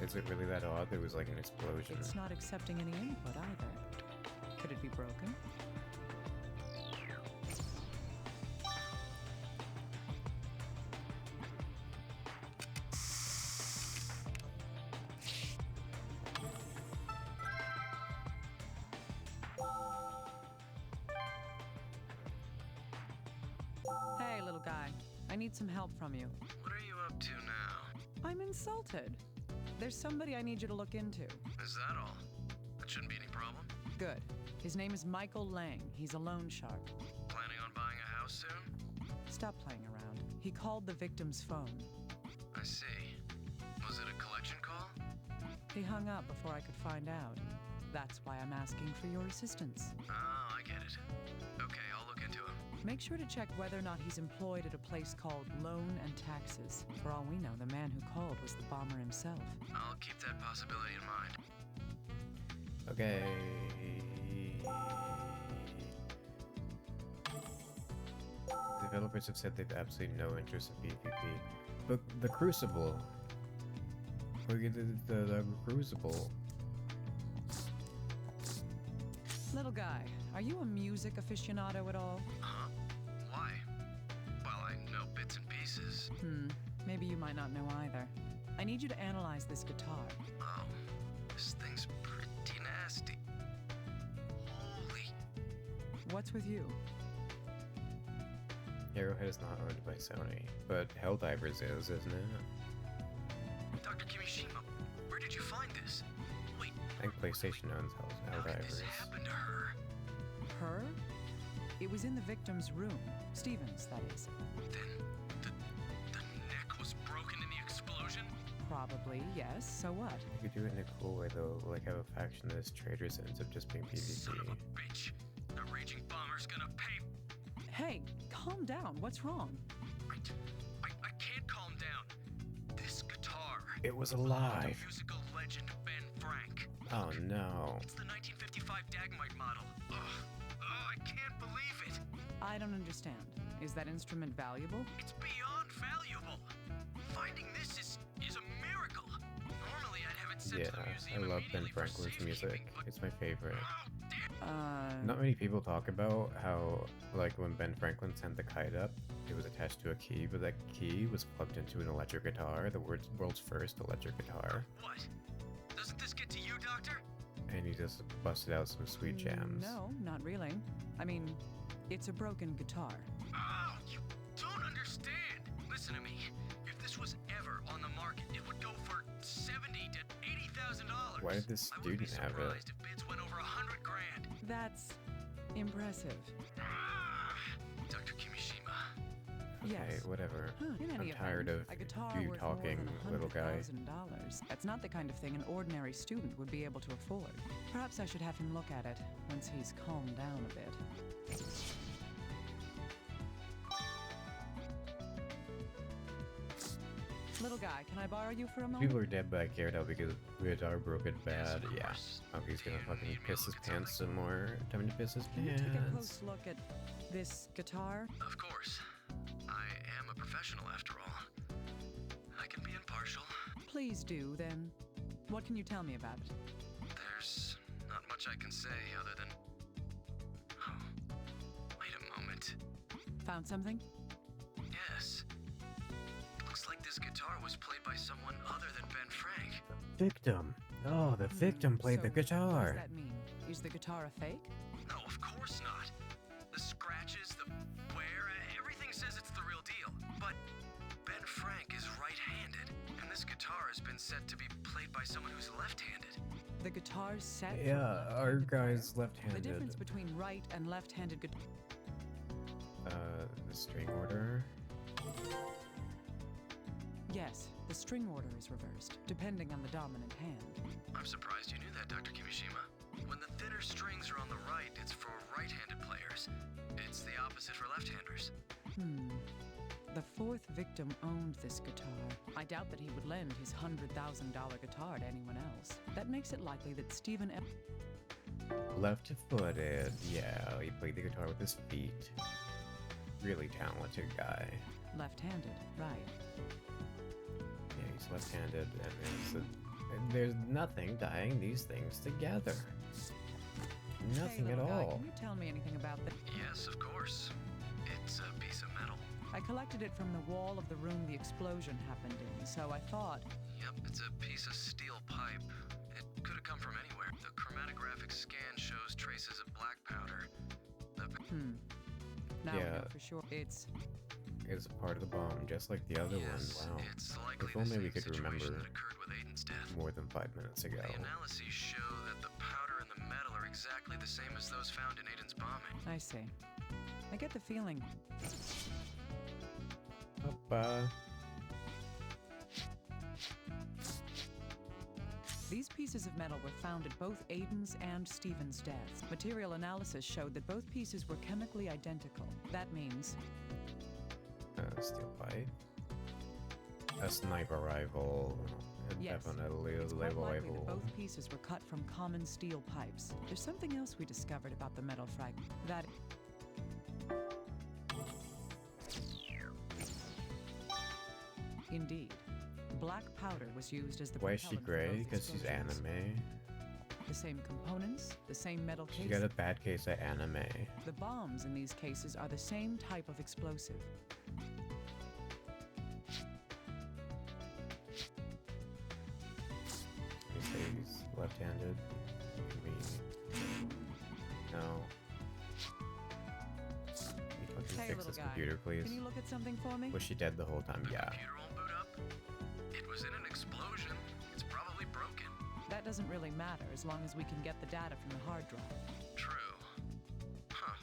Is it really that odd? There was like an explosion. It's not accepting any input either. Could it be broken? Hey, little guy. I need some help from you. What are you up to now? I'm insulted. There's somebody I need you to look into. Is that all? That shouldn't be any problem. Good. His name is Michael Lang. He's a loan shark. Planning on buying a house soon? Stop playing around. He called the victim's phone. I see. Was it a collection call? He hung up before I could find out. That's why I'm asking for your assistance. Oh, I get it. Okay, I'll look into him. Make sure to check whether or not he's employed at a place called Loan and Taxes. For all we know, the man who called was the bomber himself. I'll keep that possibility in mind. Okay. Developers have said they've absolutely no interest in PvP. But the Crucible. Look at the Crucible. Little guy, are you a music aficionado at all? Huh? Why? Well, I know bits and pieces. Maybe you might not know either. I need you to analyze this guitar. Oh, this thing's pretty nasty. Holy. What's with you? Arrowhead is not owned by Sony, but Helldivers is, isn't it? Dr. Kimishima, where did you find this? Wait, I think PlayStation owns how did this Helldivers. happen to her? Her? It was in the victim's room. Stevens, that is. Then, the neck was broken in the explosion? Probably, yes. So what? You could do it in a cool way though, like have a faction that is traitors and ends up just being Son of PvP. a bitch. The raging bomber's gonna pay. Hey, calm down. What's wrong? I can't calm down. This guitar. It was belonged alive. to musical legend Ben Frank. Oh no. It's the 1955 Dagmite model. Ugh. Oh, I can't believe it. I don't understand. Is that instrument valuable? It's beyond valuable. Finding this is a miracle. Normally, I'd have it sent Yeah, to the I museum love Ben immediately for Franklin's safekeeping, music. but- It's my favorite. Oh, damn. Not many people talk about how, like, when Ben Franklin sent the kite up, it was attached to a key, but that key was plugged into an electric guitar, the world's first electric guitar, What? Doesn't this get to you, Doctor? and he just busted out some sweet jams. No, not really. I mean, it's a broken guitar. Oh, you don't understand. Listen to me. If this was ever on the market, it would go for $70,000 to $80,000. Why did this I wouldn't be student have it? surprised if bids went over $100 grand. That's impressive. Dr. Kimishima. Okay, Yes. whatever. In I'm any tired event, of a guitar you worth talking, more than little guy. $100,000. That's not the kind of thing an ordinary student would be able to afford. Perhaps I should have him look at it once he's calmed down a bit. Little guy, can I borrow you for a moment? People are dead, but I cared out because the guitar broke it bad. Yes, of Yeah. course. Oh, he's gonna You fucking need me to piss his look at pants something? some more. Time to piss his Can you take a pants. close look at this guitar? Of course. I am a professional after all. I can be impartial. Please do, then. What can you tell me about it? There's not much I can say other than... Oh, wait a moment. Found something? Yes. Looks like this guitar was played by someone other than Ben Frank. Victim. Oh, the victim played the So, What guitar. does that mean? Is the guitar a fake? No, of course not. The scratches, the wear, everything says it's the real deal. But Ben Frank is right-handed, and this guitar has been said to be played by someone who's left-handed. The guitar's set for Yeah, left-handed our players? guy's left-handed. The difference between right and left-handed guitar... The string order. Yes, the string order is reversed, depending on the dominant hand. I'm surprised you knew that, Dr. Kimishima. When the thinner strings are on the right, it's for right-handed players. It's the opposite for left-handers. The fourth victim owned this guitar. I doubt that he would lend his $100,000 guitar to anyone else. That makes it likely that Stephen Left-footed. Yeah, he played the guitar with his feet. Really talented guy. left-handed, right. Yeah, he's left-handed, and there's nothing tying these things together. Nothing Hey, at little guy, all. Can you tell me anything about that? Yes, of course. It's a piece of metal. I collected it from the wall of the room the explosion happened in, so I thought... Yep, it's a piece of steel pipe. It could have come from anywhere. The chromatographic scan shows traces of black powder. Now we Yeah. know for sure. It's is a part of the bomb, just like the other Yes, one. Wow. it's likely If the only we same could remember situation that occurred with Aiden's death. more than 5 minutes ago. The analyses show that the powder and the metal are exactly the same as those found in Aiden's bombing. I see. I get the feeling. These pieces of metal were found at both Aiden's and Stephen's deaths. Material analysis showed that both pieces were chemically identical. That means Steel pipe. A sniper rifle. Yes. Definitely a it's quite label likely that rifle. both pieces were cut from common steel pipes. There's something else we discovered about the metal fragment. That indeed, black powder was used as the Why is she propellant for gray? both Because she's explosions. anime. The same components, the same metal She casing. got a bad case of anime. The bombs in these cases are the same type of explosive. He say he's left-handed. I mean, no. Can you fucking Hey, fix little this guy, computer, please? Can you look at something for me? Was she dead the whole time? Yeah. Computer won't boot up? It was in an explosion. It's probably broken. That doesn't really matter as long as we can get the data from the hard drive. True. Huh.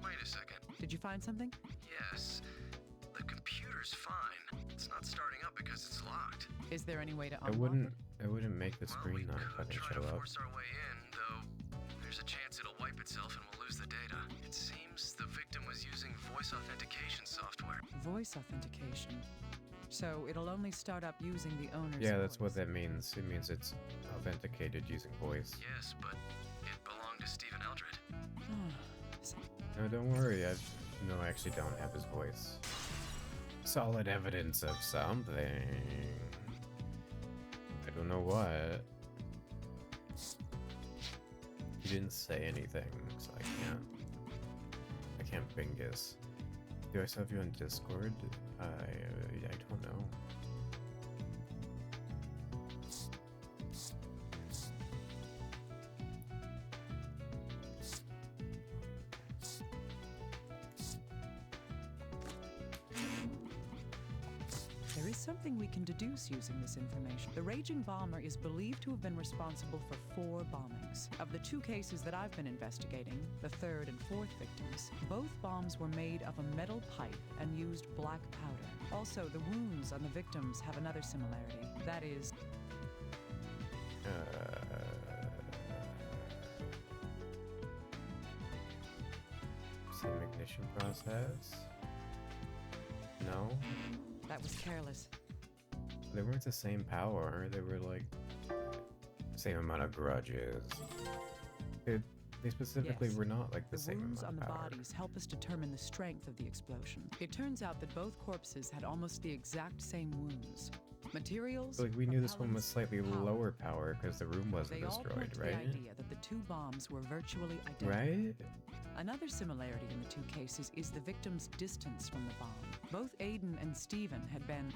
Wait a second. Did you find something? Yes. The computer's fine. It's not starting up because it's locked. Is there any way to I unlock wouldn't make the Well, screen we not could fucking try show to up. force our way in, though there's a chance it'll wipe itself and we'll lose the data. It seems the victim was using voice authentication software. voice authentication? So it'll only start up using the owner's Yeah, that's what voice. that means. It means it's authenticated using voice. Yes, but it belonged to Stephen Eldred. So- No, don't worry. I actually don't have his voice. Solid evidence of something. I don't know what. He didn't say anything, so I can't bingus. Do I still have you on Discord? I don't know. There is something we can deduce using this information. The raging bomber is believed to have been responsible for 4 bombings. Of the 2 cases that I've been investigating, the 3rd and 4th victims, both bombs were made of a metal pipe and used black powder. Also, the wounds on the victims have another similarity. That is, Same ignition process? No? that was careless. They weren't the same power. They were like same amount of grudges. They specifically Yes. were not like the same wounds amount on the of power. bodies help us determine the strength of the explosion. It turns out that both corpses had almost the exact same wounds. Materials, Like we knew this one was propellants, slightly power. lower power because the room wasn't They all point destroyed, to right? the idea that the 2 bombs were virtually identical. Right? Another similarity in the 2 cases is the victim's distance from the bomb. Both Aiden and Stephen had been...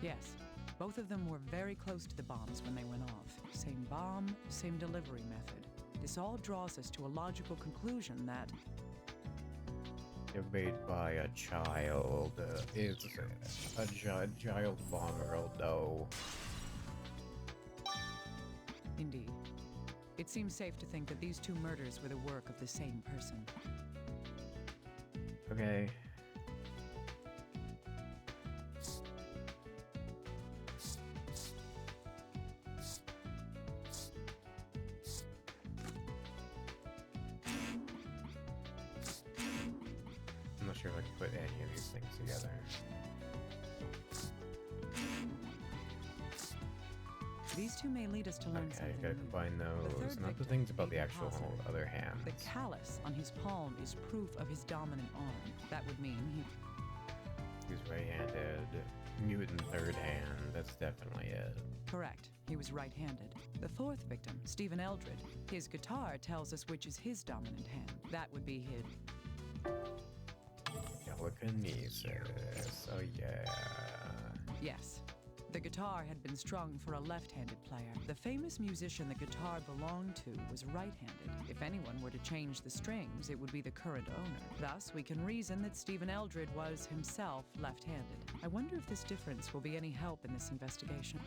Yes, both of them were very close to the bombs when they went off. Same bomb, same delivery method. This all draws us to a logical conclusion that They're made by a child. It's a child bomber, although. indeed, it seems safe to think that these 2 murders were the work of the same person. Okay. I'm not sure if I can put any of these things together. These 2 may lead us to learn Okay, something gotta new. combine those. third Not the victim, things about the Aiden actual Hazard. other hand. The callus on his palm is proof of his dominant arm. That would mean he... He's right-handed. Mutant third hand. That's definitely it. Correct. He was right-handed. The 4th victim, Stephen Eldred, his guitar tells us which is his dominant hand. That would be his... Telekinesis. Oh yeah. Yes. The guitar had been strung for a left-handed player. The famous musician the guitar belonged to was right-handed. If anyone were to change the strings, it would be the current owner. Thus, we can reason that Stephen Eldred was himself left-handed. I wonder if this difference will be any help in this investigation.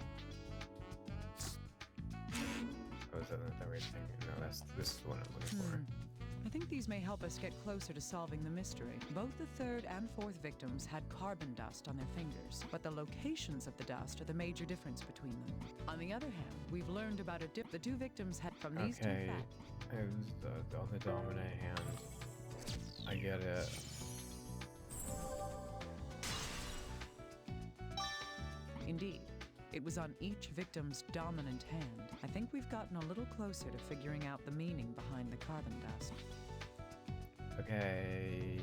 Oh, is that not the right thing? No, this is the one I'm looking for. I think these may help us get closer to solving the mystery. Both the third and fourth victims had carbon dust on their fingers, but the locations of the dust are the major difference between them. On the other hand, we've learned about the two victims had from these two facts. It was on the dominant hand. I get it. Indeed. It was on each victim's dominant hand. I think we've gotten a little closer to figuring out the meaning behind the carbon dust. Okay.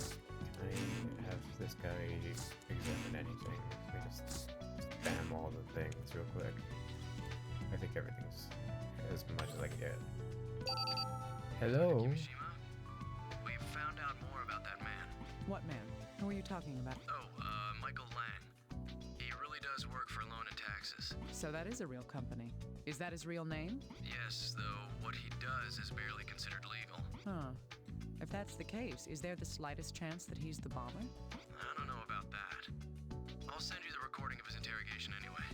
Can I have this guy examine anything? Let me just spam all the things real quick. I think everything's as much as I can get. Hello? Kimishima, we've found out more about that man. What man? Who are you talking about? Oh, Michael Lang. He really does work for Loan and Taxes. So that is a real company. Is that his real name? Yes, though what he does is barely considered legal. Huh. If that's the case, is there the slightest chance that he's the bomber? I don't know about that. I'll send you the recording of his interrogation anyway.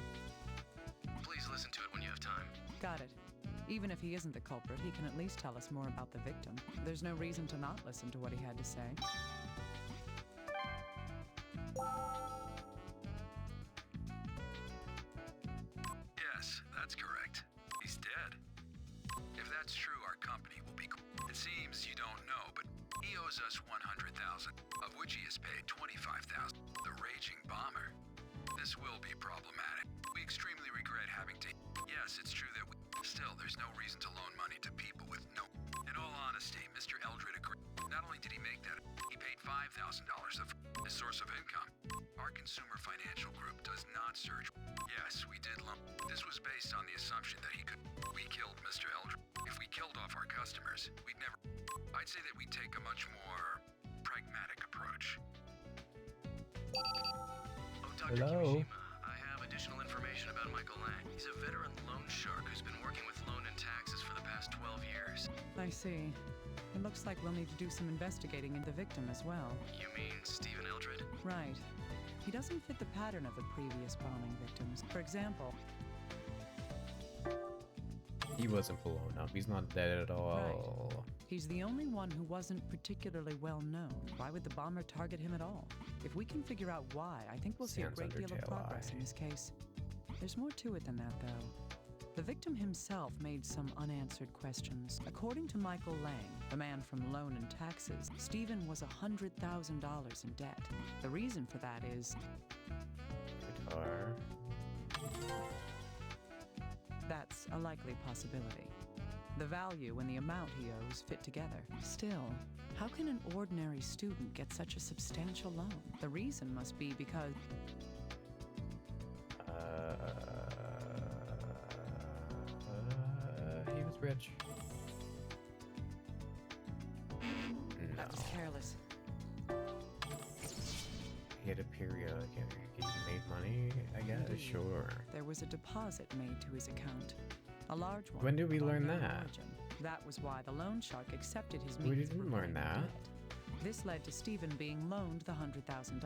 Please listen to it when you have time. Got it. Even if he isn't the culprit, he can at least tell us more about the victim. There's no reason to not listen to what he had to say. Yes, that's correct. He's dead. If that's true, our company will be. It seems you don't know, but he owes us $100,000, of which he has paid $25,000. The raging bomber. This will be problematic. We extremely regret having to. Yes, it's true that we. Still, there's no reason to loan money to people with no. In all honesty, Mr. Eldred agreed. Not only did he make that, he paid $5,000 of his source of income. Our consumer financial group does not search. Yes, we did loan. This was based on the assumption that he could. We killed Mr. Eldred. If we killed off our customers, we'd never. I'd say that we take a much more pragmatic approach. Oh, Dr. Hello? Kimishima, I have additional information about Michael Lang. He's a veteran loan shark who's been working with Loan and Taxes for the past 12 years. I see. It looks like we'll need to do some investigating into the victim as well. You mean Stephen Eldred? Right. He doesn't fit the pattern of the previous bombing victims. For example, He wasn't blown up. He's not dead at all. he's the only one who wasn't particularly well known. Why would the bomber target him at all? If we can figure out why, I think we'll see a Sans great deal of Undertale progress in Eye. this case. There's more to it than that, though. The victim himself made some unanswered questions. According to Michael Lang, the man from Loan and Taxes, Stephen was $100,000 in debt. The reason for that is Guitar. that's a likely possibility. The value and the amount he owes fit together. Still, how can an ordinary student get such a substantial loan? The reason must be because He was rich. that was careless. He had a period. He made money, I guess. Indeed. Sure. There was a deposit made to his account. A large one. When did we of learn unknown that? origin. That was why the loan shark accepted his We means. didn't for learn paying that. debt. This led to Stephen being loaned the $100,000.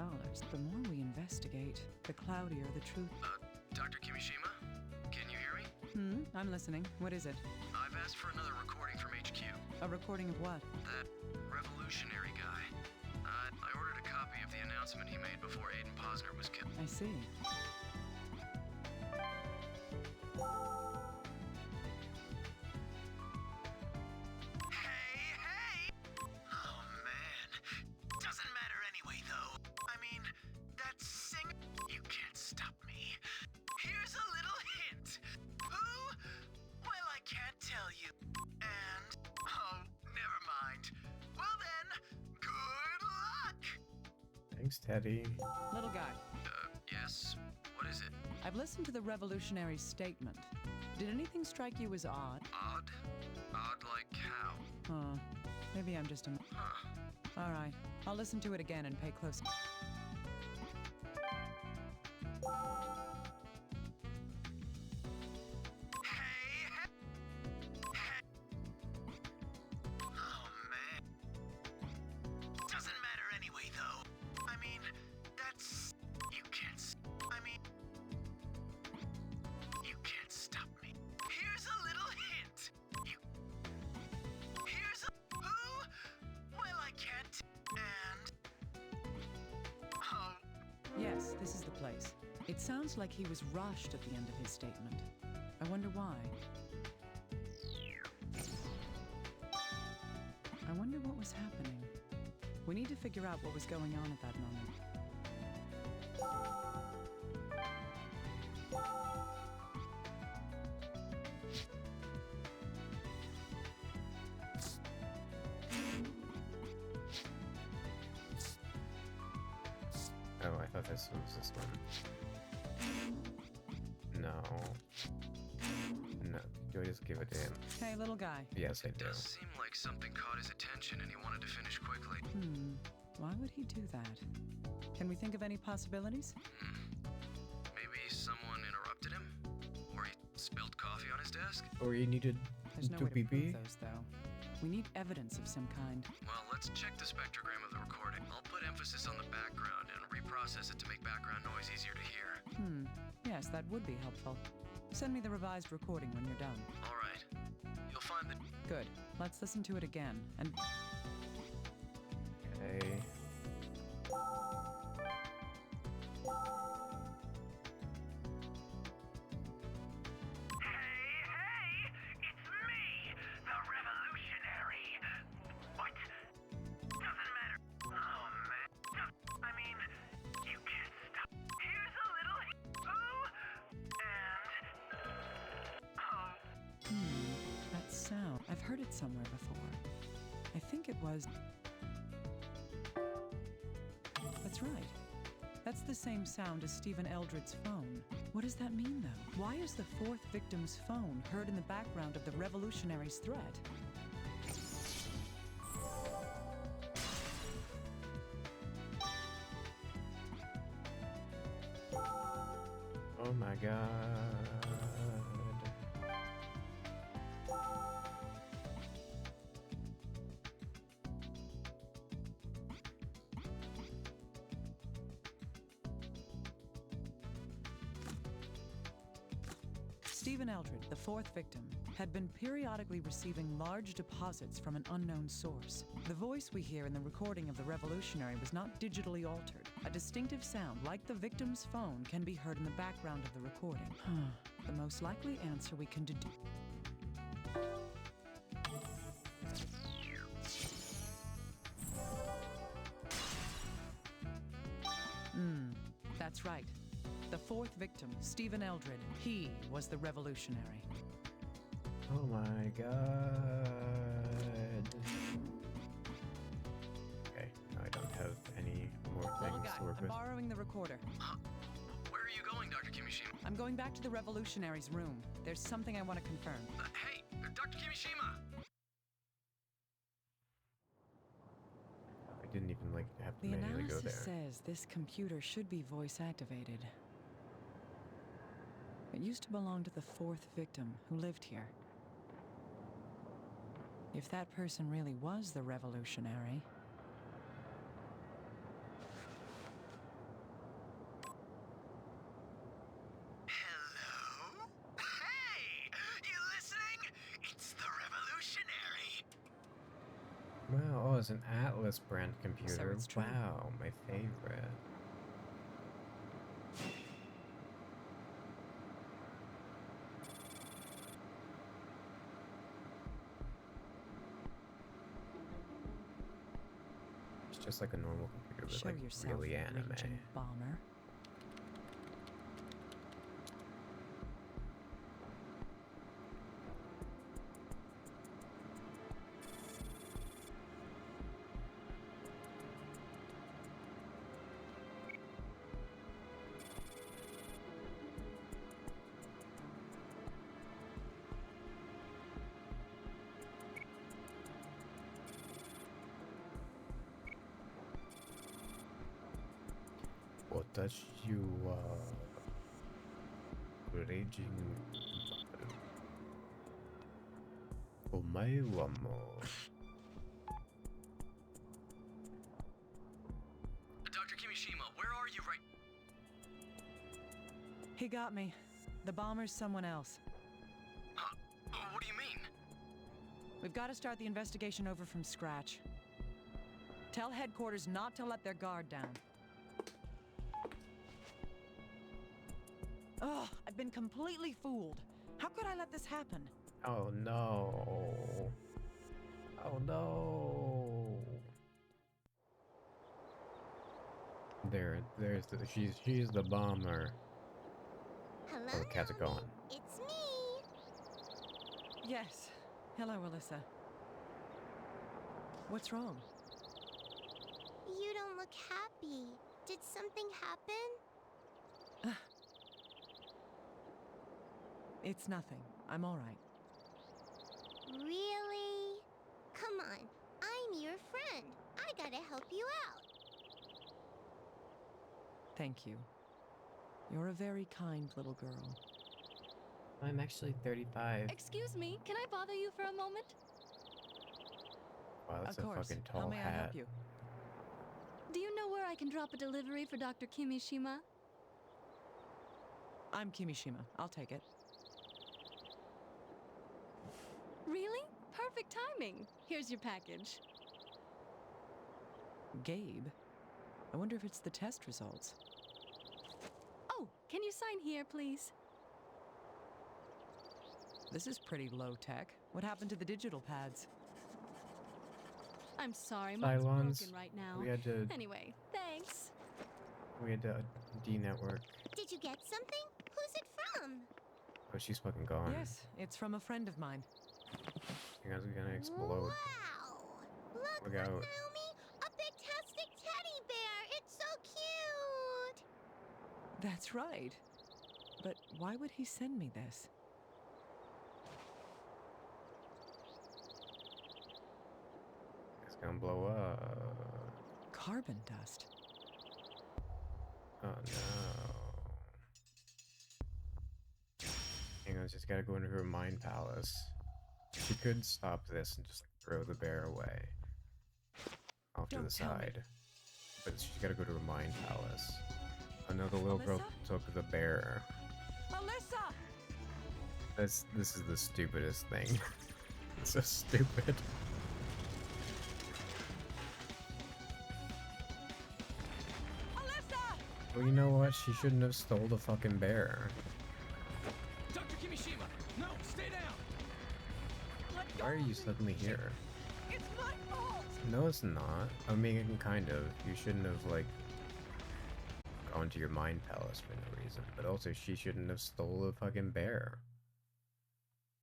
The more we investigate, the cloudier the truth. Dr. Kimishima? Can you hear me? I'm listening. What is it? I've asked for another recording from HQ. A recording of what? That revolutionary guy. I ordered a copy of the announcement he made before Aiden Posner was killed. I see. Hey! Oh, man. Doesn't matter anyway, though. I mean, that sing... You can't stop me. Here's a little hint. Who? Well, I can't tell you. And... Oh, never mind. Well then, good luck! Thanks, Teddy. Little guy, Yes? What is it? I've listened to the revolutionary statement. Did anything strike you as odd? Odd? Odd like Maybe I'm just a... Huh. All right. I'll listen to it again and pay close... Oh, man. Doesn't matter anyway, though. I mean, that's... You can't... I mean... You can't stop me. Here's a little hint. Here's a... Who? Well, I can't... And... Oh... Yes, this is the place. It sounds like he was rushed at the end of his statement. I wonder why. I wonder what was happening. We need to figure out what was going on at that moment. Oh, I thought this was this one. No. No. Do I just give it to him? Hey, little guy. Yes, I do. Does seem like something caught his attention and he wanted to finish quickly. Why would he do that? Can we think of any possibilities? Maybe someone interrupted him? Or he spilled coffee on his desk? Or you needed There's no to way to prove pee? those, though. We need evidence of some kind. Well, let's check the spectrogram of the recording. I'll put emphasis on the background and reprocess it to make background noise easier to hear. Yes, that would be helpful. Send me the revised recording when you're done. All right. You'll find the... Good. Let's listen to it again, and... Okay. Hey, it's me, the revolutionary. What? Doesn't matter. Oh, man. I mean, you can't stop. Here's a little... Who? And... Oh. that sound. I've heard it somewhere before. I think it was... That's right. That's the same sound as Stephen Eldred's phone. What does that mean, though? Why is the fourth victim's phone heard in the background of the revolutionary's threat? Oh my god. Stephen Eldred, the fourth victim, had been periodically receiving large deposits from an unknown source. The voice we hear in the recording of the revolutionary was not digitally altered. A distinctive sound, like the victim's phone, can be heard in the background of the recording. The most likely answer we can deduce. That's right. The fourth victim, Stephen Eldred, he was the revolutionary. Oh my god. Okay, now I don't have any more Little things guy, to work I'm with. borrowing the recorder. Where are you going, Dr. Kimishima? I'm going back to the revolutionary's room. There's something I want to confirm. Hey, Dr. Kimishima! I didn't even have to The manually go analysis there. says this computer should be voice activated. It used to belong to the fourth victim who lived here. If that person really was the revolutionary... Hello? Hey! You listening? It's the revolutionary. Wow, oh, it's an Atlas brand computer. it's true. Wow, my favorite. It's just like a normal computer, but Show like yourself, really anime. raging bomber. touch you, raging. Omae wa mo. Dr. Kimishima, where are you right? He got me. The bomber's someone else. Huh? What do you mean? We've got to start the investigation over from scratch. Tell headquarters not to let their guard down. Ugh, I've been completely fooled. How could I let this happen? Oh no. Oh no. There's she's the bomber. Hello, Oh, the cat's are Naomi. gone. It's me. Yes. Hello, Alyssa. What's wrong? You don't look happy. Did something happen? It's nothing. I'm all right. Really? Come on. I'm your friend. I gotta help you out. Thank you. You're a very kind little girl. I'm actually 35. Excuse me, can I bother you for a moment? Wow, that's Of a course. fucking How tall may I help hat. you? Do you know where I can drop a delivery for Dr. Kimishima? I'm Kimishima. I'll take it. Really? Perfect timing. Here's your package. Gabe? I wonder if it's the test results. Oh, can you sign here, please? This is pretty low tech. What happened to the digital pads? I'm sorry, mine's Cylons, broken right now. we had to de-network. Did you get something? Who's it from? Oh, she's fucking gone. Yes, it's from a friend of mine. You guys are gonna explode. Wow! Look, Look out. Naomi! A big-tastic teddy bear! It's so cute! That's right. But why would he send me this? It's gonna blow up. Carbon dust. Oh no. Hang on, just gotta go into her mind palace. She could stop this and just like, throw the bear away. Off to Don't the tell me. side. But she's gotta go to her mind palace. Another little girl Alyssa? took the bear. Alyssa! This is the stupidest thing. It's so stupid. Alyssa! Well, you know what? She shouldn't have stole the fucking bear. Dr. Kimishima, no, stay down! Let go Why are of you me. suddenly here? It's my fault! No, it's not. I mean, kind of. You shouldn't have, like, gone to your mind palace for no reason. But also, she shouldn't have stole the fucking bear.